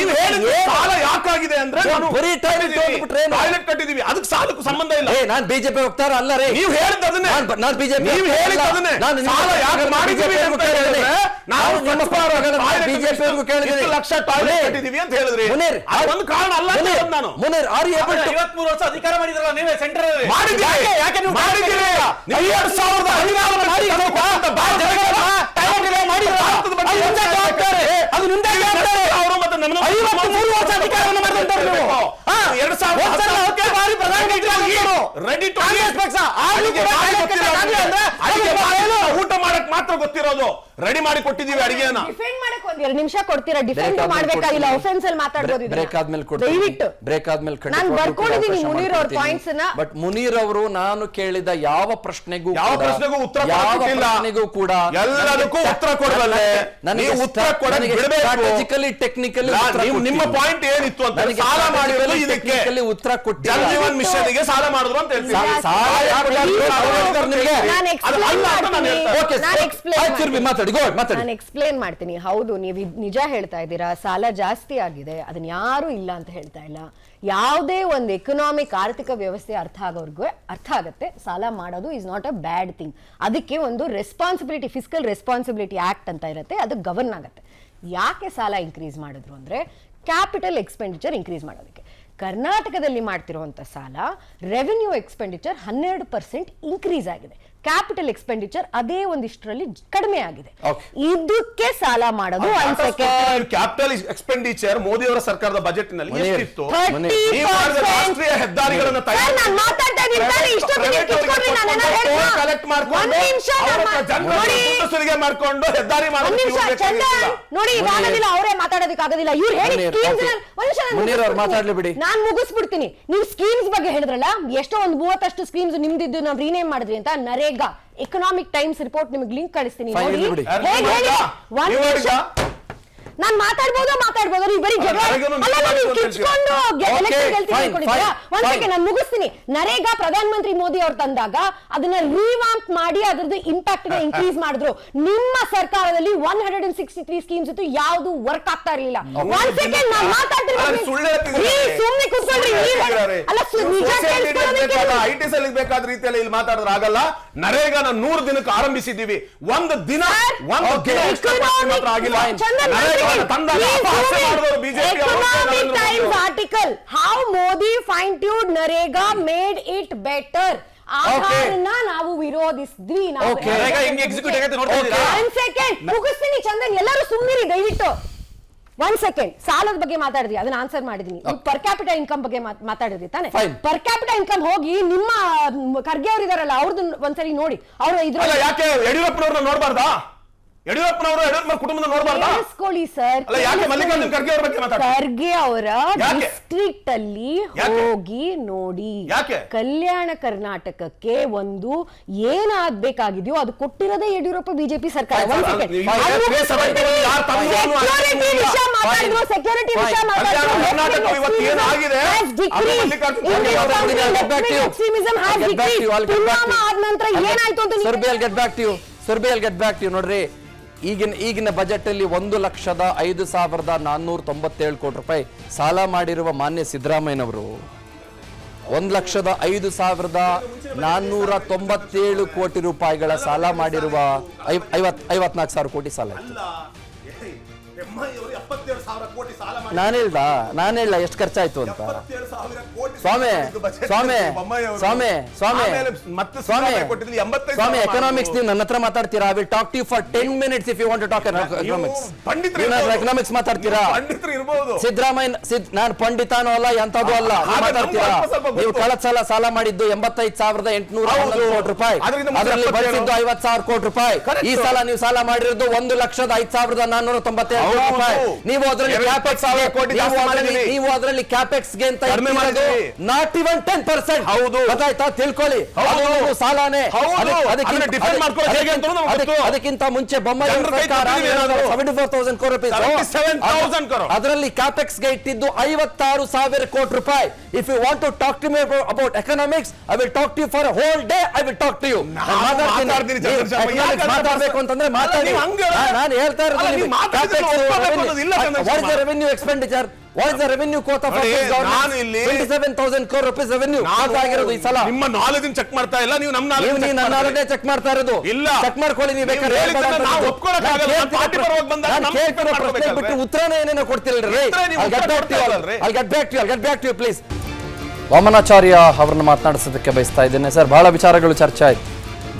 E: ಸಾಲ ಯಾಕಾಗಿದೆ ಅಂದ್ರೆ
A: ಬರೀ
E: ಟಾಯ್ಲೆಟ್ ಕಟ್ಟಿದೀವಿ, ಅದಕ್ಕೆ ಸಾಲಕ್ಕೂ ಸಂಬಂಧ ಇಲ್ಲ.
A: ನಾನ್ ಬಿಜೆಪಿ ಹೋಗ್ತಾರ ಅಲ್ಲ ರೀ,
E: ನೀವು ಹೇಳಿದ್ದದನ್ನೇ.
A: ನಾನು ಬಿಜೆಪಿ
E: ನೀವು ಹೇಳಿದ್ದದನ್ನೇ. ಸಾಲ ಯಾಕೆ ಮಾಡಿದೀವಿ ಅಂತ ಹೇಳಿದ್ರೆ ನಾವು
A: ಬಿಜೆಪಿ ಕೇಳಿದ್ರೆ
E: ಲಕ್ಷ ಟಾಯ್ಲೆಟ್ ಕಟ್ಟಿದೀವಿ ಅಂತ ಹೇಳಿದ್ರಿ. ಒಂದು ಕಾರಣ ಅಲ್ಲ. ನಾನು
A: ಮುನೀರ್
F: 53 ವರ್ಷ ಅಧಿಕಾರ ಮಾಡಿದ್ರಲ್ಲ ನೀವೇ ಸೆಂಟ್ರಲ್
E: ಮಾಡಿದ್ದೀರಿ. ಯಾಕೆ ನೀವು ಮಾಡಿದ್ದೀರಿ? 2014
A: ಅದು ನಿಂದ
E: ಅವರು ಮತ್ತೆ ನಮ್ಮ
A: 53 ವರ್ಷ ಅಧಿಕಾರವನ್ನು ಮಾಡಿದಂತವ್ರು ನೀವು.
E: ರೆಡಿ ಟು ಊಟ ಮಾಡಕ್ ಮಾತ್ರ ಗೊತ್ತಿರೋದು. ರೆಡಿ ಮಾಡಿ ಕೊಟ್ಟಿದೀವಿ ಅಡಿಗೆನ.
C: ಡಿಫೆಂಡ್ ಮಾಡಕ್ ಒಂದ್ 2 ನಿಮಿಷ ಕೊಡ್ತೀರಾ? ಡಿಫೆಂಡ್ ಮಾಡ್ಬೇಕಾಗಿಲ್ಲ, ಒಫೆನ್ಸ್ ಅಲ್ಲಿ ಮಾತಾಡಬಹುದು.
A: ಬ್ರೇಕ್ ಆದ್ಮೇಲೆ ಕೊಡ್ತೀನಿ.
C: ದಯವಿಟ್ಟು
A: ಬ್ರೇಕ್ ಆದ್ಮೇಲೆ
C: ನಾನು ಬರ್ಕೊಂಡಿದ್ದೀನಿ ಮುನೀರ್ ಅವ್ರ ಪಾಯಿಂಟ್ಸ್ ನ.
A: ಬಟ್ ಮುನೀರ್ ಅವರು ನಾನು ಕೇಳಿದ ಯಾವ ಪ್ರಶ್ನೆಗೂ
E: ಉತ್ತರ
A: ಕೂಡ
E: ಎಲ್ಲದಕ್ಕೂ ಉತ್ತರ ಕೊಡಬಲ್ಲೆ.
A: ನನಗೆ
E: ಉತ್ತರ ಕೊಡೋಕೆ ಬಿಡಬೇಕು.
A: ಸ್ಟ್ರಾಟಜಿಕಲಿ ಟೆಕ್ನಿಕಲಿ
E: ನಿಮ್ಮ ಪಾಯಿಂಟ್ ಏನಿತ್ತು ಅಂತ ಸಾಲ ಮಾಡಿರೋದು ಇದಕ್ಕೆ
A: ಉತ್ತರ ಕೊಟ್ಟು
E: ಜಲ್ ಜೀವನ್ ಮಿಷನ್ ಗೆ ಸಾಲ ಮಾಡಿದ್ರು ಅಂತ ಹೇಳ್ತೀನಿ.
C: ನಾನು ಎಕ್ಸ್ಪ್ಲೇನ್ ಮಾಡ್ತೀನಿ. ಹೌದು, ನೀವು ನಿಜ ಹೇಳ್ತಾ ಇದ್ದೀರಾ, ಸಾಲ ಜಾಸ್ತಿ ಆಗಿದೆ, ಅದನ್ನ ಯಾರು ಇಲ್ಲ ಅಂತ ಹೇಳ್ತಾ ಇಲ್ಲ. ಯಾವುದೇ ಒಂದು ಎಕನಾಮಿಕ್ ಆರ್ಥಿಕ ವ್ಯವಸ್ಥೆ ಅರ್ಥ ಆಗತ್ತೆ. ಸಾಲ ಮಾಡೋದು is not a bad thing. ಅದಕ್ಕೆ ಒಂದು ರೆಸ್ಪಾನ್ಸಿಬಿಲಿಟಿ, ಫಿಸ್ಕಲ್ ರೆಸ್ಪಾನ್ಸಿಬಿಲಿಟಿ ಆಕ್ಟ್ ಅಂತ ಇರುತ್ತೆ, ಅದು ಗವರ್ನ್ ಆಗುತ್ತೆ. ಯಾಕೆ ಸಾಲ ಇನ್ಕ್ರೀಸ್ ಮಾಡಿದ್ರು ಅಂದ್ರೆ ಕ್ಯಾಪಿಟಲ್ ಎಕ್ಸ್ಪೆಂಡಿಚರ್ ಇನ್ಕ್ರೀಸ್ ಮಾಡೋದಕ್ಕೆ. ಕರ್ನಾಟಕದಲ್ಲಿ ಮಾಡ್ತಿರುವಂತ ಸಾಲ ರೆವೆನ್ಯೂ ಎಕ್ಸ್ಪೆಂಡಿಚರ್ 12% ಇನ್ಕ್ರೀಸ್ ಆಗಿದೆ. ಕ್ಯಾಪಿಟಲ್ ಎಕ್ಸ್ಪೆಂಡಿಚರ್ ಅದೇ ಒಂದಿಷ್ಟರಲ್ಲಿ ಕಡಿಮೆ ಆಗಿದೆ. ಇದಕ್ಕೆ ಸಾಲ ಮಾಡೋದು.
E: ಕ್ಯಾಪಿಟಲ್ ಎಕ್ಸ್ಪೆಂಡಿಚರ್ ಮೋದಿ ಅವರ ಸರ್ಕಾರದ ಬಜೆಟ್ ನಲ್ಲಿ ಎಷ್ಟಿತ್ತು? ರಾಷ್ಟ್ರೀಯ ಹೆದ್ದಾರಿಗಳನ್ನು ಮಾಡ್ಕೊಂಡು ಹೆದ್ದಾರಿ
C: ನೋಡಿ, ಅವರೇ ಮಾತಾಡೋದಕ್ಕಾಗೋದಿಲ್ಲ. ಇವ್ರು ಹೇಳಿ
A: ಮಾತಾಡ್ಲಿ.
C: ನಾನ್ ಮುಗಿಸ್ಬಿಡ್ತೀನಿ. ನೀವು ಸ್ಕೀಮ್ಸ್ ಬಗ್ಗೆ ಹೇಳಿದ್ರಲ್ಲ, ಎಷ್ಟೋ ಒಂದು 30 ಸ್ಕೀಮ್ಸ್ ನಿಮ್ದಿದ್ದು ನಾವು ರೀನೇಮ್ ಮಾಡಿದ್ರಿ ಅಂತ. ನರೇಗಾ ಎಕನಾಮಿಕ್ ಟೈಮ್ಸ್ ರಿಪೋರ್ಟ್ ನಿಮಗೆ ಲಿಂಕ್ ಕಳಿಸ್ತೀನಿ. ನಾನ್ ಮಾತಾಡ್ಬೋದು ನೀವು ಬರೀ ನಾನು ಮುಗಿಸ್ತೀನಿ. ನರೇಗಾ ಪ್ರಧಾನ ಮಂತ್ರಿ ಮೋದಿ ಅವ್ರು ತಂದಾಗ ಅದನ್ನ ರಿವ್ಯಾಂಪ್ ಮಾಡಿ ಅದ್ರದ್ದು ಇಂಪ್ಯಾಕ್ಟ್ ನ ಇನ್ಕ್ರೀಸ್ ಮಾಡಿದ್ರು. ನಿಮ್ಮ ಸರ್ಕಾರದಲ್ಲಿ 163 ಸ್ಕೀಮ್ಸ್ ಇತ್ತು, ಯಾವ್ದು ವರ್ಕ್ ಆಗ್ತಾ ಇರಲಿಲ್ಲ. ಒಂದ್ ಸೆಕೆಂಡ್ ನಾನು ಮಾತಾಡ್ತೀನಿ, ಸುಮ್ಮನೆ ಕೂತ್ಕೊಳ್ರಿ.
E: ಐಟಿ ಸೆಲ್ ಬೇಕಾದ ರೀತಿಯಲ್ಲಿ ಇಲ್ಲಿ ಮಾತಾಡಿದ್ರೆ ಆಗಲ್ಲ. ನರೇಗಾನ 100 ದಿನಕ್ಕೆ ಆರಂಭಿಸಿದ್ದೀವಿ. ಒಂದು ದಿನ ಆಗಿಲ್ಲ.
C: Economic Times article, how Modi fine-tuned Narega made it better. ಆಧಾರನ ನಾವು ವಿರೋಧಿಸಿದ್ವಿ. ಮುಗಿಸ್ತೀನಿ ಚಂದನ್, ಎಲ್ಲರೂ ಸುಮ್ಮನಿರಿ ದಯವಿಟ್ಟು. 1 ಸೆಕೆಂಡ್. ಸಾಲದ ಬಗ್ಗೆ ಮಾತಾಡಿದ್ವಿ, ಅದನ್ನ ಆನ್ಸರ್ ಮಾಡಿದೀನಿ. ಪರ್ ಕ್ಯಾಪಿಟಲ್ ಇನ್ಕಮ್ ಬಗ್ಗೆ ಮಾತಾಡಿದ್ವಿ ತಾನೆ. ಪರ್ ಕ್ಯಾಪಿಟಲ್ ಇನ್ಕಮ್ ಹೋಗಿ ನಿಮ್ಮ ಖರ್ಗೆ ಅವ್ರು ಇದಾರಲ್ಲ, ಅವ್ರದ್ದು ಒಂದ್ಸರಿ ನೋಡಿ. ಅವ್ರು ಇದ್ರ
E: ಯಾಕೆ ಯಡಿಯೂರಪ್ಪನವ್ರನ್ನ ನೋಡ್ಬಾರ್ದಾ? ಯಡಿಯೂರಪ್ಪನವರು ಕುಟುಂಬದ ನೋಡಬಾರ್ದಾ?
C: ಸರ್, ಖರ್ಗೆ ಅವರ
E: ಡಿಸ್ಟ್ರಿಕ್ಟ್
C: ಅಲ್ಲಿ ಹೋಗಿ ನೋಡಿ. ಕಲ್ಯಾಣ ಕರ್ನಾಟಕಕ್ಕೆ ಒಂದು ಏನಾಗಬೇಕಾಗಿದೆಯೋ ಅದು ಕೊಟ್ಟಿರೋದೇ ಯಡಿಯೂರಪ್ಪ ಬಿಜೆಪಿ ಸರ್ಕಾರ. ಸೆಕ್ಯೂರಿಟಿ ವಿಷಯ ಮಾತಾಡಿದ್ರು, ಪುಲ್ವಾಮಾ ಆದ ನಂತರ ಏನಾಯ್ತು ಅಂತ
A: ನೋಡ್ರಿ. ಈಗಿನ ಬಜೆಟ್ ಅಲ್ಲಿ 1,05,497 ಕೋಟಿ ರೂಪಾಯಿ ಸಾಲ ಮಾಡಿರುವ ಮಾನ್ಯ ಸಿದ್ದರಾಮಯ್ಯನವರು 1,05,497 ಕೋಟಿ ರೂಪಾಯಿಗಳ ಸಾಲ ಮಾಡಿರುವ 54,000 ಕೋಟಿ ಸಾಲ ಇತ್ತು. ನಾನು ಹೇಳ್ದ ಎಷ್ಟು ಖರ್ಚಾಯ್ತು ಅಂತ. ಸ್ವಾಮಿ ಎಕನಾಮಿಕ್ಸ್ ನೀವು ನನ್ನ ಹತ್ರ ಮಾತಾಡ್ತೀರಾ? I will talk to you for 10 minutes if you want to talk economics ಮಾತಾಡ್ತೀರಾ? ಸಿದ್ದರಾಮಯ್ಯ ನಾನು ಪಂಡಿತಾನೂ ಅಲ್ಲ, ಎಂತದೂ ಅಲ್ಲ. ಮಾತಾಡ್ತೀರಾ? ನೀವು ಕಳೆದ ಸಲ ಸಾಲ ಮಾಡಿದ್ದು 85,811 ಕೋಟಿ ರೂಪಾಯಿ, ಅದರಲ್ಲಿ ಬಳಸಿದ್ದು 50,000 ಕೋಟಿ ರೂಪಾಯಿ. ಈ ಸಲ ನೀವು ಸಾಲ ಮಾಡಿರೋದು 1,05,497 ನೀವು ಅದರಲ್ಲಿ ಕ್ಯಾಪೆಕ್ಸ್ ಗೆ ಅಂತ ನಾಟ್ ಇವನ್ 10%. ಹೌದು, ಗೊತ್ತಾಯ್ತಾ? ತಿಳ್ಕೊಳ್ಳಿ, ಸಾಲಾನೆ. ಅದಕ್ಕಿಂತ ಮುಂಚೆ ಬೊಮ್ಮಾಯಿ ಸರ್ಕಾರ 74,000 ಕೋಟಿ ರೂಪಾಯಿ, ಅದರಲ್ಲಿ ಕ್ಯಾಪೆಕ್ಸ್ ಗೆ ಇಟ್ಟಿದ್ದು 56,000 ಕೋಟಿ ರೂಪಾಯಿ. If you want to talk to me about economics, I will talk to you for whole day. I will talk to you. ಮಾತಾಡ್ಬೇಕು ಅಂತಂದ್ರೆ ಮಾತಾಡಿ. ನಾನು ಹೇಳ್ತಾ ಇರೋದು what is the revenue expenditure? What is the revenue quote of office government? 27,000 crore rupees revenue ಆಗಿರೋದು ಈ ಸಲ.
E: ನಿಮ್ಮ ನಾಲೆಜ್ ಚೆಕ್ ಮಾಡ್ತಾ ಇಲ್ಲ, ನೀವು ನಮ್ಮ
A: ನಾಲೆಜ್ ಚೆಕ್ ಮಾಡ್ತಾ ಇರೋದು. ಇಲ್ಲ, ಚೆಕ್ ಮಾಡ್ಕೊಳ್ಳಿ. ನೀವು ಬೇಕಾದ್ರೆ ಬಿಟ್ಟು ಉತ್ತರನೇ ಏನೇನೋ ಕೊಡ್ತಿರಲ್ರಿ. I'll get back to you please. Vamanacharya ಅವರನ್ನು ಮಾತನಾಡಿಸೋದಕ್ಕೆ ಬಯಸ್ತಾ ಇದ್ದೇನೆ. ಸರ್, ಬಹಳ ವಿಚಾರಗಳು ಚರ್ಚೆ ಆಯ್ತು.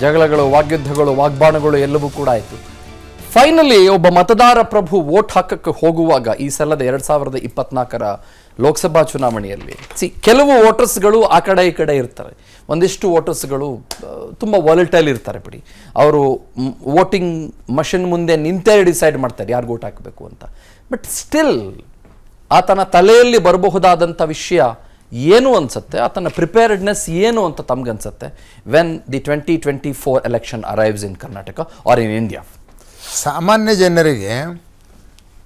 A: ಜಗಳಗಳು, ವಾಗ್ಯುದ್ಧಗಳು, ವಾಗ್ಬಾಣಗಳು ಎಲ್ಲವೂ ಕೂಡ ಆಯ್ತು. ಫೈನಲಿ ಒಬ್ಬ ಮತದಾರ ಪ್ರಭು ವೋಟ್ ಹಾಕಕ್ಕೆ ಹೋಗುವಾಗ ಈ ಸಲದ 2024 ಲೋಕಸಭಾ ಚುನಾವಣೆಯಲ್ಲಿ ಕೆಲವು ವೋಟರ್ಸ್ಗಳು ಆ ಕಡೆ ಈ ಕಡೆ ಇರ್ತಾರೆ, ಒಂದಿಷ್ಟು ವೋಟರ್ಸ್ಗಳು ತುಂಬ ವಾಲಟೈಲ್ ಇರ್ತಾರೆ ಬಿಡಿ. ಅವರು ವೋಟಿಂಗ್ ಮಷಿನ್ ಮುಂದೆ ನಿಂತೇ ಡಿಸೈಡ್ ಮಾಡ್ತಾರೆ ಯಾರು ವೋಟ್ ಹಾಕಬೇಕು ಅಂತ. ಬಟ್ ಸ್ಟಿಲ್ ಆತನ ತಲೆಯಲ್ಲಿ ಬರಬಹುದಾದಂಥ ವಿಷಯ ಏನು ಅನ್ಸುತ್ತೆ, ಆತನ ಪ್ರಿಪೇರ್ಡ್ನೆಸ್ ಏನು ಅಂತ ತಮ್ಗನ್ಸುತ್ತೆ when the 2024 election arrives in Karnataka or in India?
D: ಸಾಮಾನ್ಯ ಜನರಿಗೆ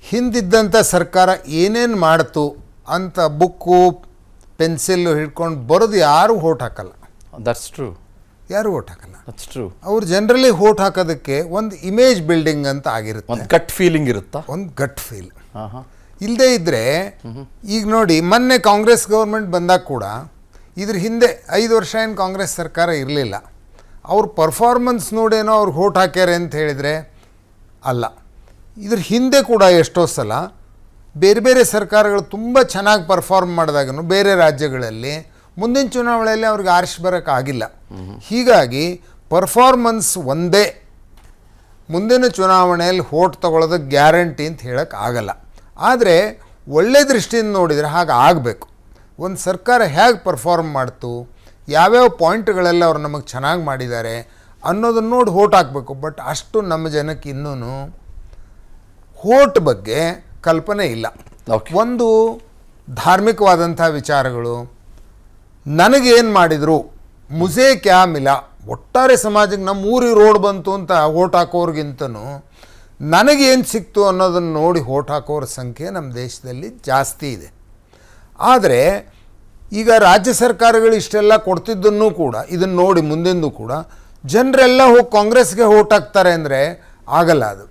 D: ಹಿಂದಿದ್ದಂಥ ಸರ್ಕಾರ ಏನೇನು ಮಾಡ್ತು ಅಂತ ಬುಕ್ಕು ಪೆನ್ಸಿಲ್ಲು ಹಿಡ್ಕೊಂಡು ಬರೋದು ಯಾರು ವೋಟ್ ಹಾಕಲ್ಲ.
A: That's true.
D: ಯಾರು ವೋಟ್ ಹಾಕಲ್ಲ.
A: That's true.
D: ಅವ್ರು ಜನರಲಿ ವೋಟ್ ಹಾಕೋದಕ್ಕೆ ಒಂದು ಇಮೇಜ್ ಬಿಲ್ಡಿಂಗ್ ಅಂತ ಆಗಿರುತ್ತೆ,
A: ಒಂದು ಗಟ್ ಫೀಲಿಂಗ್ ಇರುತ್ತಾ,
D: ಒಂದು ಗಟ್ ಫೀಲ್. ಇಲ್ಲದೇ ಇದ್ದರೆ ಈಗ ನೋಡಿ, ಮೊನ್ನೆ ಕಾಂಗ್ರೆಸ್ ಗೌರ್ಮೆಂಟ್ ಬಂದಾಗ ಕೂಡ ಇದ್ರ ಹಿಂದೆ 5 ವರ್ಷ ಏನು ಕಾಂಗ್ರೆಸ್ ಸರ್ಕಾರ ಇರಲಿಲ್ಲ. ಅವ್ರ ಪರ್ಫಾರ್ಮೆನ್ಸ್ ನೋಡೇನೋ ಅವ್ರು ವೋಟ್ ಹಾಕ್ಯಾರೆ ಅಂತ ಹೇಳಿದರೆ ಅಲ್ಲ. ಇದ್ರ ಹಿಂದೆ ಕೂಡ ಎಷ್ಟೋ ಸಲ ಬೇರೆ ಬೇರೆ ಸರ್ಕಾರಗಳು ತುಂಬ ಚೆನ್ನಾಗಿ ಪರ್ಫಾರ್ಮ್ ಮಾಡಿದಾಗೂ ಬೇರೆ ರಾಜ್ಯಗಳಲ್ಲಿ ಮುಂದಿನ ಚುನಾವಣೆಯಲ್ಲಿ ಅವ್ರಿಗೆ ಆರಿಸಿ ಬರೋಕ್ಕಾಗಿಲ್ಲ. ಹೀಗಾಗಿ ಪರ್ಫಾರ್ಮೆನ್ಸ್ ಒಂದೇ ಮುಂದಿನ ಚುನಾವಣೆಯಲ್ಲಿ ವೋಟ್ ತಗೊಳ್ಳೋದಕ್ಕೆ ಗ್ಯಾರಂಟಿ ಅಂತ ಹೇಳೋಕ್ಕಾಗಲ್ಲ. ಆದರೆ ಒಳ್ಳೆ ದೃಷ್ಟಿಯಿಂದ ನೋಡಿದರೆ ಹಾಗೆ ಆಗಬೇಕು. ಒಂದು ಸರ್ಕಾರ ಹೇಗೆ ಪರ್ಫಾರ್ಮ್ ಮಾಡ್ತು, ಯಾವ್ಯಾವ ಪಾಯಿಂಟ್ಗಳೆಲ್ಲ ಅವ್ರು ನಮಗೆ ಚೆನ್ನಾಗಿ ಮಾಡಿದ್ದಾರೆ ಅನ್ನೋದನ್ನು ನೋಡಿ ವೋಟ್ ಹಾಕಬೇಕು. ಬಟ್ ಅಷ್ಟು ನಮ್ಮ ಜನಕ್ಕೆ ಇನ್ನೂ ವೋಟ್ ಬಗ್ಗೆ ಕಲ್ಪನೆ ಇಲ್ಲ. ಒಂದು ಧಾರ್ಮಿಕವಾದಂಥ ವಿಚಾರಗಳು, ನನಗೇನು ಮಾಡಿದರು, ಮುಜೆ ಕ್ಯಾ ಮಿಲ, ಒಟ್ಟಾರೆ ಸಮಾಜಕ್ಕೆ ನಮ್ಮ ಊರಿಗೆ ರೋಡ್ ಬಂತು ಅಂತ ವೋಟ್ ಹಾಕೋರ್ಗಿಂತನೂ ನನಗೇನು ಸಿಕ್ತು ಅನ್ನೋದನ್ನು ನೋಡಿ ವೋಟ್ ಹಾಕೋರ ಸಂಖ್ಯೆ ನಮ್ಮ ದೇಶದಲ್ಲಿ ಜಾಸ್ತಿ ಇದೆ. ಆದರೆ ಈಗ ರಾಜ್ಯ ಸರ್ಕಾರಗಳು ಇಷ್ಟೆಲ್ಲ ಕೊಡ್ತಿದ್ದನ್ನು ಕೂಡ ಇದನ್ನು ನೋಡಿ ಮುಂದಿಂದು ಕೂಡ ಜನರೆಲ್ಲ ಹೋಗಿ ಕಾಂಗ್ರೆಸ್ಗೆ ವೋಟ್ ಹಾಕ್ತಾರೆ ಅಂದರೆ ಆಗಲ್ಲ. ಅದು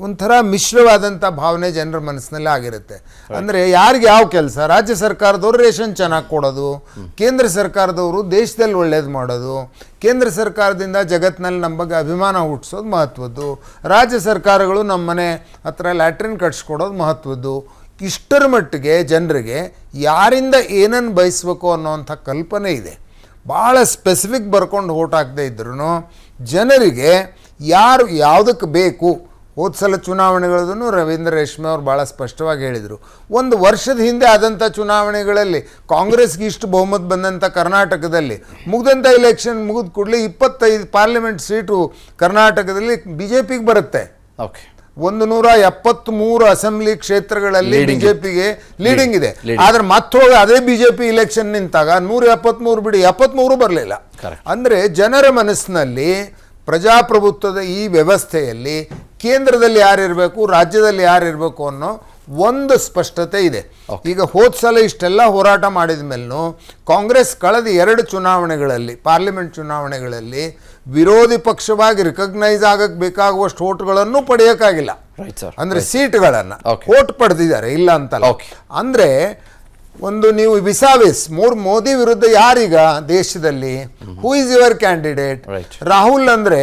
D: ಒಂಥರ ಮಿಶ್ರವಾದಂಥ ಭಾವನೆ ಜನರ ಮನಸ್ಸಿನಲ್ಲೇ ಆಗಿರುತ್ತೆ. ಅಂದರೆ ಯಾರಿಗೆ ಯಾವ ಕೆಲಸ, ರಾಜ್ಯ ಸರ್ಕಾರದವರು ರೇಷನ್ ಚೆನ್ನಾಗಿ ಕೊಡೋದು, ಕೇಂದ್ರ ಸರ್ಕಾರದವರು ದೇಶದಲ್ಲಿ ಒಳ್ಳೇದು ಮಾಡೋದು, ಕೇಂದ್ರ ಸರ್ಕಾರದಿಂದ ಜಗತ್ತಿನಲ್ಲಿ ನಮ್ಮ ಬಗ್ಗೆ ಅಭಿಮಾನ ಹುಟ್ಟಿಸೋದು ಮಹತ್ವದ್ದು, ರಾಜ್ಯ ಸರ್ಕಾರಗಳು ನಮ್ಮ ಮನೆ ಹತ್ರ ಲ್ಯಾಟ್ರಿನ್ ಕಟ್ಸ್ಕೊಡೋದು ಮಹತ್ವದ್ದು. ಇಷ್ಟರ ಮಟ್ಟಿಗೆ ಜನರಿಗೆ ಯಾರಿಂದ ಏನನ್ನು ಬಯಸಬೇಕು ಅನ್ನೋವಂಥ ಕಲ್ಪನೆ ಇದೆ. ಭಾಳ ಸ್ಪೆಸಿಫಿಕ್ ಬರ್ಕೊಂಡು ವೋಟ್ ಹಾಕದೇ ಇದ್ರೂ ಜನರಿಗೆ ಯಾರು ಯಾವುದಕ್ಕೆ ಬೇಕು. ಹೋದ ಸಲ ಚುನಾವಣೆಗಳದನ್ನು ರವೀಂದ್ರ ರೇಷ್ಮೆ ಅವರು ಭಾಳ ಸ್ಪಷ್ಟವಾಗಿ ಹೇಳಿದರು. ಒಂದು ವರ್ಷದ ಹಿಂದೆ ಆದಂಥ ಚುನಾವಣೆಗಳಲ್ಲಿ ಕಾಂಗ್ರೆಸ್ಗೆ ಇಷ್ಟು ಬಹುಮತ ಬಂದಂಥ ಕರ್ನಾಟಕದಲ್ಲಿ ಮುಗಿದಂಥ ಇಲೆಕ್ಷನ್ ಮುಗಿದ ಕೂಡಲೇ 25 ಪಾರ್ಲಿಮೆಂಟ್ ಸೀಟು ಕರ್ನಾಟಕದಲ್ಲಿ BJPಗೆ ಬರುತ್ತೆ.
A: ಓಕೆ,
D: 173 ಅಸೆಂಬ್ಲಿ ಕ್ಷೇತ್ರಗಳಲ್ಲಿ BJPಗೆ ಲೀಡಿಂಗ್ ಇದೆ. ಆದರೆ ಮತ್ತೊಳಗೆ ಅದೇ BJP ಇಲೆಕ್ಷನ್ ನಿಂತಾಗ 173 ಬಿಡಿ 73 ಬರಲಿಲ್ಲ. ಅಂದರೆ ಜನರ ಮನಸ್ಸಿನಲ್ಲಿ ಪ್ರಜಾಪ್ರಭುತ್ವದ ಈ ವ್ಯವಸ್ಥೆಯಲ್ಲಿ ಕೇಂದ್ರದಲ್ಲಿ ಯಾರಿರಬೇಕು, ರಾಜ್ಯದಲ್ಲಿ ಯಾರಿರಬೇಕು ಅನ್ನೋ ಒಂದು ಸ್ಪಷ್ಟತೆ ಇದೆ. ಈಗ ಹೋದ ಸಲ ಇಷ್ಟೆಲ್ಲ ಹೋರಾಟ ಮಾಡಿದ ಮೇಲೂ ಕಾಂಗ್ರೆಸ್ ಕಳೆದ 2 ಚುನಾವಣೆಗಳಲ್ಲಿ, ಪಾರ್ಲಿಮೆಂಟ್ ಚುನಾವಣೆಗಳಲ್ಲಿ ವಿರೋಧಿ ಪಕ್ಷವಾಗಿ ರಿಕಗ್ನೈಸ್ ಆಗಕ್ಕೆ ಬೇಕಾಗುವಷ್ಟು ವೋಟ್ಗಳನ್ನು ಪಡೆಯೋಕ್ಕಾಗಿಲ್ಲ. ಅಂದರೆ ಸೀಟ್ಗಳನ್ನು ವೋಟ್ ಪಡೆದಿದ್ದಾರೆ, ಇಲ್ಲ ಅಂತಲ್ಲ. ಅಂದರೆ ಒಂದು ನೀವು ವಿಸಾವಿಸ್ ಮೋದಿ ವಿರುದ್ಧ ಯಾರೀಗ ದೇಶದಲ್ಲಿ, who is your candidate? Rahul ಅಂದರೆ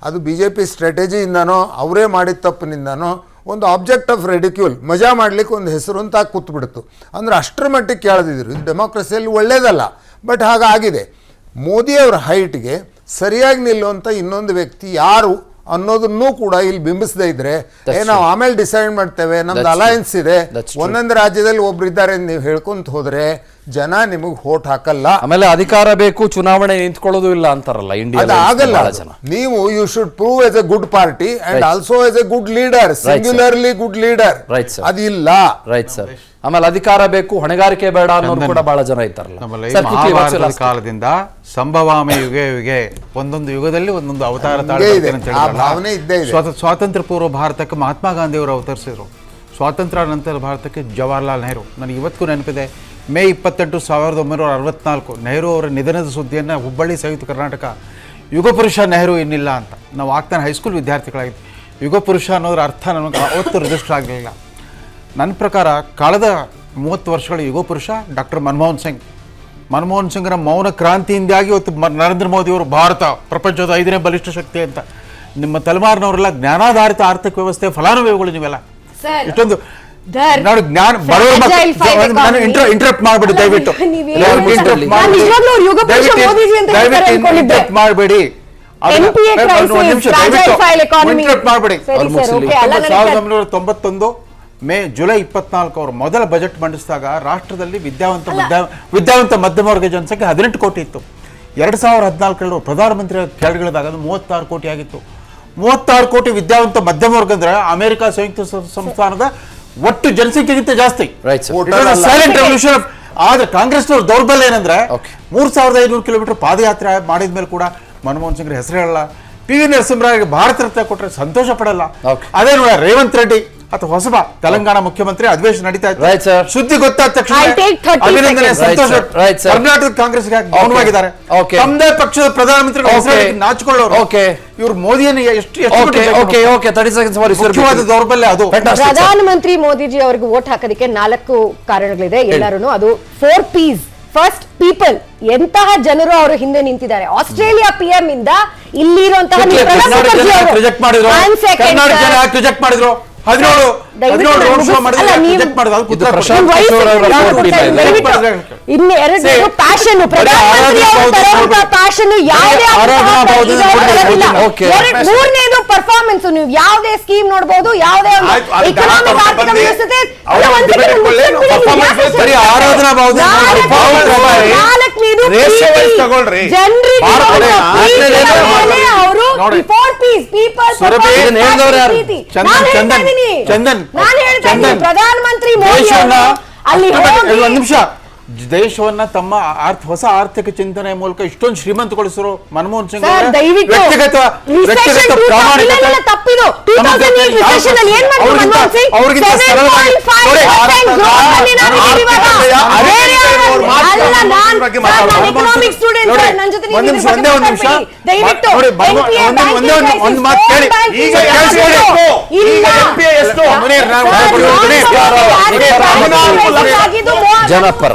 D: ಅದು BJP ಸ್ಟ್ರಾಟಜಿಯಿಂದನೋ ಅವರೇ ಮಾಡಿದ ತಪ್ಪಿನಿಂದನೋ ಒಂದು ಆಬ್ಜೆಕ್ಟ್ ಆಫ್ ರೆಡಿಕ್ಯೂಲ್, ಮಜಾ ಮಾಡಲಿಕ್ಕೆ ಒಂದು ಹೆಸರು ಅಂತ ಕೂತ್ಬಿಡ್ತು. ಅಂದರೆ ಅಷ್ಟರ ಮಟ್ಟಿಗೆ ಕೇಳದಿದ್ರು. ಇದು ಡೆಮೋಕ್ರಸಿಯಲ್ಲಿ ಒಳ್ಳೆಯದಲ್ಲ, ಬಟ್ ಹಾಗಾಗಿದೆ. ಮೋದಿಯವರ ಹೈಟ್ಗೆ ಸರಿಯಾಗಿ ನಿಲ್ಲುವಂಥ ಇನ್ನೊಂದು ವ್ಯಕ್ತಿ ಯಾರು ಅನ್ನೋದನ್ನೂ ಕೂಡ ಇಲ್ಲಿ ಬಿಂಬಿಸದೇ ಇದ್ರೆ ನಾವು ಆಮೇಲೆ ಡಿಸೈಡ್ ಮಾಡ್ತೇವೆ, ನಮ್ದು ಅಲಯನ್ಸ್ ಇದೆ, ಒಂದೊಂದು ರಾಜ್ಯದಲ್ಲಿ ಒಬ್ರು ಇದ್ದಾರೆ ನೀವು ಹೇಳ್ಕೊಂತ ಹೋದ್ರೆ ಜನ ನಿಮಗೆ ವೋಟ್ ಹಾಕಲ್ಲ.
A: ಆಮೇಲೆ ಅಧಿಕಾರ ಬೇಕು, ಚುನಾವಣೆ ನಿಂತ್ಕೊಳ್ಳೋದು ಇಲ್ಲ ಅಂತಾರಲ್ಲ ಇಂಡಿಯಾ.
D: ಆಗಲ್ಲ. ನೀವು you should prove as a good party and also as a good leader, singularly good leader. ಅದಿಲ್ಲ.
A: Right sir. ಆಮೇಲೆ ಅಧಿಕಾರ ಬೇಕು, ಹೊಣೆಗಾರಿಕೆ ಬೇಡ ಅನ್ನೋರು ಕೂಡ ಬಹಳ ಜನ ಇರ್ತಾರಲ್ಲ.
B: ಮಹಾಭಾರತದ ಕಾಲದಿಂದ ಸಂಭವಾಮಿ ಯುಗೆ ಯುಗೆ, ಒಂದೊಂದು ಯುಗದಲ್ಲಿ ಒಂದೊಂದು ಅವತಾರ ಸ್ವಾತಂತ್ರ್ಯ ಪೂರ್ವ ಭಾರತಕ್ಕೆ ಮಹಾತ್ಮ ಗಾಂಧಿ ಅವರು ಅವತರಿಸಿದ್ರು. ಸ್ವಾತಂತ್ರ್ಯ ನಂತರ ಭಾರತಕ್ಕೆ ಜವಾಹರ್ಲಾಲ್ ನೆಹರು. ನನಗೆ ಇವತ್ತಿಗೂ ನೆನಪಿದೆ, ಮೇ 28, 1964 ನೆಹರು ಅವರ ನಿಧನದ ಸುದ್ದಿಯನ್ನು ಹುಬ್ಬಳ್ಳಿ ಸಂಯುಕ್ತ ಕರ್ನಾಟಕ ಯುಗಪುರುಷ ನೆಹರು ಇನ್ನಿಲ್ಲ ಅಂತ ನಾವು ಆಗ್ತಾನೆ ಹೈಸ್ಕೂಲ್ ವಿದ್ಯಾರ್ಥಿಗಳಾಗಿದ್ವಿ. ಯುಗಪುರುಷ ಅನ್ನೋದ್ರ ಅರ್ಥ ನಮಗೆ ಅವತ್ತು ರಿಜಿಸ್ಟರ್ ಆಗಲಿಲ್ಲ. ನನ್ನ ಪ್ರಕಾರ ಕಳೆದ 30 ವರ್ಷಗಳ ಯುಗಪುರುಷ ಡಾಕ್ಟರ್ ಮನಮೋಹನ್ ಸಿಂಗ್. ಮನಮೋಹನ್ ಸಿಂಗ್ರ ಮೌನ ಕ್ರಾಂತಿಯಿಂದಾಗಿ ಇವತ್ತು ನರೇಂದ್ರ ಮೋದಿಯವರು ಭಾರತ ಪ್ರಪಂಚದ 5ನೇ ಬಲಿಷ್ಠ ಶಕ್ತಿ ಅಂತ. ನಿಮ್ಮ ತಲೆಮಾರಿನವರೆಲ್ಲ ಜ್ಞಾನಾಧಾರಿತ ಆರ್ಥಿಕ ವ್ಯವಸ್ಥೆ ಫಲಾನುಭವಿಗಳು ನೀವೆಲ್ಲ. ಇಷ್ಟೊಂದು ನಾನು ಜ್ಞಾನ ಇಂಟರಪ್ಟ್ ಮಾಡಬೇಡಿ ದಯವಿಟ್ಟು, ಮಾಡಬೇಡಿ. 1991 ಜುಲೈ 24 ಅವರು ಮೊದಲ ಬಜೆಟ್ ಮಂಡಿಸಿದಾಗ ರಾಷ್ಟ್ರದಲ್ಲಿ ವಿದ್ಯಾವಂತ ಮಧ್ಯಮ ವರ್ಗ ಜನಸಂಖ್ಯೆ 18 ಕೋಟಿ ಇತ್ತು. 2014 ಪ್ರಧಾನಮಂತ್ರಿ ಕೆಳಗಿಳಿದಾಗ ಅದು 36 ಕೋಟಿ ಆಗಿತ್ತು. 36 ಕೋಟಿ ವಿದ್ಯಾವಂತ ಮಧ್ಯಮ ವರ್ಗ ಅಂದ್ರೆ ಅಮೆರಿಕ ಸಂಯುಕ್ತ ಸಂಸ್ಥಾನದ ಒಟ್ಟು ಜನಸಂಖ್ಯೆಗಿಂತ ಜಾಸ್ತಿ. Silent revolution. ಆದ್ರೆ ಕಾಂಗ್ರೆಸ್ನವ್ರ ದೌರ್ಬಲ್ಯ ಏನಂದ್ರೆ 3500 ಕಿಲೋಮೀಟರ್ ಪಾದಯಾತ್ರೆ ಮಾಡಿದ ಮೇಲೆ ಕೂಡ ಮನಮೋಹನ್ ಸಿಂಗ್ ಹೆಸರು ಹೇಳಲ್ಲ. PV ನರಸಿಂಹರಾವ್ಗೆ ಭಾರತ ರತ್ನ ಕೊಟ್ಟರೆ ಸಂತೋಷ ಪಡಲ್ಲ. ಅದೇ ನೋಡ ರೇವಂತ್ ರೆಡ್ಡಿ ಅಥವಾ ಹೊಸಬ ತೆಲಂಗಾಣ ಮುಖ್ಯಮಂತ್ರಿ ಅಧಿವೇಶನ ನಡೀತಾ ಇತ್ತು. ಸುದ್ದಿ ಗೊತ್ತಾದ ತಕ್ಷಣ ಅಭಿನಂದನೆ, ಸಂತೋಷ. ಕರ್ನಾಟಕ ಕಾಂಗ್ರೆಸ್ ಮೌನವಾಗಿದ್ದಾರೆ. ತಮ್ಮದೇ ಪಕ್ಷದ ಪ್ರಧಾನಮಂತ್ರಿ ನಾಚಿಕೊಳ್ಳೋರು. ಇವರು ಮೋದಿಯನ್ನು ಎಷ್ಟು ಮುಖ್ಯವಾದ ದೌರ್ಬಲ್ಯ ಅದು.
C: ಪ್ರಧಾನಮಂತ್ರಿ ಮೋದಿಜಿ ಅವ್ರಿಗೆ ವೋಟ್ ಹಾಕೋದಕ್ಕೆ 4 ಕಾರಣಗಳಿದೆ ಎಲ್ಲರೂ. ಅದು 4 Ps. First, people. ಎಂತಹ ಜನರು ಅವರು ಹಿಂದೆ ನಿಂತಿದ್ದಾರೆ. ಆಸ್ಟ್ರೇಲಿಯಾ PM ಇಂದ ಇಲ್ಲಿರುವಂತಹ
B: ರಿಜೆಕ್ಟ್ ಮಾಡಿದ್ರು. 17 ರೋಡ್ ಶೋ ಮಾಡಿದ್ರು.
C: ಇನ್ನೆರಡು ಪ್ಯಾಷನ್, ಪ್ಯಾಷನ್ ಯಾವುದೇ. ಮೂರನೇದು ಪರ್ಫಾರ್ಮೆನ್ಸ್. ನೀವು ಯಾವುದೇ ಸ್ಕೀಮ್ ನೋಡಬಹುದು, ಯಾವುದೇ ಎಕನಾಮಿಕ್ ಆರ್ಥಿಕ ವ್ಯವಸ್ಥೆ. ಪ್ರಧಾನಮಂತ್ರಿ ಮೋದಿ ಅಲ್ಲಿ
B: ಒಂದು ನಿಮಿಷ, ದೇಶವನ್ನ ತಮ್ಮ ಹೊಸ ಆರ್ಥಿಕ ಚಿಂತನೆ ಮೂಲಕ ಇಷ್ಟೊಂದು ಶ್ರೀಮಂತಗೊಳಿಸಿದ್ರು ಮನಮೋಹನ್ ಸಿಂಗ್. ವ್ಯಕ್ತಿಗತ ಪ್ರಾಮಾಣಿಕತೆ ತಪ್ಪಿದು.
A: ಜನಪರ